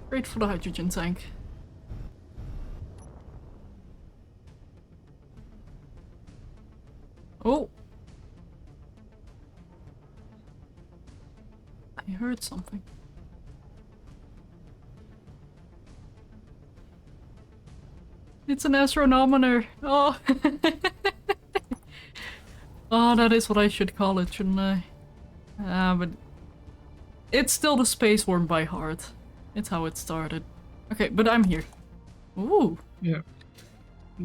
Great for the hydrogen tank. Oh! I heard something. It's an astronometer! Oh! Oh, that is what I should call it, shouldn't I? But... It's still the space worm by heart. It's how it started. Okay, but I'm here. Ooh, Yeah.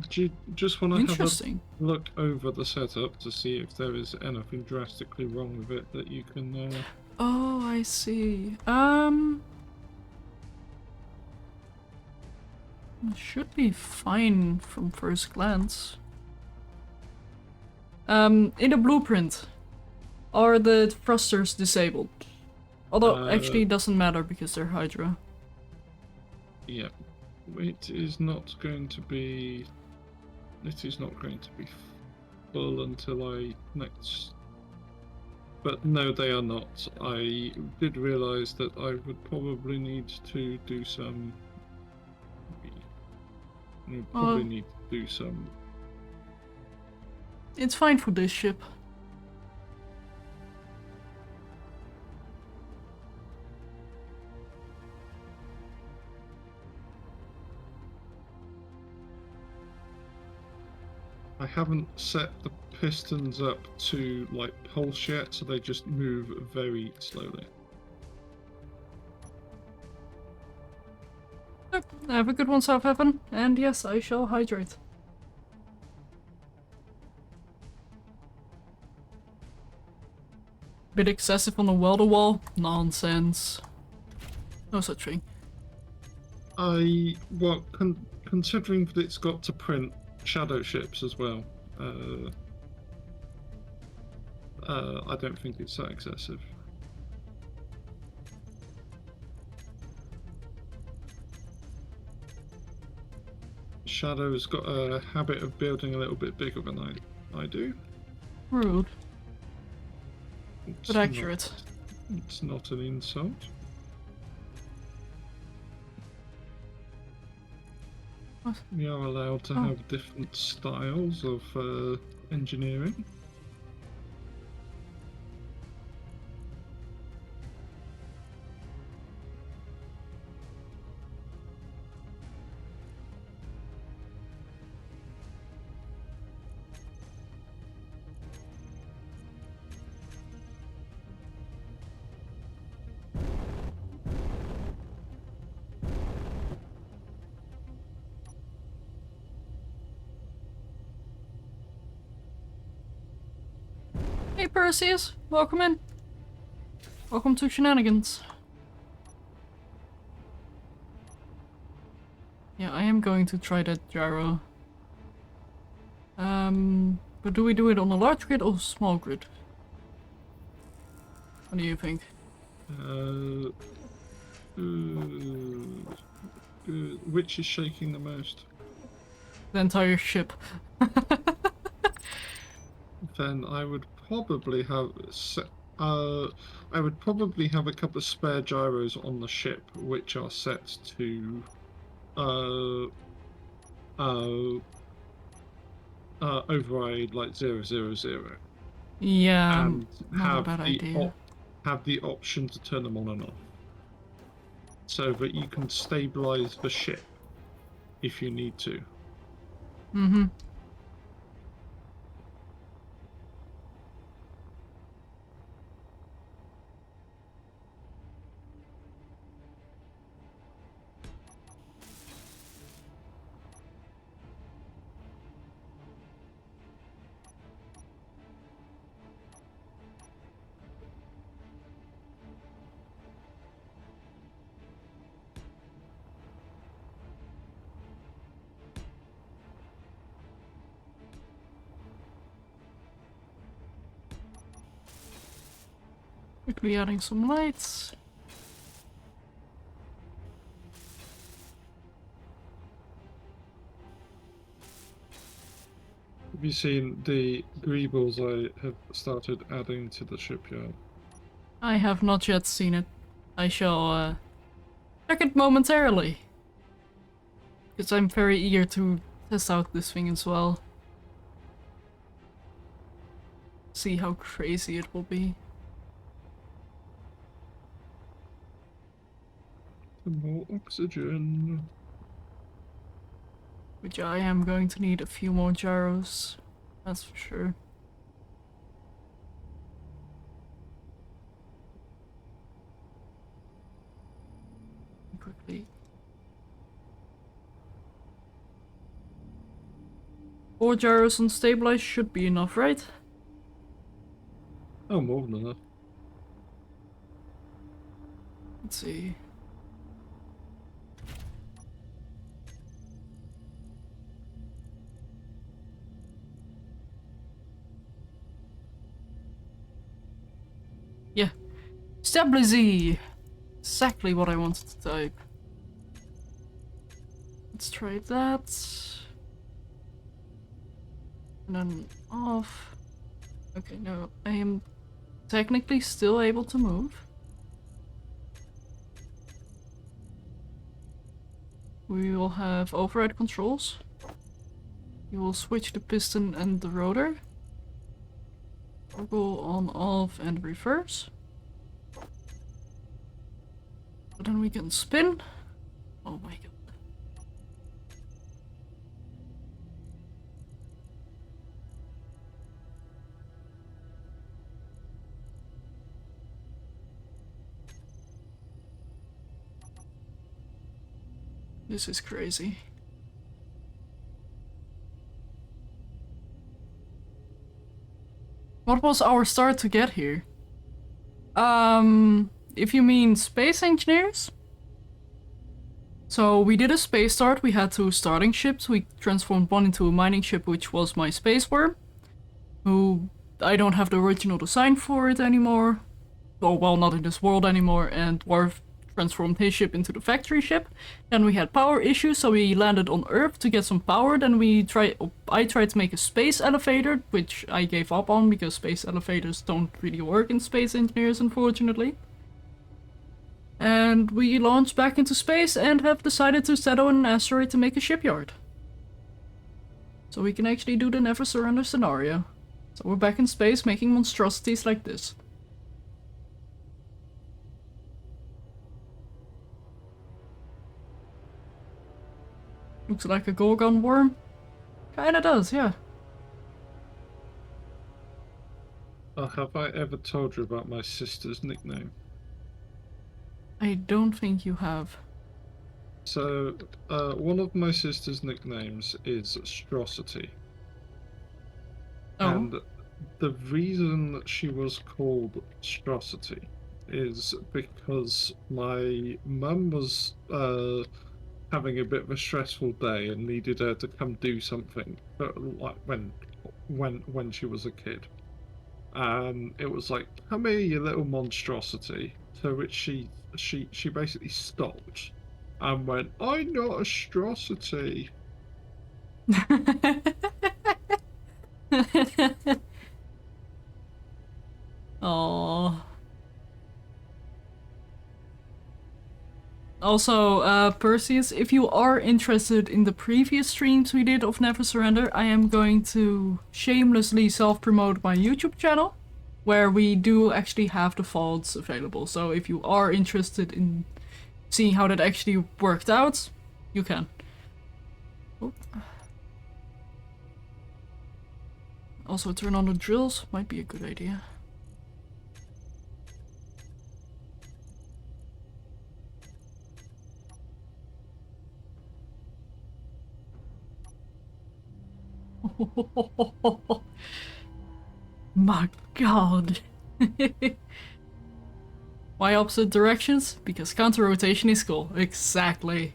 Do you just want to have interesting. a look over the setup to see if there is anything drastically wrong with it that you can... Oh, I see. It should be fine from first glance. In the blueprint, are the thrusters disabled? Although, actually, it doesn't matter because they're Hydra. Yeah. It is not going to be... It is not going to be full until I next... But no, they are not. I did realise that I would probably need to do some... I probably need to do some... It's fine for this ship. I haven't set the pistons up to like pulse yet, so they just move very slowly. Yep, have a good one, South Heaven. And yes, I shall hydrate. Bit excessive on the welder-wall? Nonsense. No such thing. Well, considering that it's got to print shadow ships as well, I don't think it's that excessive. Shadow's got a habit of building a little bit bigger than I do. Rude. It's But accurate. It's not an insult. What? We are allowed to have different styles of engineering. Hey Perseus, welcome in. Welcome to Shenanigans. Yeah, I am going to try that gyro. But do we do it on a large grid or small grid? What do you think? Which is shaking the most? The entire ship. Then I would probably have I would probably have a couple of spare gyros on the ship, which are set to override like 000, Yeah, and not a bad idea. have the option to turn them on and off, so that you can stabilize the ship if you need to. Mm-hmm. Quickly adding some lights. Have you seen the greebles I have started adding to the shipyard? I have not yet seen it. I shall check it momentarily. Because I'm very eager to test out this thing as well. See how crazy it will be. More oxygen. Which I am going to need a few more gyros. That's for sure. Quickly 4 gyros on stabilize should be enough, right? Oh, more than enough. Let's see. Yeah. Stabilize! Exactly what I wanted to type. Let's try that. And then off. Okay, no, I am technically still able to move. We will have override controls. We will switch the piston and the rotor. Toggle on, off, and reverse. So then we can spin. Oh my god. This is crazy. What was our start to get here? If you mean space engineers? So we did a space start, we had 2 starting ships, we transformed one into a mining ship, which was my space worm, who I don't have the original design for it anymore. Oh, well, not in this world anymore, and Dwarf transformed his ship into the factory ship. Then we had power issues, so we landed on Earth to get some power. Then I tried to make a space elevator, which I gave up on because space elevators don't really work in Space Engineers, unfortunately. And we launched back into space and have decided to settle on an asteroid to make a shipyard. So we can actually do the never surrender scenario. So we're back in space making monstrosities like this. Looks like a Gorgon worm. Kinda does, yeah. Have I ever told you about my sister's nickname? I don't think you have. So, one of my sister's nicknames is Strosity. Oh. And the reason that she was called Strosity is because my mum was having a bit of a stressful day and needed her to come do something, like when she was a kid. And it was like, "Come here, you little monstrosity." To which she basically stopped and went, "I'm not a strosity." Aww. Also, Perseus, if you are interested in the previous streams we did of Never Surrender, I am going to shamelessly self-promote my YouTube channel, where we do actually have the VODs available. So if you are interested in seeing how that actually worked out, you can. Oh. Also, turn on the drills might be a good idea. My god. Why opposite directions? Because counter rotation is cool. Exactly.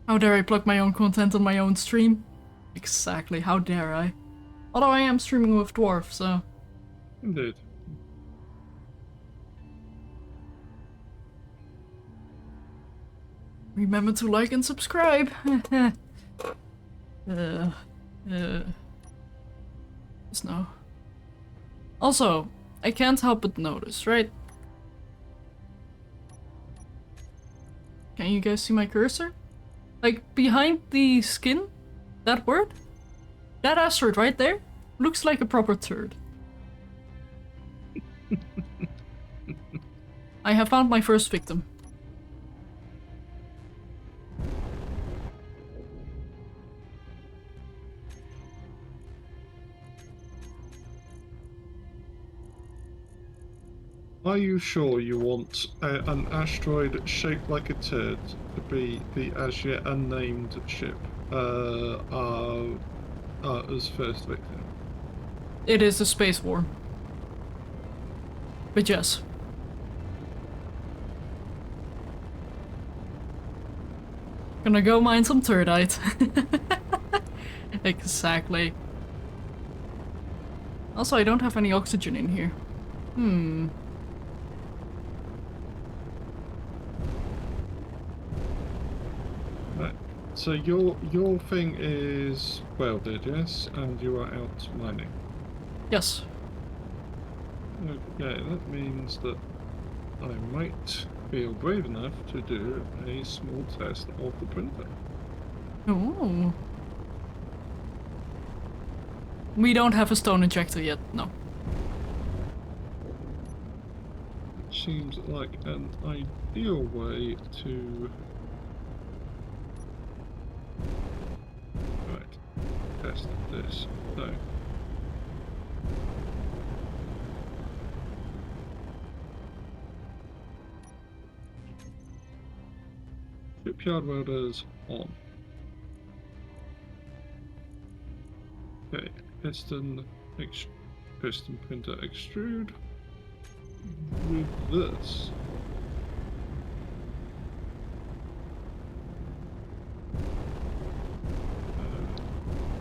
How dare I plug my own content on my own stream? Exactly, how dare I? Although I am streaming with Dwarf, so... Indeed. Remember to like and subscribe! Just no. Also, I can't help but notice, right? Can you guys see my cursor? Like, behind the skin? That word? That asteroid right there? Looks like a proper turd. I have found my first victim. Are you sure you want an asteroid shaped like a turd to be the as yet unnamed ship? As first victim. It is a space war. But yes. Gonna go mine some turdite. Exactly. Also, I don't have any oxygen in here. Right. So your thing is welded, yes, and you are out mining. Yes. Okay, that means that I might feel brave enough to do a small test of the printer. Ooh. We don't have a stone injector yet, no. It seems like an ideal way to... Right, test this. So... Shipyard welders on. Okay, piston printer extrude. Reverse.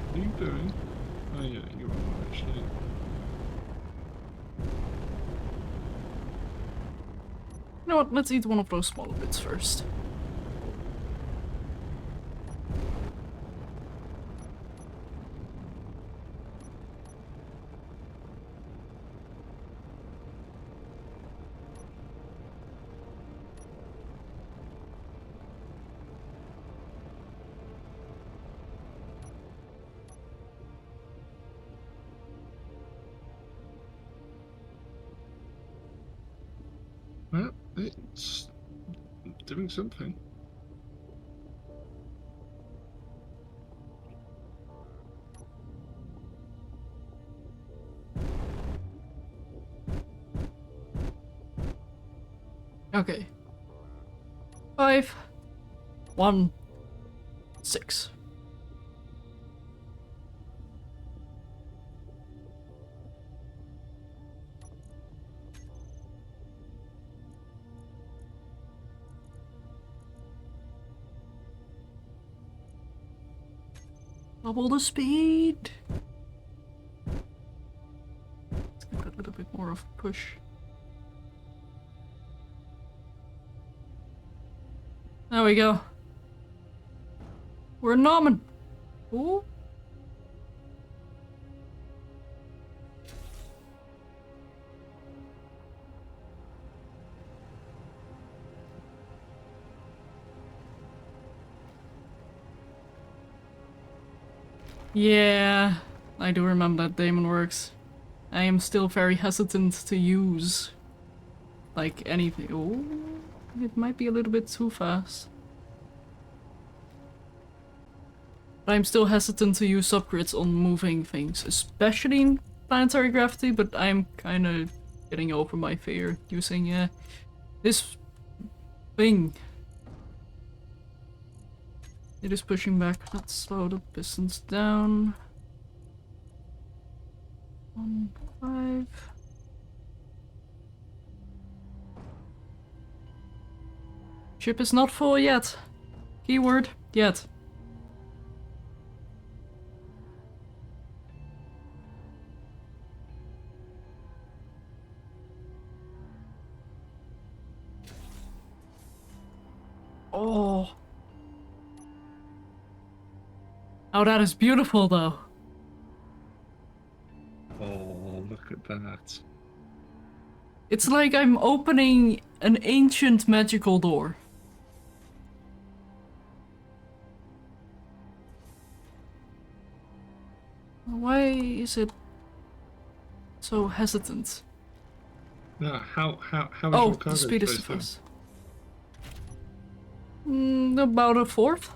What are you doing? Oh yeah, you are actually. You know what, let's eat one of those smaller bits first. Well, it's doing something. Okay. 5, 1, 6. Double the speed. Let's give it a little bit more of a push. There we go. We're Norman. Ooh. Yeah, I do remember that Damon works. I am still very hesitant to use like anything. Oh, it might be a little bit too fast. But I'm still hesitant to use subgrids on moving things, especially in planetary gravity, but I'm kind of getting over my fear using this thing. It is pushing back. Let's slow the pistons down. 1, 5. Ship is not full yet. Keyword, yet. Oh. Oh, that is beautiful though. Oh, look at that. It's like I'm opening an ancient magical door. Why is it so hesitant? Now, how is Oh, your the cargo speed is too space then? fast. About a fourth.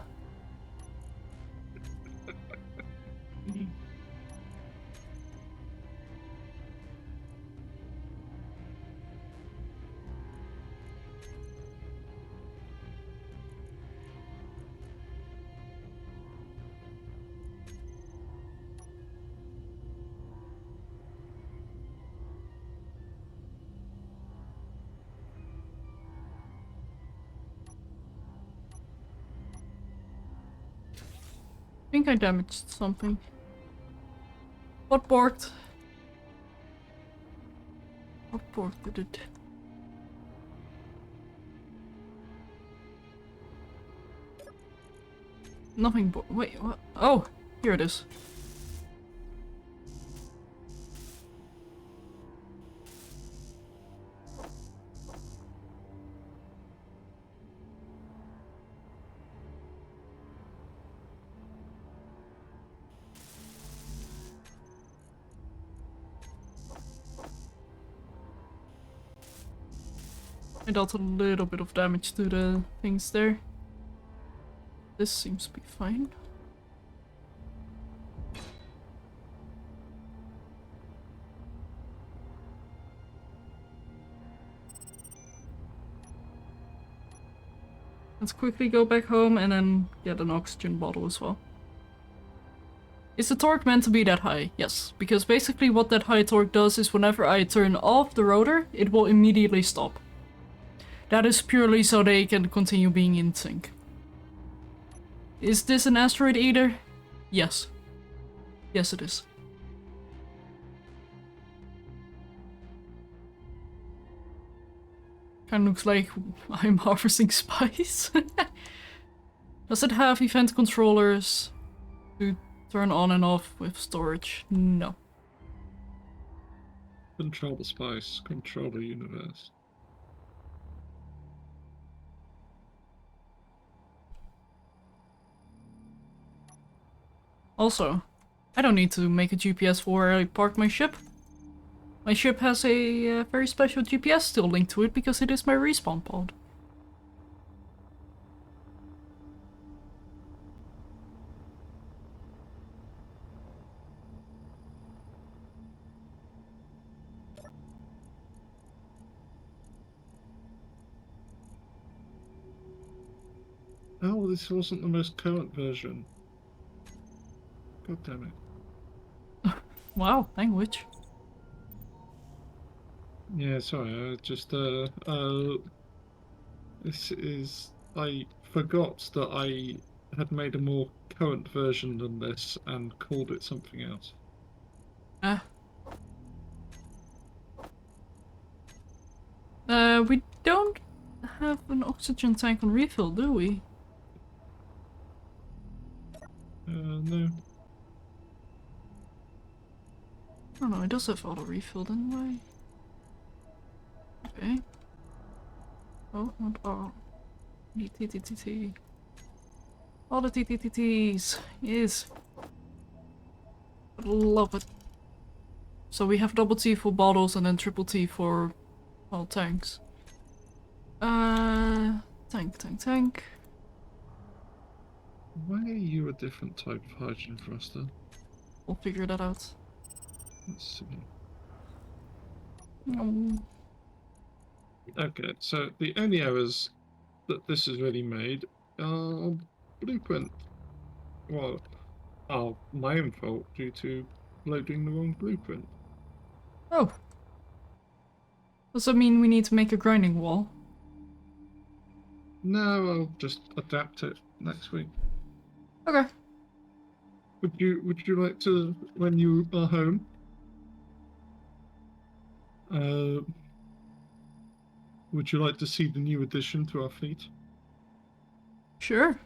think I damaged something. What borked? What borked did it? Nothing wait, what? Oh, here it is. I dealt a little bit of damage to the things there. This seems to be fine. Let's quickly go back home and then get an oxygen bottle as well. Is the torque meant to be that high? Yes, because basically what that high torque does is whenever I turn off the rotor, it will immediately stop. That is purely so they can continue being in sync. Is this an asteroid eater? Yes. Yes, it is. Kinda looks like I'm harvesting spice. Does it have event controllers to turn on and off with storage? No. Control the spice, control the universe. Also, I don't need to make a GPS for where I park my ship. My ship has a very special GPS still linked to it because it is my respawn pod. Oh, this wasn't the most current version. God damn it. Wow, language. Yeah, sorry, this is... I forgot that I had made a more current version than this and called it something else. Ah. We don't have an oxygen tank on refill, do we? No. Oh no, it does have auto refill, then why? Okay. Oh, not all. TTTT. All the TTTTs. Yes. Love it. So we have double T for bottles and then triple T for, well, tanks. Tank. Why are you a different type of hydrogen thruster? We'll figure that out. That's silly. Um, Okay, so the only errors that this has really made are blueprint. Well, are my own fault due to loading the wrong blueprint. oh. Does that mean we need to make a grinding wall? No, I'll just adapt it next week. Okay. Would you like to, when you are home, would you like to see the new addition to our fleet? Sure.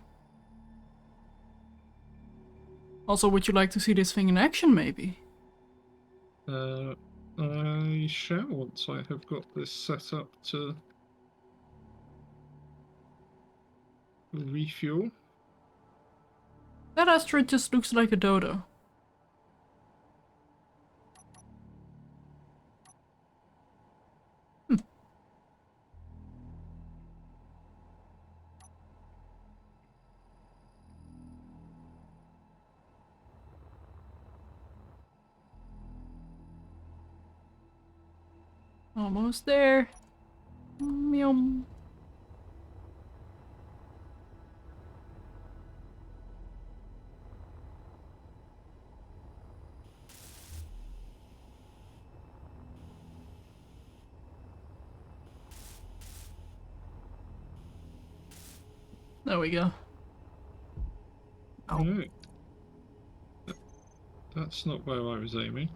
Also, would you like to see this thing in action, maybe? I shall once I have got this set up to refuel. That asteroid just looks like a dodo. Almost there. Meow. There we go. Ow. Alright. That's not where I was aiming.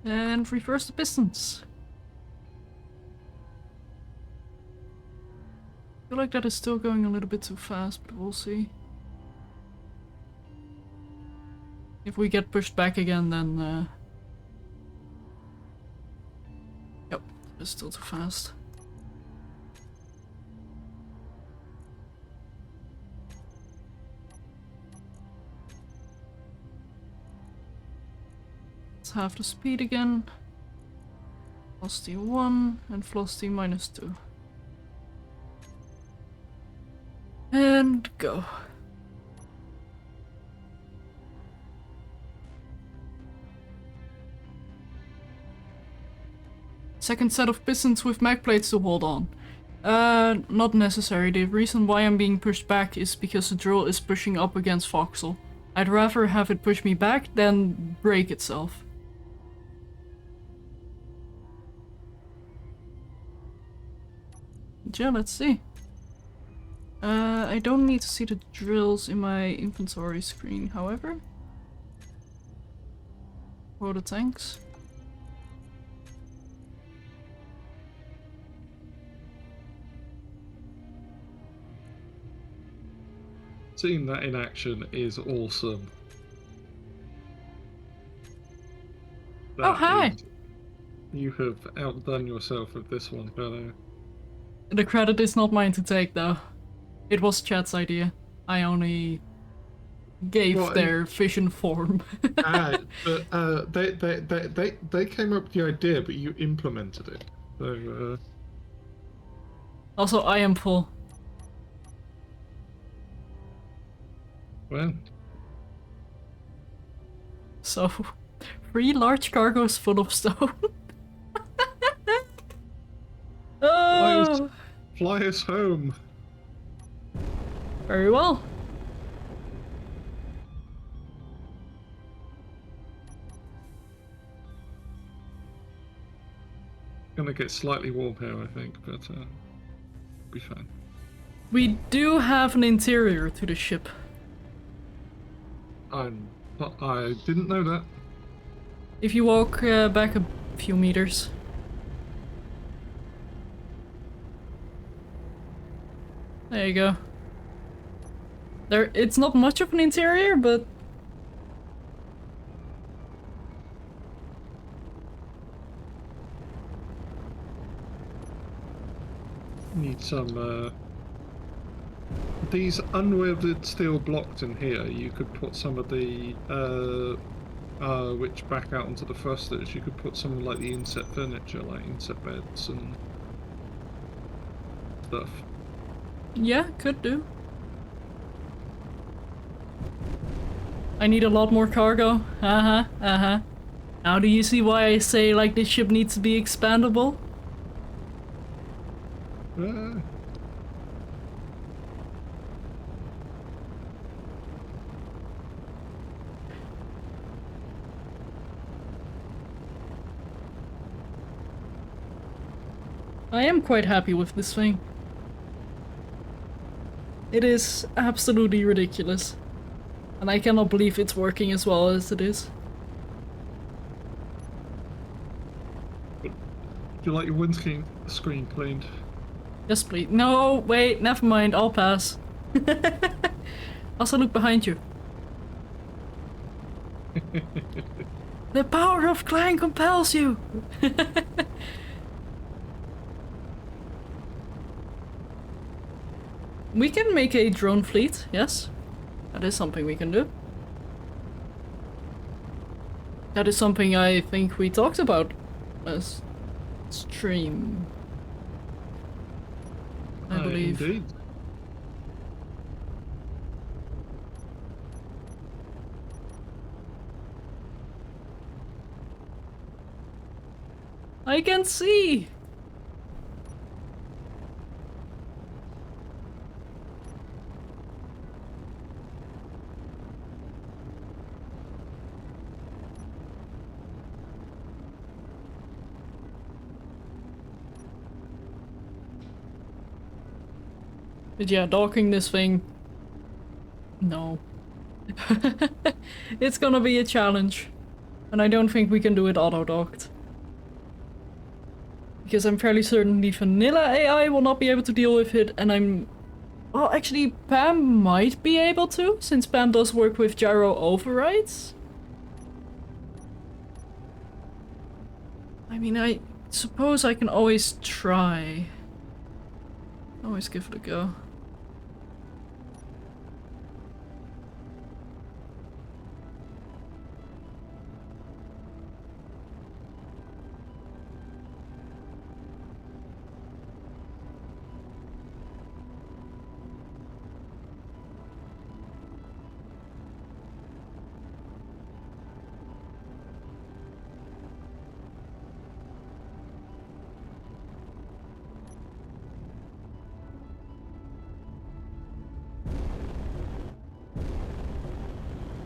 And reverse the pistons. I feel like that is still going a little bit too fast, but we'll see. If we get pushed back again, then yep, it's still too fast. Let's half the speed again. Velocity 1 and velocity -2. And go. Second set of pistons with mag plates to hold on. Not necessary. The reason why I'm being pushed back is because the drill is pushing up against Voxel. I'd rather have it push me back than break itself. Yeah, let's see. I don't need to see the drills in my inventory screen, however. For the tanks. Seeing that in action is awesome. Oh, hi! You have outdone yourself with this one, fellow. The credit is not mine to take, though. It was chat's idea. I only gave their vision form. But they came up with the idea, but you implemented it. So, Also, I am full. well, So, 3 large cargoes full of stone. Oh, fly us home. very well. Gonna get slightly warm here, I think, but be fine. We do have an interior to the ship. I didn't know that. If you walk back a few meters. There you go. It's not much of an interior, but Need some these unwelded steel blocks in here. You could put some of the which back out onto the thrusters. You could put some of like the inset furniture, like inset beds and stuff. yeah, could do. I need a lot more cargo. Now do you see why I say like this ship needs to be expandable? I am quite happy with this thing. It is absolutely ridiculous. And I cannot believe it's working as well as it is. Do you like your windscreen cleaned? Yes, please. No, wait, never mind, I'll pass. Also look behind you. The power of clan compels you! We can make a drone fleet, yes. That is something we can do. That is something I think we talked about last stream. I believe. Indeed. I can see! But yeah, docking this thing... No. It's gonna be a challenge. And I don't think we can do it auto-docked. Because I'm fairly certain the vanilla AI will not be able to deal with it, and I'm... Well, actually, Pam might be able to, since Pam does work with gyro overrides. I mean, I suppose I can always try. Always give it a go.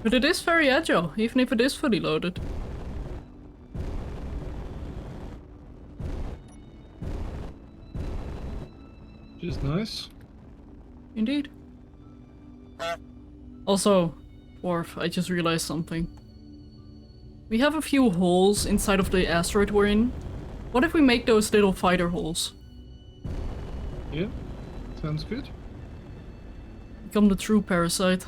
But it is very agile, even if it is fully loaded. Which is nice. Indeed. Also, Dwarf, I just realized something. We have a few holes inside of the asteroid we're in. What if we make those little fighter holes? Yeah, sounds good. Become the true parasite.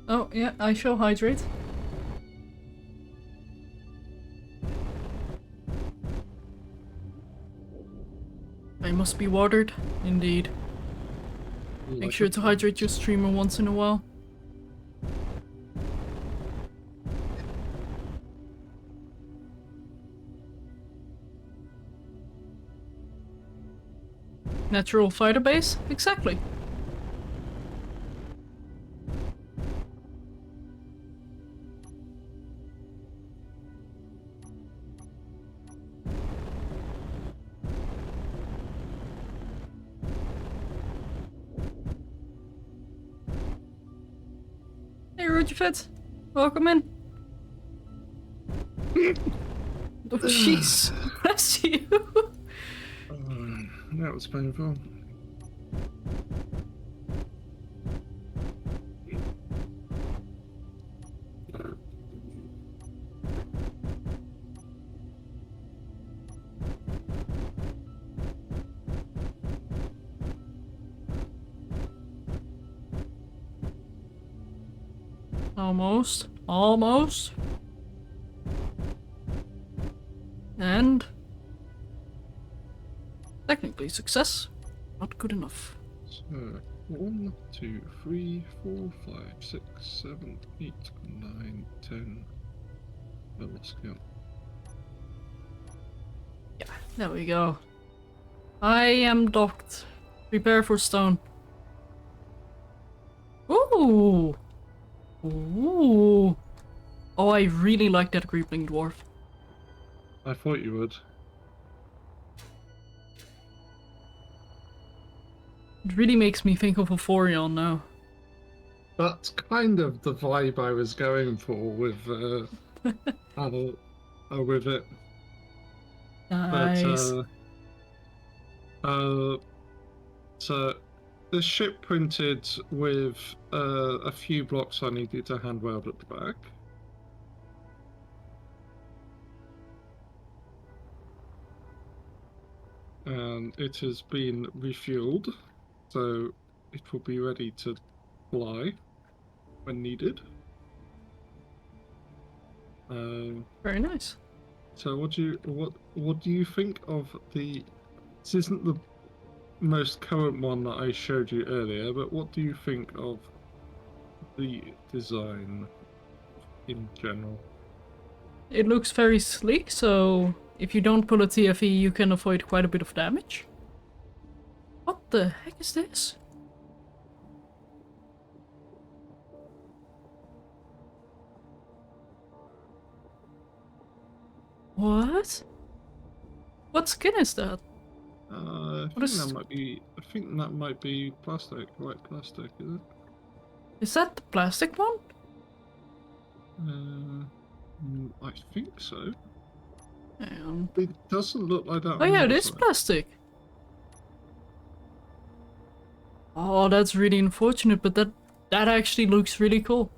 Oh, yeah, I shall hydrate. I must be watered, indeed. Make sure to hydrate your streamer once in a while. Natural fighter base? Exactly. Hey, Rudjefit. Welcome in. Oh, jeez. Bless you. That was painful. Almost. Almost. And... technically success. Not good enough. So, 1, 2, 3, 4, 5, 6, 7, 8, 9, 10. Level skill. Yeah, there we go. I am docked. Prepare for stone. Ooh! Ooh! Oh, I really like that creepling dwarf. I thought you would. It really makes me think of a Forion now. That's kind of the vibe I was going for with with it. Nice. So the ship printed with a few blocks I needed to hand weld at the back. And it has been refueled, so it will be ready to fly when needed. Very nice. So what do you think of the? This isn't the most current one that I showed you earlier, but what do you think of the design in general? It looks very sleek, so if you don't pull a TFE, you can avoid quite a bit of damage. What the heck is this? What? What skin is that? I think that might be plastic, white plastic, is it? Is that the plastic one? I think so. It doesn't look like that. Oh on yeah, the it other is side. plastic. Oh, that's really unfortunate, but that actually looks really cool.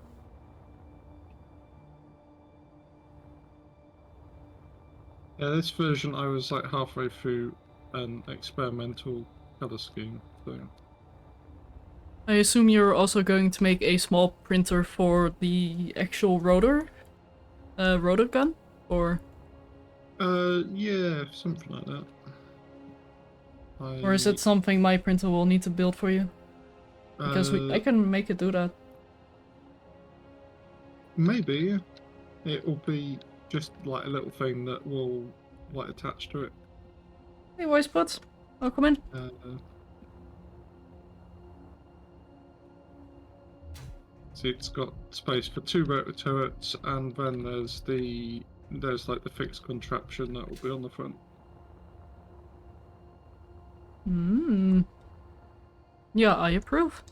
Yeah, this version I was like halfway through an experimental color scheme. So I assume you're also going to make a small printer for the actual rotor gun, or yeah, something like that. is it something my printer will need to build for you? Because I can make it do that. Maybe it will be just like a little thing that will like attach to it. Hey, voice bots, welcome in. So it's got space for 2 rotor turrets, and then there's like the fixed contraption that will be on the front. Hmm. Yeah, I approve.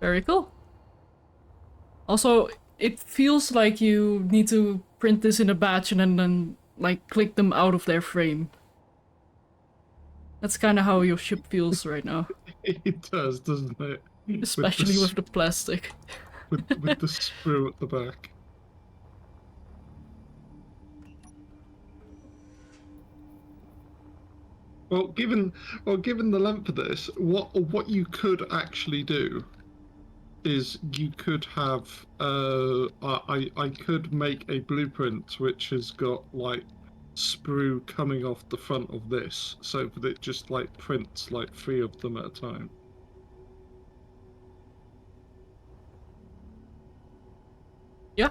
Very cool. Also, it feels like you need to print this in a batch and then like click them out of their frame. That's kind of how your ship feels right now, It does, doesn't it? especially with the plastic. with the sprue at the back. Well, given the length of this, what you could actually do is you could have I could make a blueprint which has got like sprue coming off the front of this, so that it just like prints like 3 of them at a time. Yeah.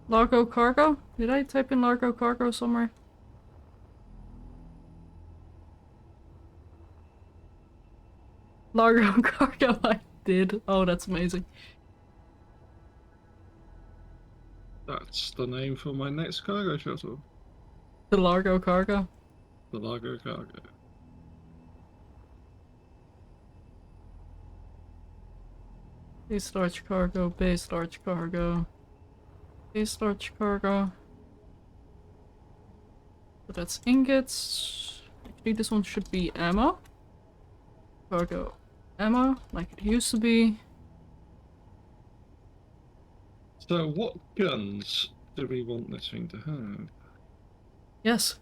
Largo cargo? Did I type in Largo cargo somewhere? Largo cargo, I did. Oh, that's amazing. That's the name for my next cargo shuttle, The Largo cargo. the Largo cargo. Base large cargo, base large cargo. Base large cargo. So that's ingots. Actually, this one should be ammo. Cargo ammo, like it used to be. So what guns do we want this thing to have? Yes.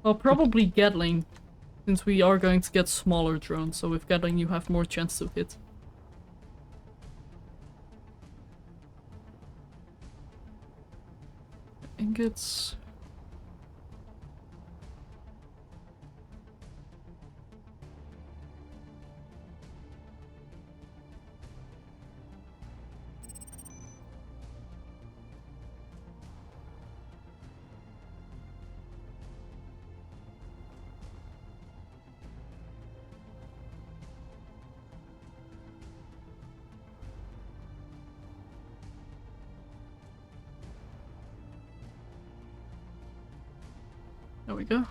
Well, probably Gatling, since we are going to get smaller drones, so with Gatling you have more chance to hit. Ingots. There we go.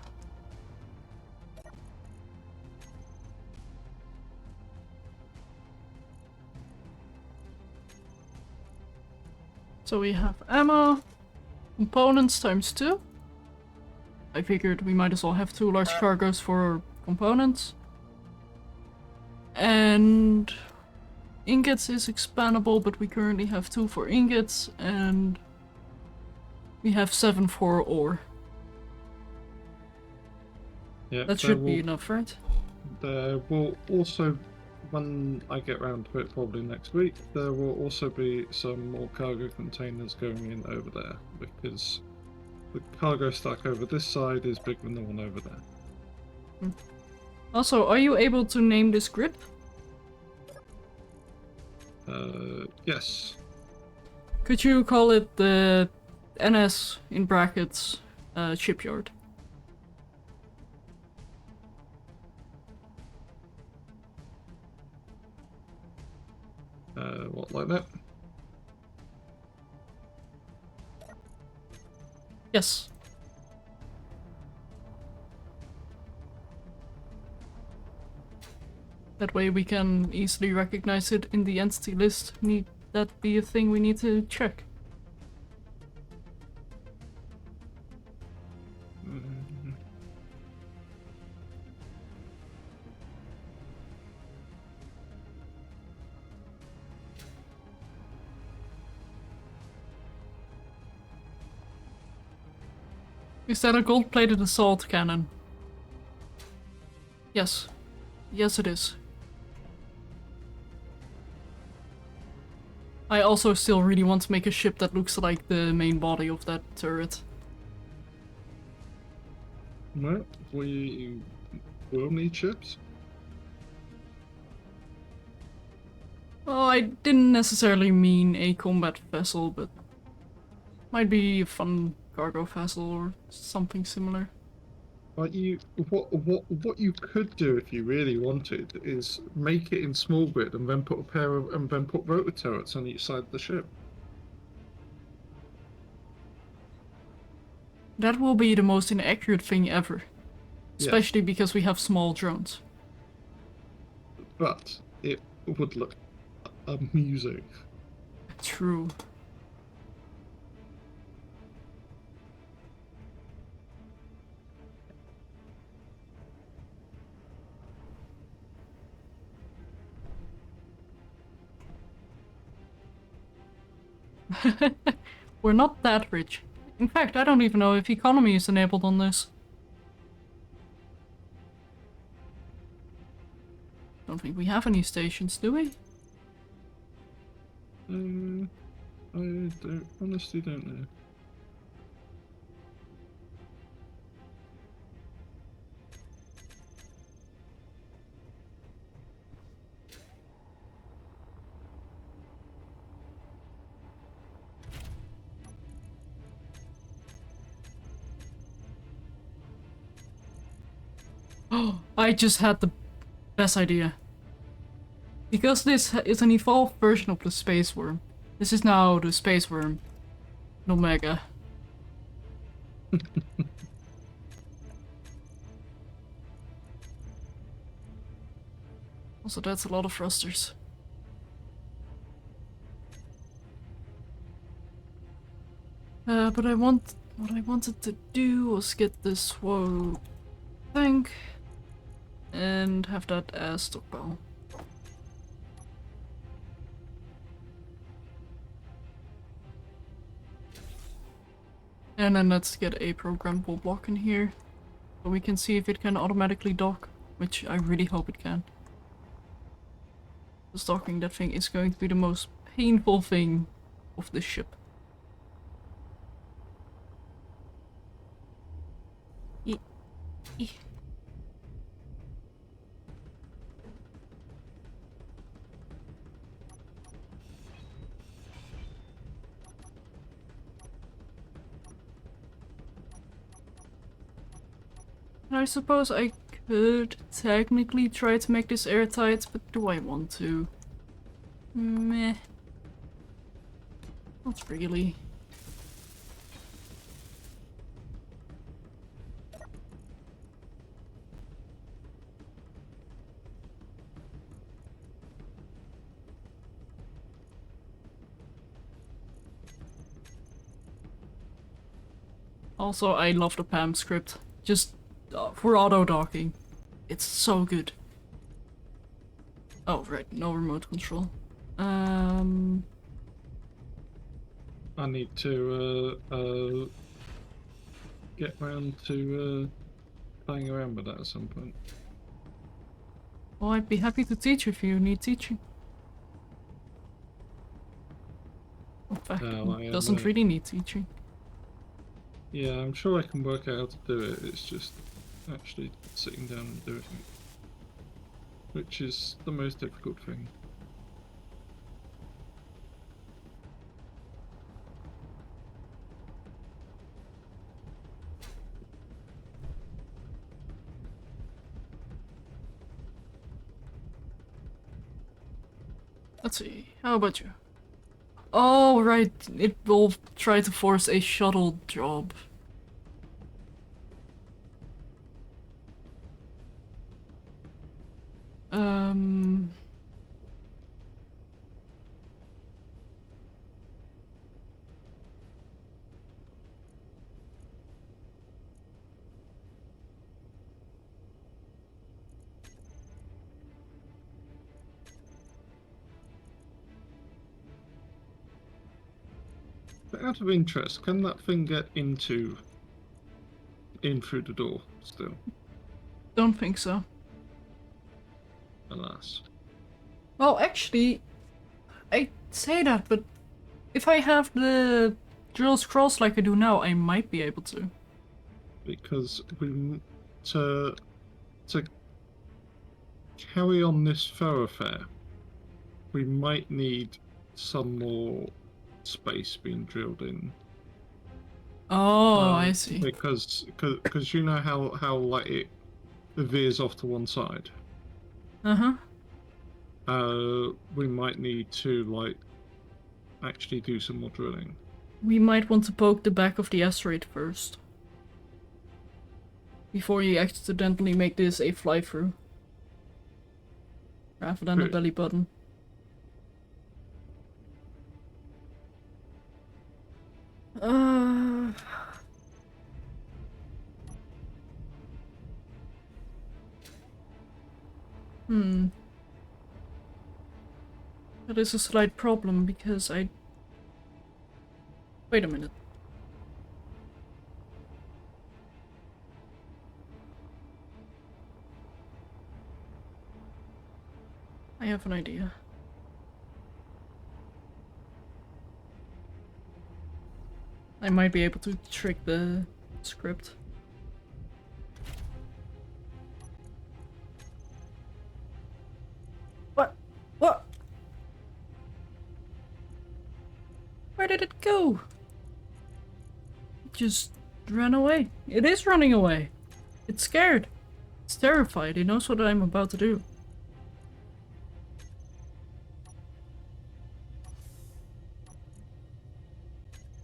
So we have ammo, components times 2. I figured we might as well have 2 large cargos for components. And ingots is expandable, but we currently have 2 for ingots, and we have 7 for ore. Yeah, That should be enough, right? There will also, when I get around to it probably next week, there will also be some more cargo containers going in over there, because the cargo stack over this side is bigger than the one over there. Also, are you able to name this grid? Yes. Could you call it the NS in brackets shipyard? What, like that? Yes. That way we can easily recognize it in the entity list. Need that be a thing we need to check? Mm. Is that a gold-plated assault cannon? Yes. Yes, it is. I also still really want to make a ship that looks like the main body of that turret. Well, we will need ships. Well, I didn't necessarily mean a combat vessel, but might be a fun cargo vessel or something similar. But what you could do if you really wanted is make it in small grid and then put rotor turrets on each side of the ship. That will be the most inaccurate thing ever. Yes. Especially because we have small drones. But it would look amusing. True. We're not that rich. In fact, I don't even know if economy is enabled on this. Don't think we have any stations, do we? I honestly don't know. Oh, I just had the best idea. Because this is an evolved version of the space worm. This is now the space worm. In Omega. Also, that's a lot of thrusters. But what I wanted to do was get this SWO tank and have that as stockpile. And then let's get a programmable block in here, so we can see if it can automatically dock, which I really hope it can. Because docking that thing is going to be the most painful thing of this ship. I suppose I could technically try to make this airtight, but do I want to? Meh. Not really. Also, I love the PAM script. Just for auto-docking. It's so good. Oh, right. No remote control. I need to get round to playing around with that at some point. Well, I'd be happy to teach if you need teaching. In fact, it doesn't really need teaching. Yeah, I'm sure I can work out how to do it. It's just actually sitting down and doing it, which is the most difficult thing. Let's see. How about you? Oh, right. It will try to force a shuttle job. Um... But out of interest, can that thing get in through the door still? Don't think so. Alas. Well, actually, I say that, but if I have the drill scrolls like I do now, I might be able to. Because to carry on this thoroughfare, we might need some more space being drilled in. Oh, I see. Because you know how like it veers off to one side. Uh-huh. We might need to like actually do some more drilling. We might want to poke the back of the asteroid first. Before you accidentally make this a fly-through. Rather than a Good. belly button. That is a slight problem because I... Wait a minute. I have an idea. I might be able to trick the script. What? What? Where did it go? It just ran away. It is running away. It's scared. It's terrified. It knows what I'm about to do.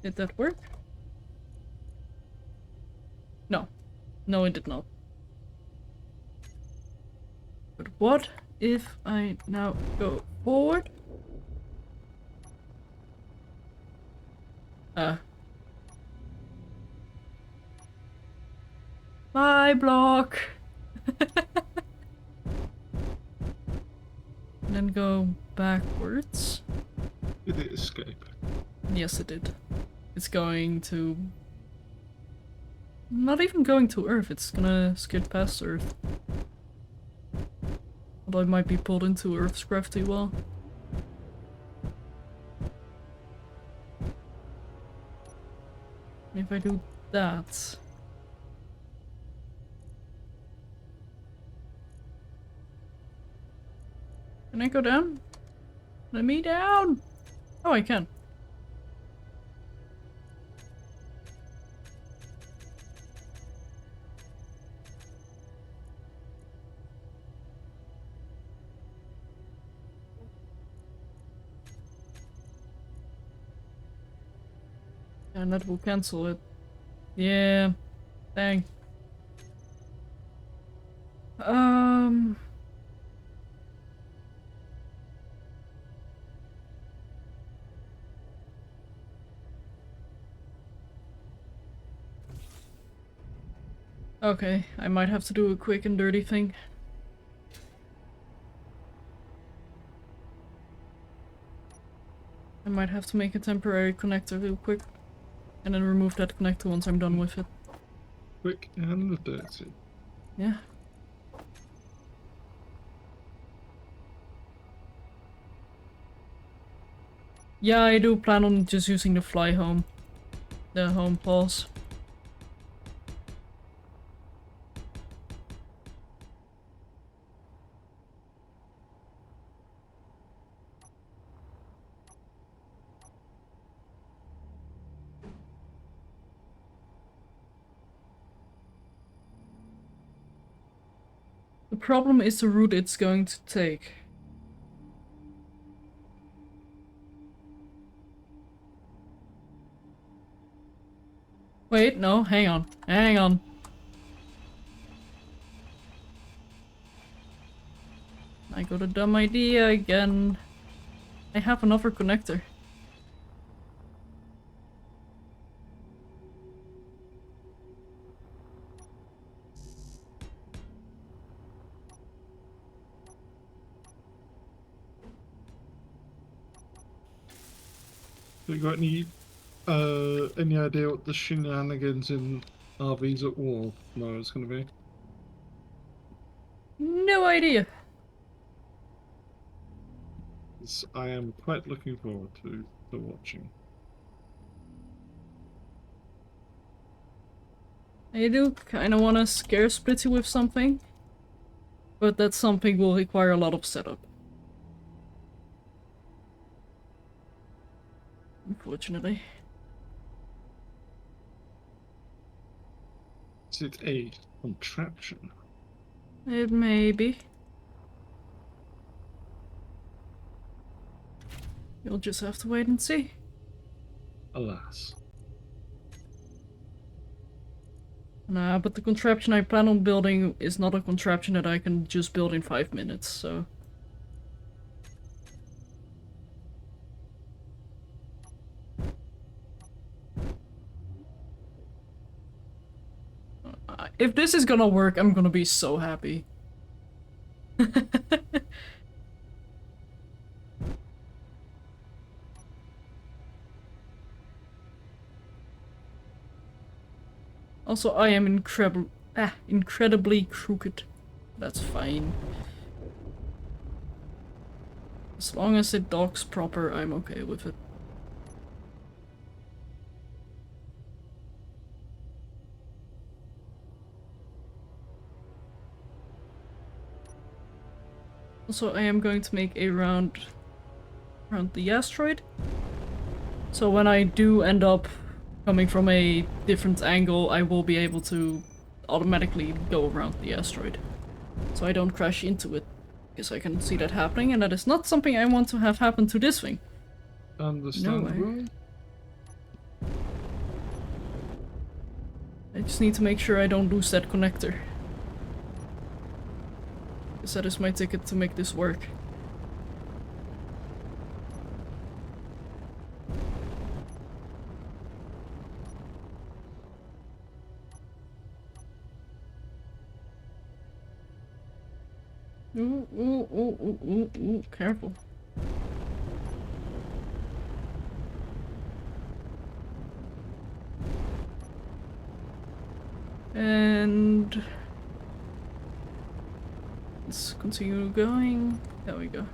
Did that work? No. No, it did not. But what if I now go forward? Bye, block! And then go backwards. Did it escape? Yes, it did. It's going to... Not even going to Earth, it's gonna skid past Earth. Although it might be pulled into Earth's gravity well. If I do that... Can I go down? Let me down! Oh, I can. And that will cancel it. Yeah. Dang. Okay, I might have to do a quick and dirty thing. I might have to make a temporary connector real quick. And then remove that connector once I'm done with it. Quick and dirty. Yeah. Yeah, I do plan on just using the fly home. The home pause. The problem is the route it's going to take. Wait, no, hang on. Hang on. I got a dumb idea again. I have another connector. Have you got any idea what the shenanigans in RVs at War tomorrow is going to be? No idea. 'Cause I am quite looking forward to watching. I do kind of want to scare Splitty with something, but that something will require a lot of setup. Unfortunately. Is it a contraption? It may be. You'll just have to wait and see. Alas. Nah, but the contraption I plan on building is not a contraption that I can just build in 5 minutes, so... If this is gonna work, I'm gonna be so happy. Also, I am incredibly crooked. That's fine. As long as it docks proper, I'm okay with it. Also, I am going to make a round around the asteroid. So when I do end up coming from a different angle, I will be able to automatically go around the asteroid. So I don't crash into it. Because I can see that happening, and that is not something I want to have happen to this thing. Understandable. I just need to make sure I don't lose that connector. Because that is my ticket to make this work. Ooh, ooh, ooh, ooh, ooh, ooh, careful. And let's continue going. There we go.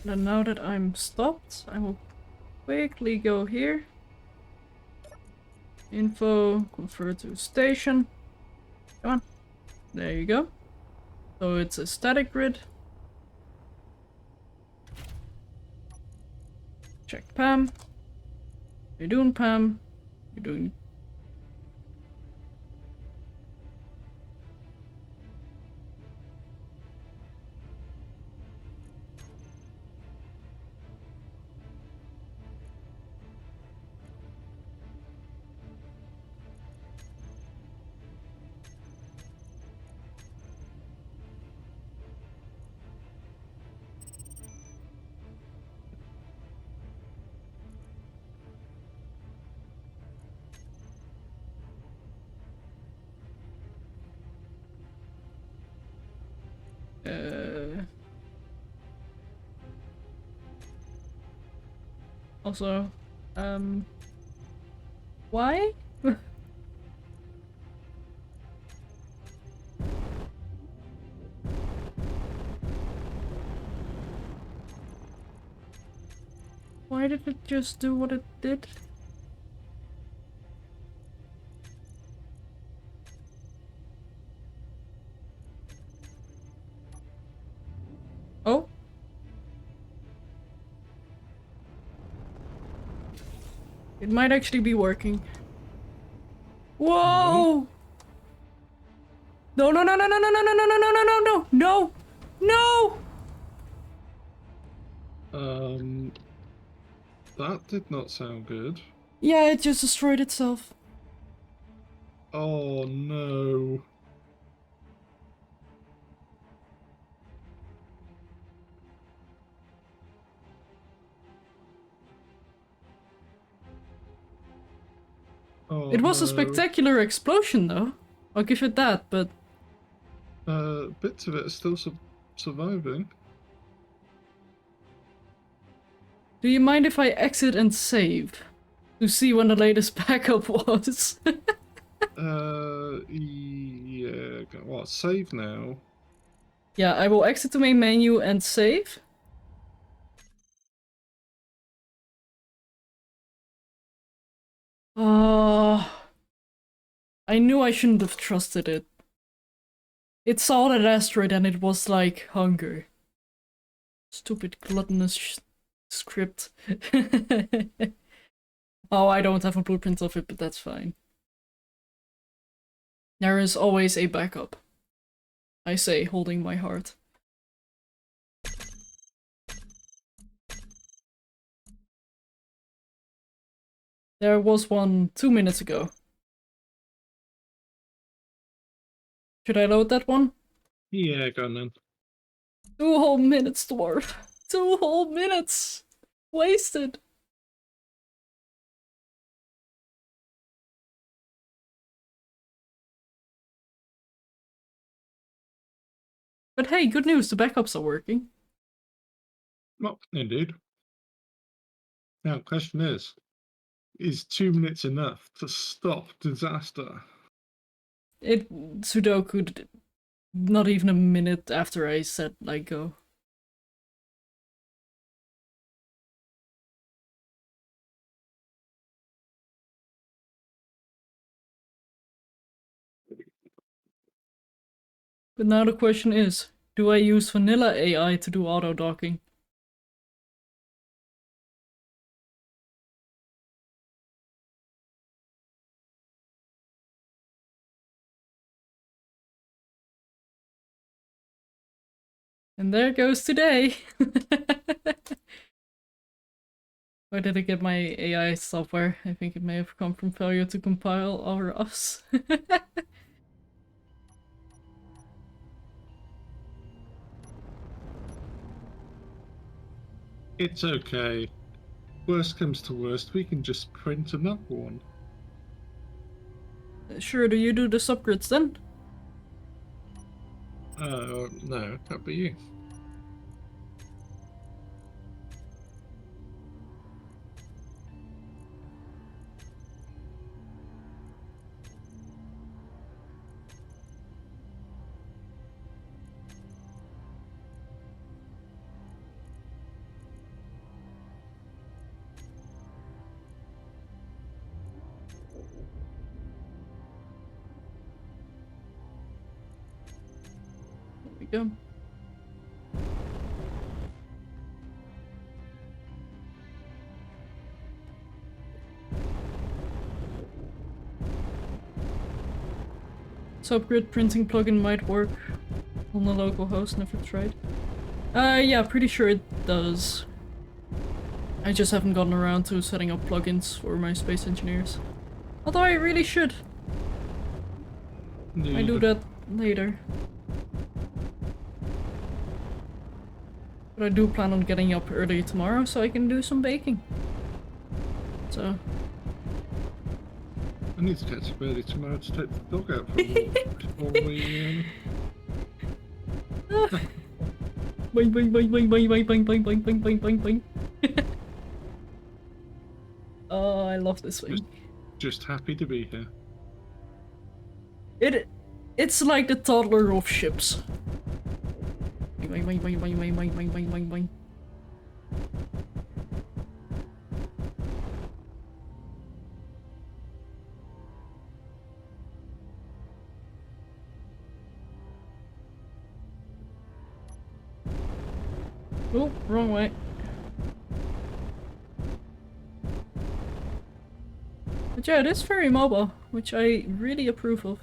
And now that I'm stopped, I will quickly go here. Info, convert to station. Come on. There you go. So it's a static grid. Check Pam. You're doing Pam. You're doing... Also, why? Why did it just do what it did? Oh? It might actually be working. Whoa! No, no, no, no, no, no, no, no, no, no, no, no, no, no, no! Um, that did not sound good. Yeah, it just destroyed itself. Oh no. Oh It was a no. spectacular explosion, though. I'll give it that, but Bits of it are still surviving. do you mind if I exit and save? To see when the latest backup was? Yeah. What? Save now. Yeah, I will exit the main menu and save. I knew I shouldn't have trusted it. It saw that asteroid and it was like hunger. Stupid gluttonous script. Oh, I don't have a blueprint of it, but that's fine. There is always a backup. I say, holding my heart. There was one 2 minutes ago. Should I load that one? Yeah, go on then. 2 whole minutes, dwarf. 2 whole minutes! Wasted! But hey, good news, the backups are working. Well, indeed. Now, question is 2 minutes enough to stop disaster? It Sudoku not even a minute after I said like go. But now the question is, do I use vanilla AI to do auto docking? And there goes today! Where did I get my AI software? I think it may have come from failure to compile our us. It's okay. Worst comes to worst, we can just print another one. Sure, do you do the subgrids then? No, that'd be you. There we go. Subgrid printing plugin might work on the local host, never tried. Yeah, pretty sure it does. I just haven't gotten around to setting up plugins for my space engineers. Although I really should. I do that later. But I do plan on getting up early tomorrow so I can do some baking. So... I need to get up early tomorrow to take the dog out for a walk before we... Boing boing boing boing boing boing boing boing boing boing boing boing boing. Oh, I love this thing. Just happy to be here. It's like the toddler of ships. Boing boing boing boing boing boing boing boing boing boing. Oh, wrong way. But yeah, it is very mobile, which I really approve of.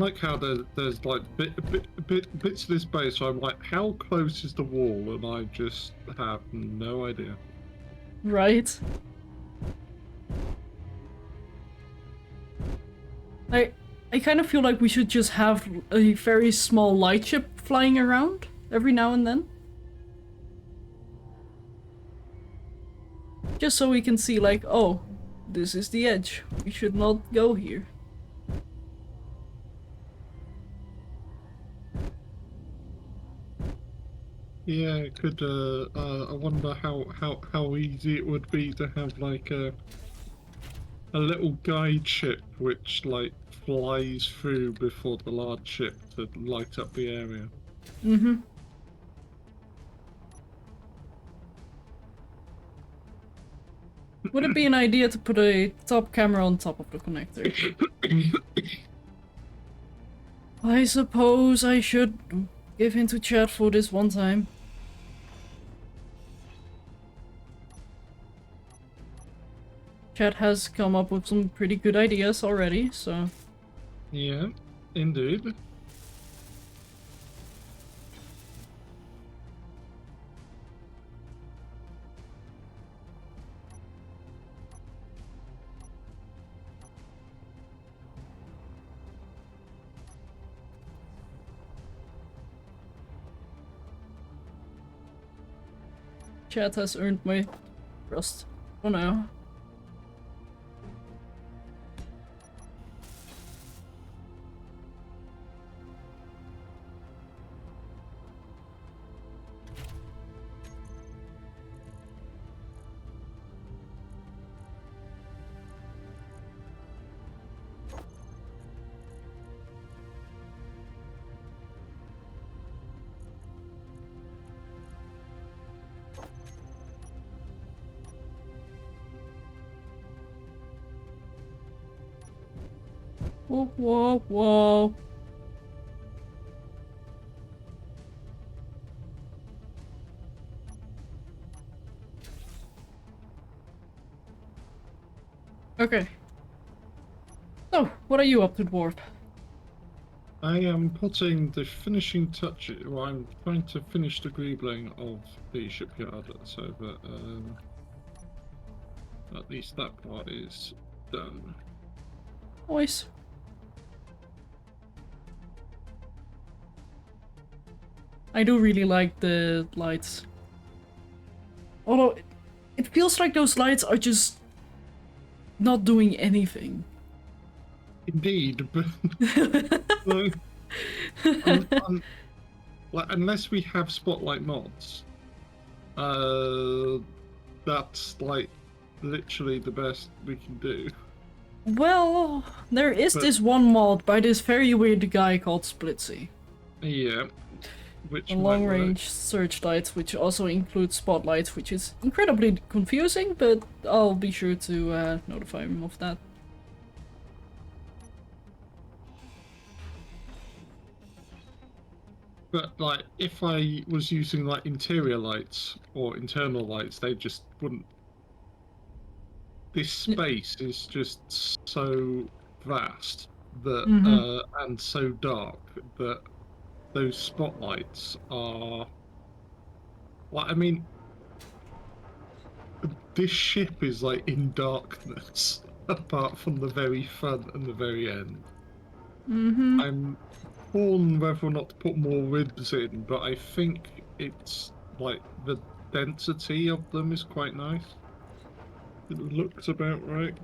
like how there's like bits of this base where I'm like, how close is the wall? And I just have no idea. Right? I kind of feel like we should just have a very small lightship flying around every now and then. Just so we can see like, oh, this is the edge. We should not go here. Yeah, it could. I wonder how easy it would be to have like a little guide ship which like flies through before the large ship to light up the area. Mm-hmm. Would it be an idea to put a top camera on top of the connector? I suppose I should give in to chat for this one time. Chat has come up with some pretty good ideas already, so... Yeah, indeed. Chat has earned my trust for now. Whoa, whoa, whoa. Okay. So, what are you up to, Dwarf? I am putting the finishing touches. Well, I'm trying to finish the greebling of the shipyard so that at least that part is done. Nice. I do really like the lights. Although, it feels like those lights are just not doing anything. Indeed, but like, like, unless we have spotlight mods, that's like literally the best we can do. Well, there is But- this one mod by this very weird guy called Splitsy. Yeah, which A might long-range searchlights, which also includes spotlights, which is incredibly confusing, but I'll be sure to notify him of that. But like, if I was using like interior lights or internal lights, they just wouldn't. This space is just so vast that and so dark that those spotlights are. Like, I mean, this ship is like in darkness, apart from the very front and the very end. Mm-hmm. I'm torn whether or not to put more ribs in, but I think it's like the density of them is quite nice. It looks about right.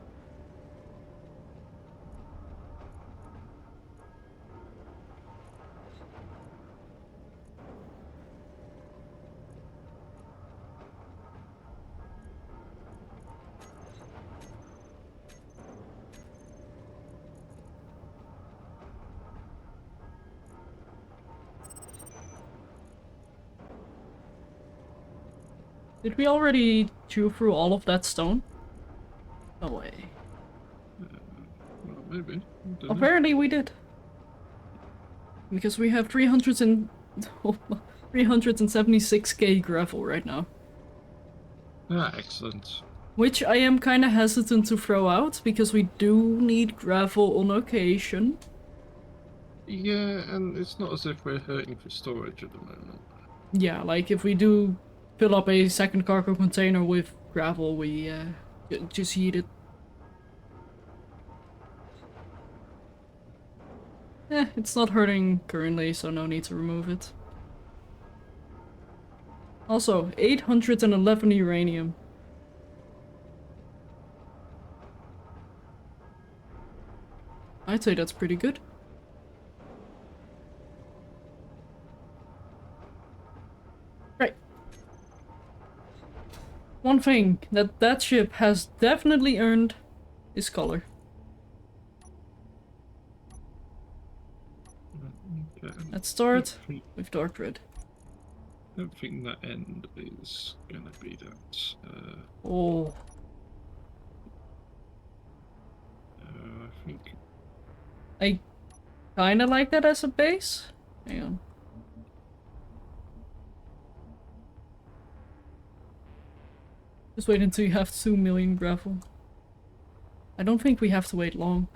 Did we already chew through all of that stone? No way. Well, maybe. Don't know. Apparently we did. Because we have 376k gravel right now. Ah, excellent. Which I am kind of hesitant to throw out, because we do need gravel on occasion. Yeah, and it's not as if we're hurting for storage at the moment. Yeah, like if we do fill up a second cargo container with gravel, we just heat it. It's not hurting currently, so no need to remove it. Also, 811 uranium. I'd say that's pretty good. Right. One thing that ship has definitely earned is color. Okay. Let's start I with dark red. don't think that end is gonna be that. Oh, I think I kinda like that as a base. Hang on. Just wait until you have 2 million gravel. I don't think we have to wait long.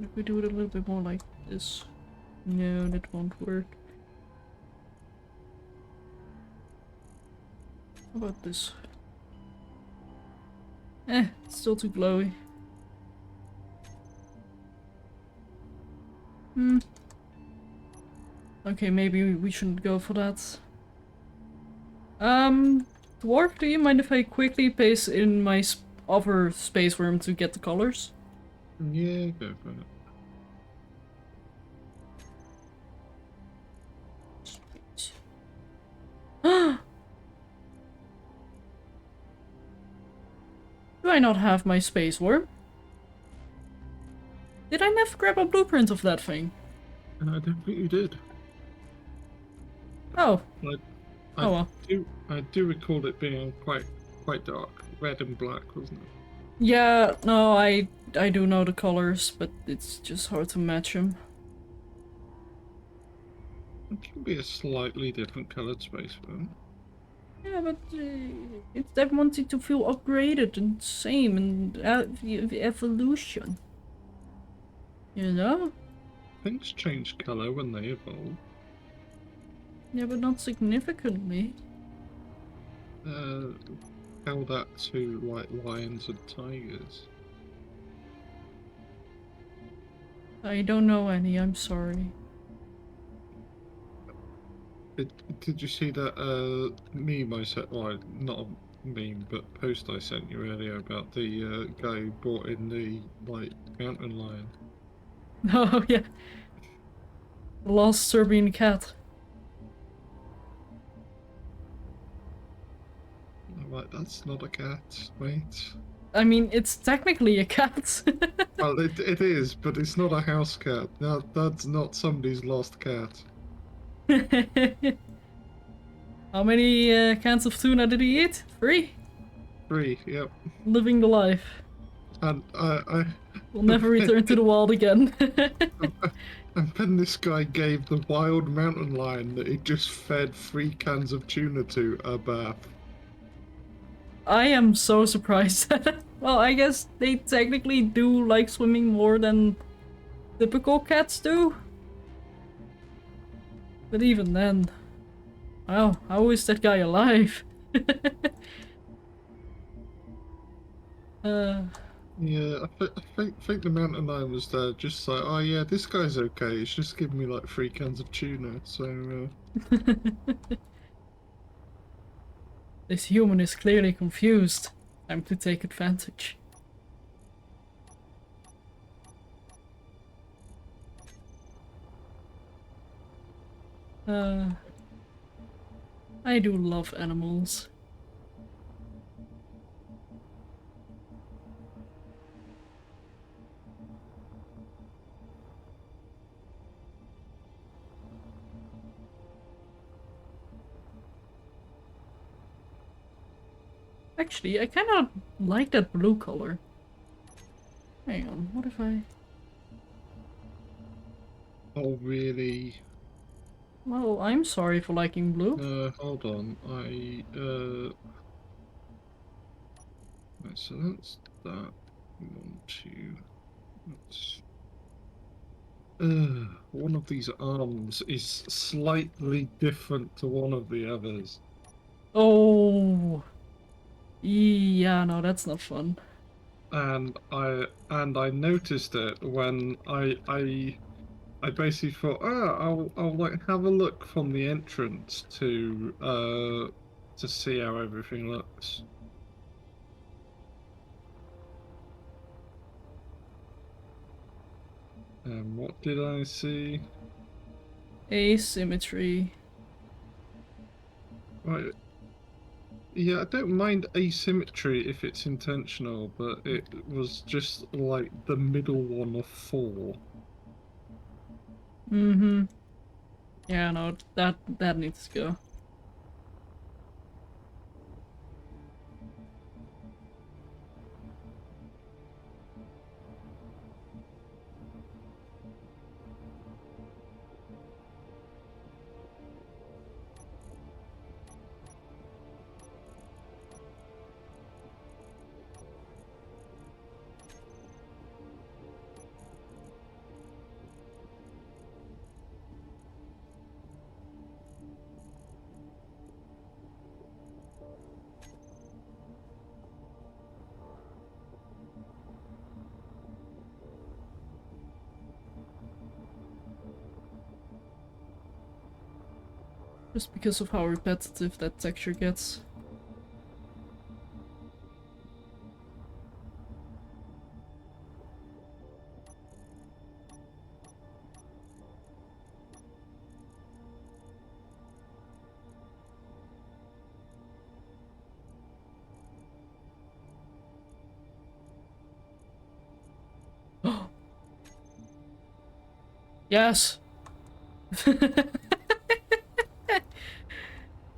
If we do it a little bit more like this. No, that won't work. How about this? It's still too glowy. Okay, maybe we shouldn't go for that. Dwarf, do you mind if I quickly paste in my other space worm to get the colors? yeah, go for it. Do I not have my space worm? Did I never grab a blueprint of that thing? I don't think you did. Oh. I Oh well. I do recall it being quite dark, red and black, wasn't it? Yeah, no, I do know the colors, but it's just hard to match them. It can be a slightly different coloured space worm. Yeah, but it's I want it to feel upgraded and same and the evolution. You know? Things change colour when they evolve. Yeah, but not significantly. Tell that to like lions and tigers. I don't know any, I'm sorry. Did you see that meme I sent? Well, not a meme, but post I sent you earlier about the guy who brought in the like mountain lion. Oh, yeah. The lost Serbian cat. I'm like, that's not a cat, mate. I mean, it's technically a cat. Well, it is, but it's not a house cat. That's not somebody's lost cat. How many cans of tuna did he eat? 3? 3, yep. Living the life. And I Will never return to the wild again. and then this guy gave the wild mountain lion that he just fed 3 cans of tuna to a bath. I am so surprised. Well, I guess they technically do like swimming more than typical cats do. But even then, wow, how is that guy alive? Yeah, I think the mountain lion was there just like, oh yeah, this guy's okay. He's just giving me like 3 cans of tuna, so This human is clearly confused. Time to take advantage. I do love animals. Actually, I kind of like that blue color. Hang on, what if I... Oh, really? Well, I'm sorry for liking blue. Hold on. Right, so that's that. 1, 2. That's... one of these arms is slightly different to one of the others. Oh! Yeah, no, that's not fun. And I noticed it when I basically thought, I'll like have a look from the entrance to see how everything looks. And what did I see? Asymmetry. Right. Yeah, I don't mind asymmetry if it's intentional, but it was just like the middle one of 4. Mm-hmm. Yeah, no, that needs to go. Just because of how repetitive that texture gets. Yes!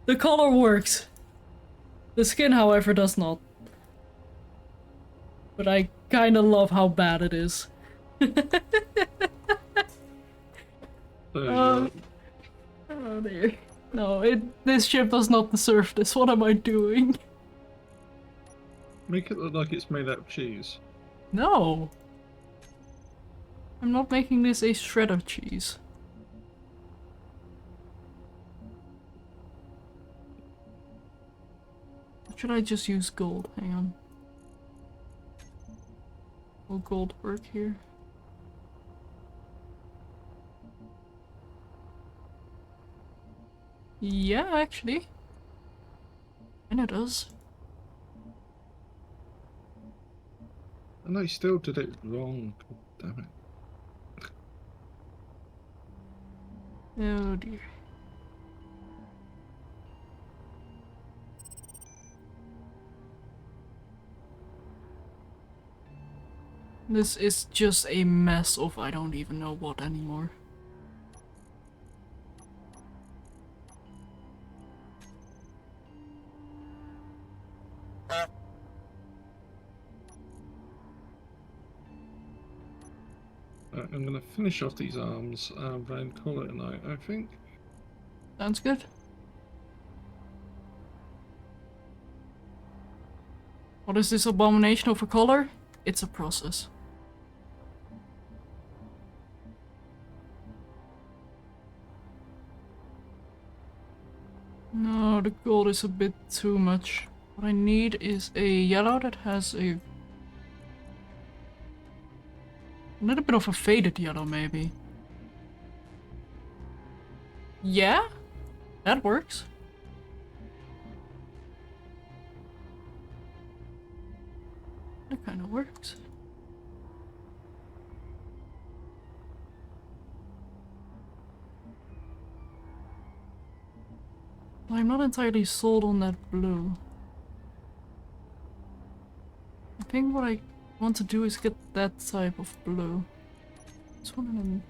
The color works. The skin, however, does not. But I kinda love how bad it is. So Oh dear. No, this ship does not deserve this. What am I doing? make it look like it's made out of cheese. No! I'm not making this a shred of cheese. Or should I just use gold? Hang on. Will gold work here? Yeah, actually. And it does. And I still did it wrong. God damn it. Oh dear. This is just a mess of I don't even know what anymore. I'm gonna finish off these arms and then call it a night, I think. Sounds good. What is this abomination of a color? It's a process. No, the gold is a bit too much. What I need is a yellow that has a little bit of a faded yellow, maybe. Yeah? That works. That kind of works. I'm not entirely sold on that blue. I think what I want to do is get that type of blue. This one and then...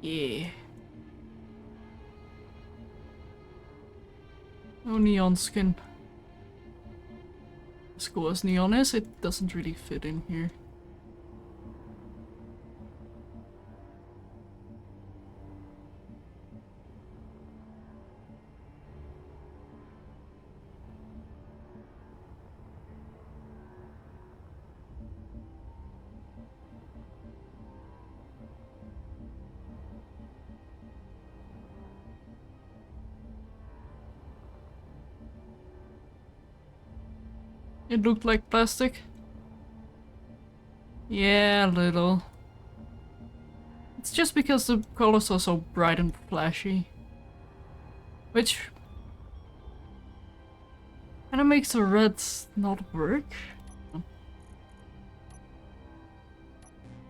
Yeah. No neon skin. As cool as neon is, it doesn't really fit in here. It looked like plastic. Yeah, a little. It's just because the colors are so bright and flashy. Which kinda makes the reds not work.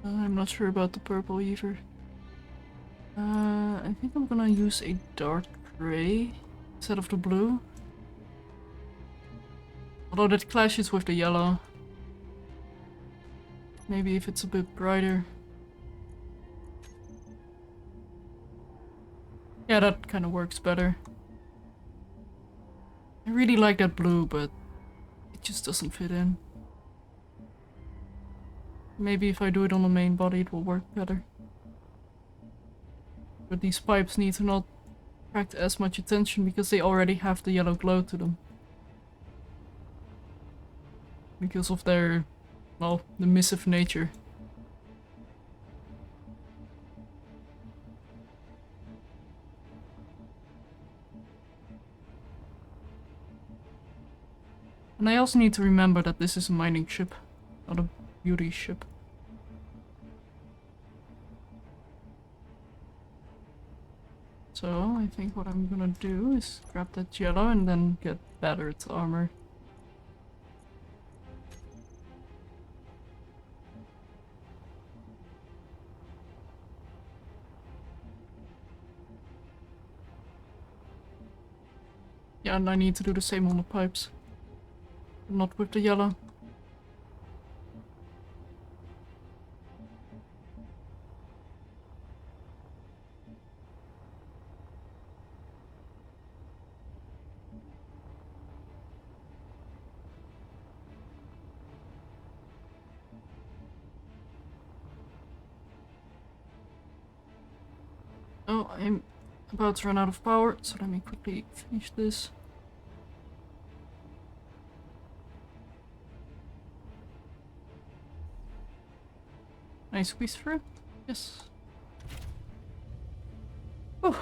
I'm not sure about the purple either. I think I'm gonna use a dark gray instead of the blue. Although that clashes with the yellow. Maybe if it's a bit brighter. Yeah, that kind of works better. I really like that blue, but it just doesn't fit in. Maybe if I do it on the main body it will work better. But these pipes need to not attract as much attention because they already have the yellow glow to them. Because of their, well, the emissive nature. And I also need to remember that this is a mining ship, not a beauty ship. So I think what I'm gonna do is grab that yellow and then get battered armor. Yeah, and I need to do the same on the pipes. But not with the yellow. Oh, I'm about to run out of power, so let me quickly finish this. Can I squeeze through? Yes. Oh.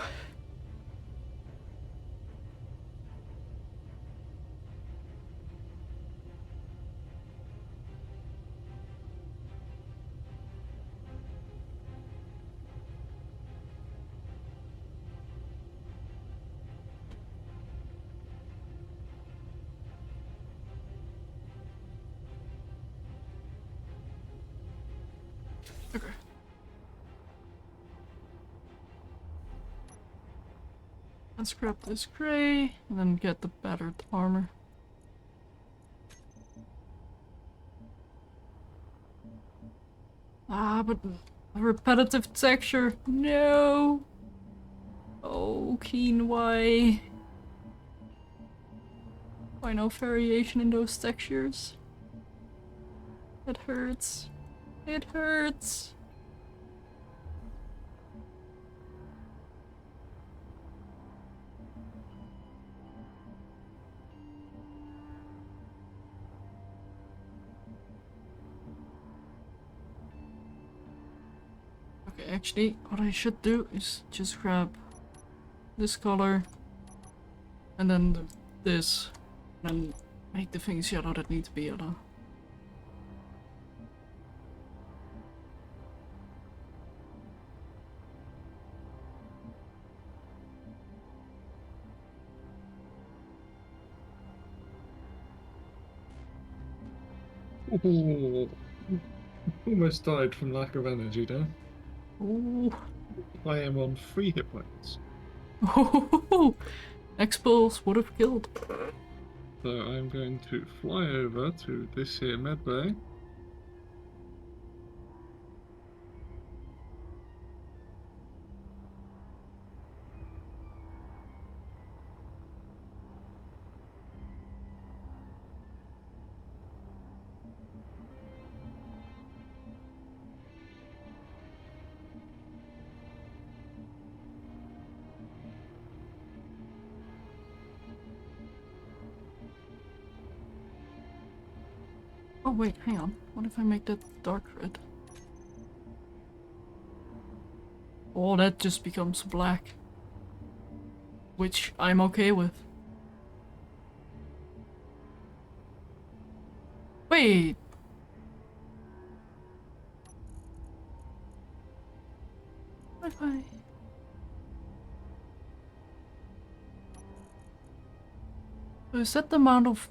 Okay. Let's grab this gray and then get the battered armor. Ah, but a repetitive texture. No. Oh, Keen, why? Why no variation in those textures? It hurts. It hurts. Okay, actually, what I should do is just grab this color and then this, and make the things yellow that need to be yellow. Ooh, almost died from lack of energy there. Ooh. I am on 3 hit points. Oh, X-Pulse would have killed. So I'm going to fly over to this here med bay. Oh wait, hang on. What if I make that dark red? Oh, that just becomes black. Which I'm okay with. Wait! What if I... So is that the amount of...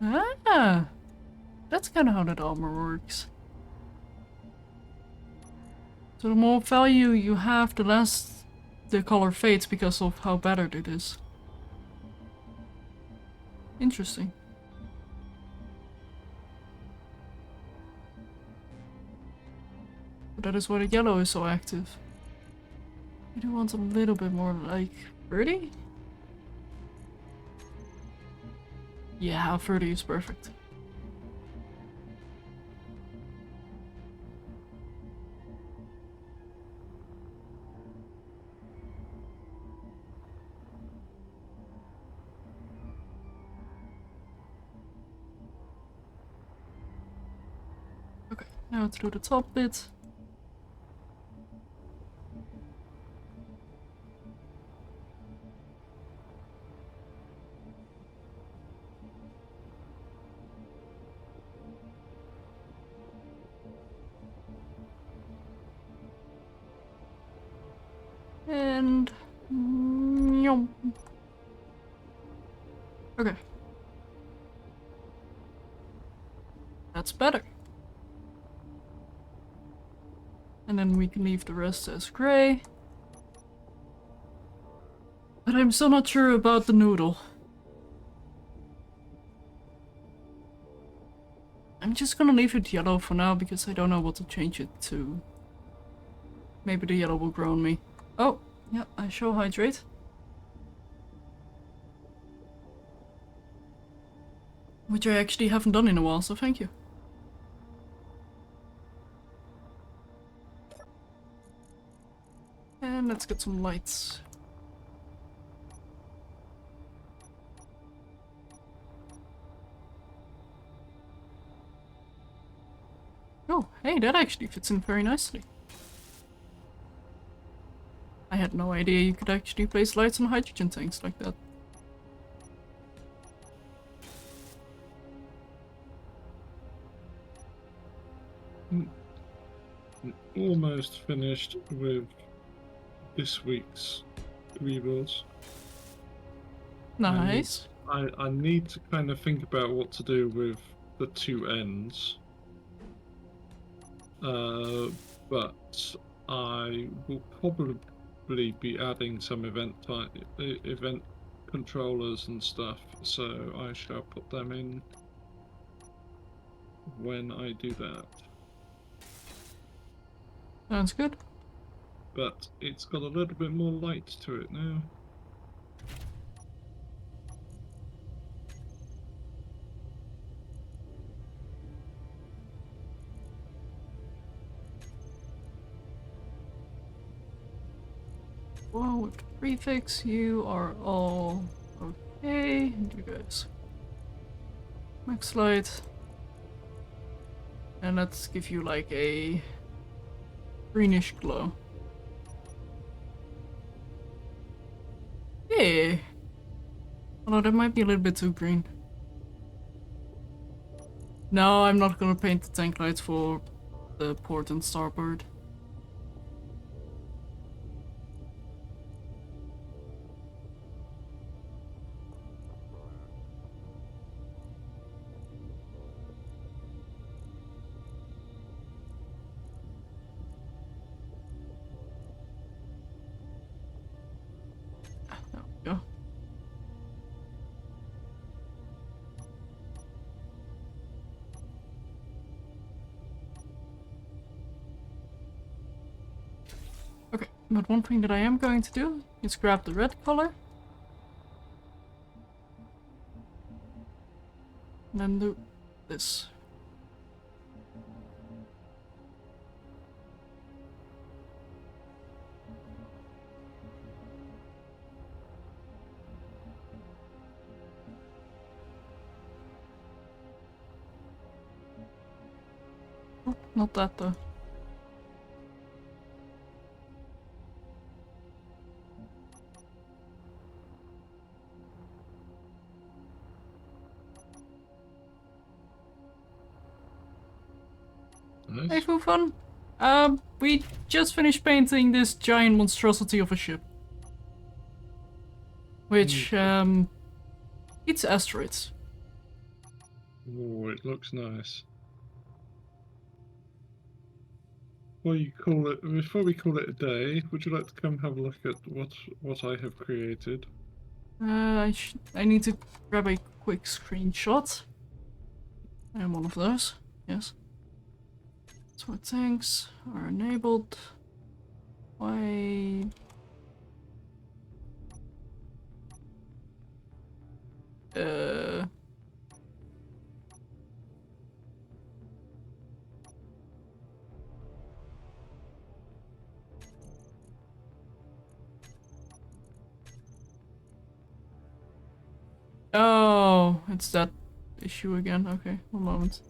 Ah! That's kind of how that armor works. So the more value you have, the less the color fades because of how battered it is. Interesting. But that is why the yellow is so active. I do want a little bit more like 30? Yeah, 30 is perfect. Okay, now through the top bit. And... Yum. Okay. That's better. And then we can leave the rest as gray. But I'm still not sure about the noodle. I'm just gonna leave it yellow for now because I don't know what to change it to. Maybe the yellow will grow on me. Oh, yeah, I show hydrate. Which I actually haven't done in a while, so thank you. And let's get some lights. Oh, hey, that actually fits in very nicely. I had no idea you could actually place lights on hydrogen tanks like that. Almost finished with this week's rebuilds. Nice. I need to kind of think about what to do with the two ends. But I will probably be adding some event controllers and stuff, so I shall put them in when I do that. Sounds good. But it's got a little bit more light to it now. Well, with the prefix, you are all okay. And you guys. Max light. And let's give you like a greenish glow. Yeah. Although that might be a little bit too green. No, I'm not gonna paint the tank lights for the port and starboard. There we go. Okay, but one thing that I am going to do is grab the red color. And then do this. Oh, not that though. Hey, Nice. Fufun. We just finished painting this giant monstrosity of a ship. Which, eats asteroids. Oh, it looks nice. Before we call it a day, would you like to come have a look at what I have created? I need to grab a quick screenshot. And one of those, yes. So tanks are enabled. Why? Oh, it's that issue again. Okay, one moment.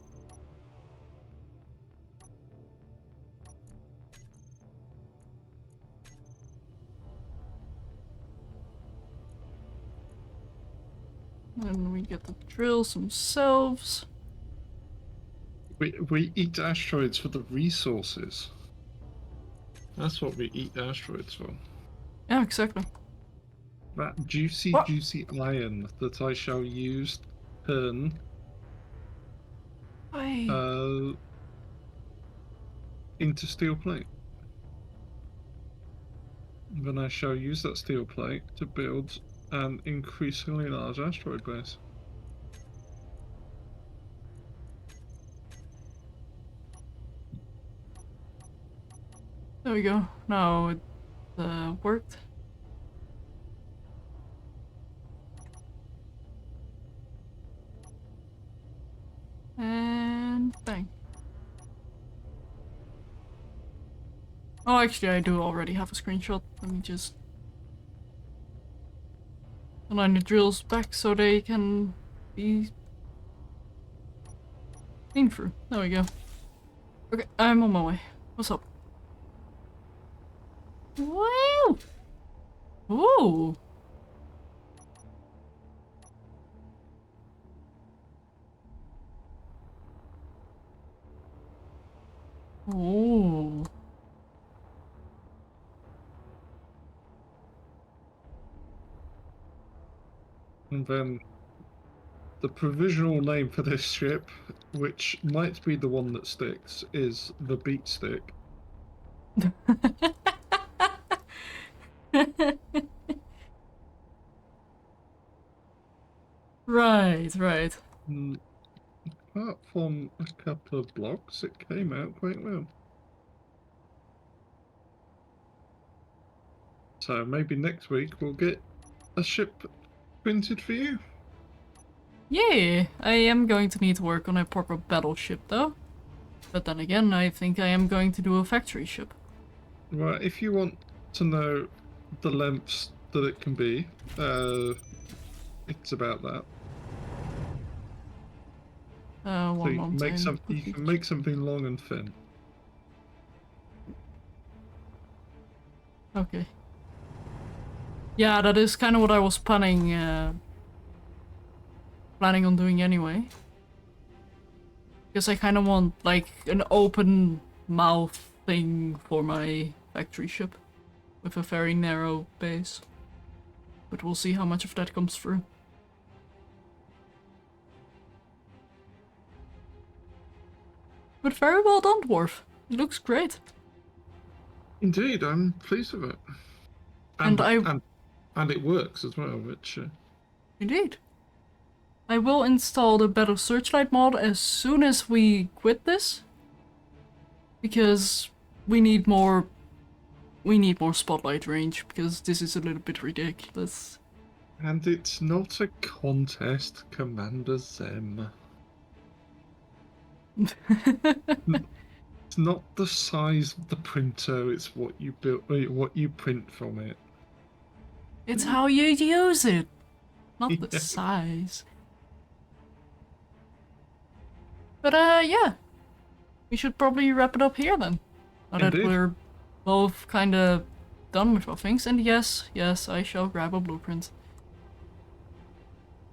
And we get the drills themselves. We eat asteroids for the resources. That's what we eat asteroids for. Yeah, exactly. That juicy, What? juicy iron that I shall use turn Why? into steel plate. Then I shall use that steel plate to build an increasingly large asteroid base. There we go. Now it worked. And bang. Oh, actually, I do already have a screenshot. Let me just align the drills back so they can be seen through. There we go. Okay, I'm on my way. What's up? Wow! Ooh! Ooh. And then the provisional name for this ship, which might be the one that sticks, is the Beat Stick. Right, right. Apart from a couple of blocks, it came out quite well. So maybe next week we'll get a ship printed for you. Yeah, I am going to need to work on a proper battleship though. But then again, I think I am going to do a factory ship. Well, if you want to know the lengths that it can be, it's about that. So One you moment. you can make something long and thin. Okay. Yeah, that is kind of what I was planning on doing anyway. Because I kind of want like an open mouth thing for my factory ship with a very narrow base. But we'll see how much of that comes through. But very well done, Dwarf. It looks great. Indeed, I'm pleased with it. And it works as well, which Indeed. I will install the Battle Searchlight mod as soon as we quit this. Because we need more spotlight range, because this is a little bit ridiculous. and it's not a contest, Commander Zem. It's not the size of the printer, it's what you build, what you print from it. It's how you use it, not the Yeah. size. But yeah. we should probably wrap it up here then. Now that Indeed. we're both kind of done with our things. And yes, I shall grab a blueprint.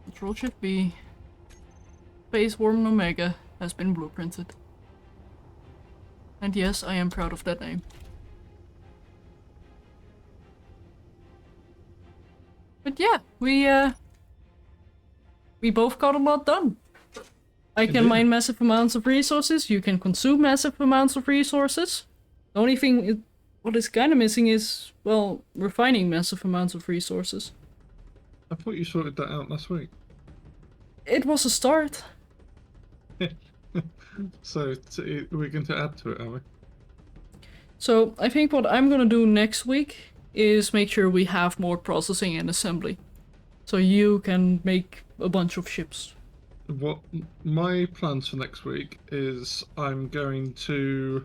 Control-Shift B. Space Warm Omega has been blueprinted. And yes, I am proud of that name. But yeah, we both got a lot done. I can Indeed. mine massive amounts of resources, you can consume massive amounts of resources. The only thing what is kind of missing is, well, refining massive amounts of resources. I thought you sorted that out last week. It was a start. So we're going to add to it, are we? So I think what I'm gonna do next week is make sure we have more processing and assembly. So you can make a bunch of ships. What my plans for next week is I'm going to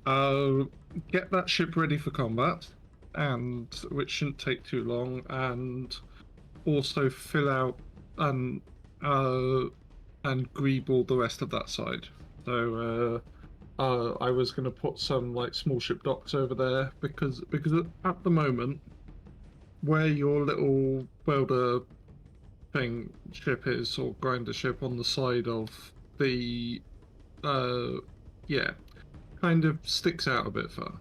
get that ship ready for combat, and which shouldn't take too long, and also fill out and greeble the rest of that side. So I was going to put some like small ship docks over there because at the moment where your little welder thing ship is, or grinder ship on the side of the yeah, kind of sticks out a bit far.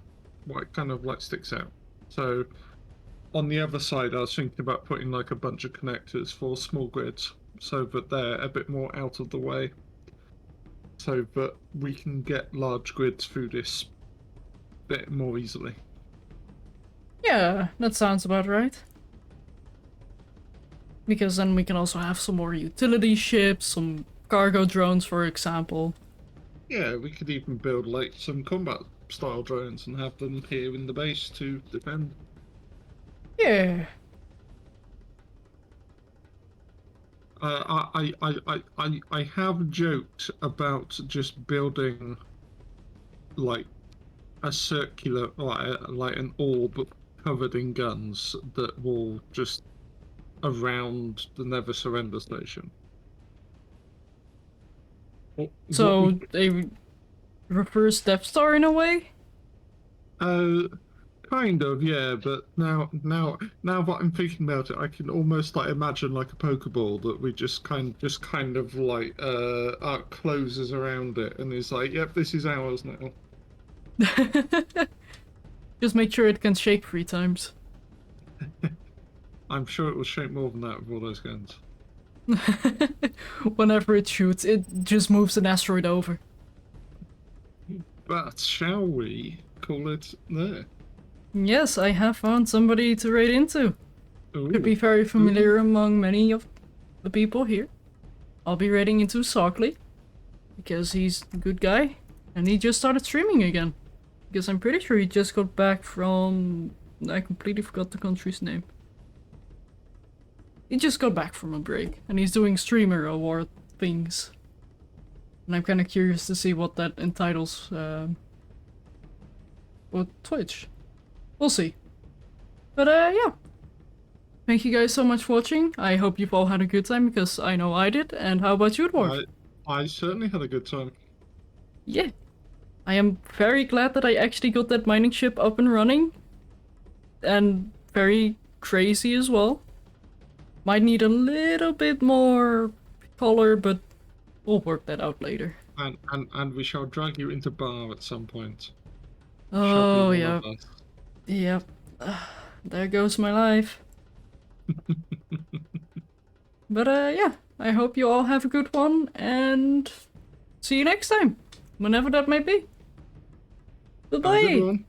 Like kind of like sticks out. So on the other side I was thinking about putting like a bunch of connectors for small grids so that they're a bit more out of the way, so that we can get large grids through this bit more easily. Yeah, that sounds about right. Because then we can also have some more utility ships, some cargo drones, for example. Yeah, we could even build like some combat style drones and have them here in the base to defend. Yeah. I have joked about just building like a circular, like an orb covered in guns that will just around the Never Surrender station. So a reverse Death Star in a way? Kind of, yeah, but now that I'm thinking about it, I can almost like imagine like a Pokeball that we just kind of like closes around it and is like, yep, this is ours now. Just make sure it can shake 3 times. I'm sure it will shake more than that with all those guns. Whenever it shoots, it just moves an asteroid over. But shall we call it there? Yes, I have found somebody to raid into. Ooh. Could be very familiar among many of the people here. I'll be raiding into Sockley, because he's a good guy, and he just started streaming again. Because I'm pretty sure he just got back from... I completely forgot the country's name. He just got back from a break, and he's doing streamer award things. And I'm kinda curious to see what that entitles, well, Twitch. We'll see. But yeah. Thank you guys so much for watching. I hope you've all had a good time, because I know I did. And how about you, Dwarf? I certainly had a good time. Yeah. I am very glad that I actually got that mining ship up and running. And very crazy as well. Might need a little bit more color, but we'll work that out later. And we shall drag you into bar at some point. Oh, yeah. Yep. There goes my life. But yeah, I hope you all have a good one, and see you next time, whenever that may be. Have a good Bye-bye! one.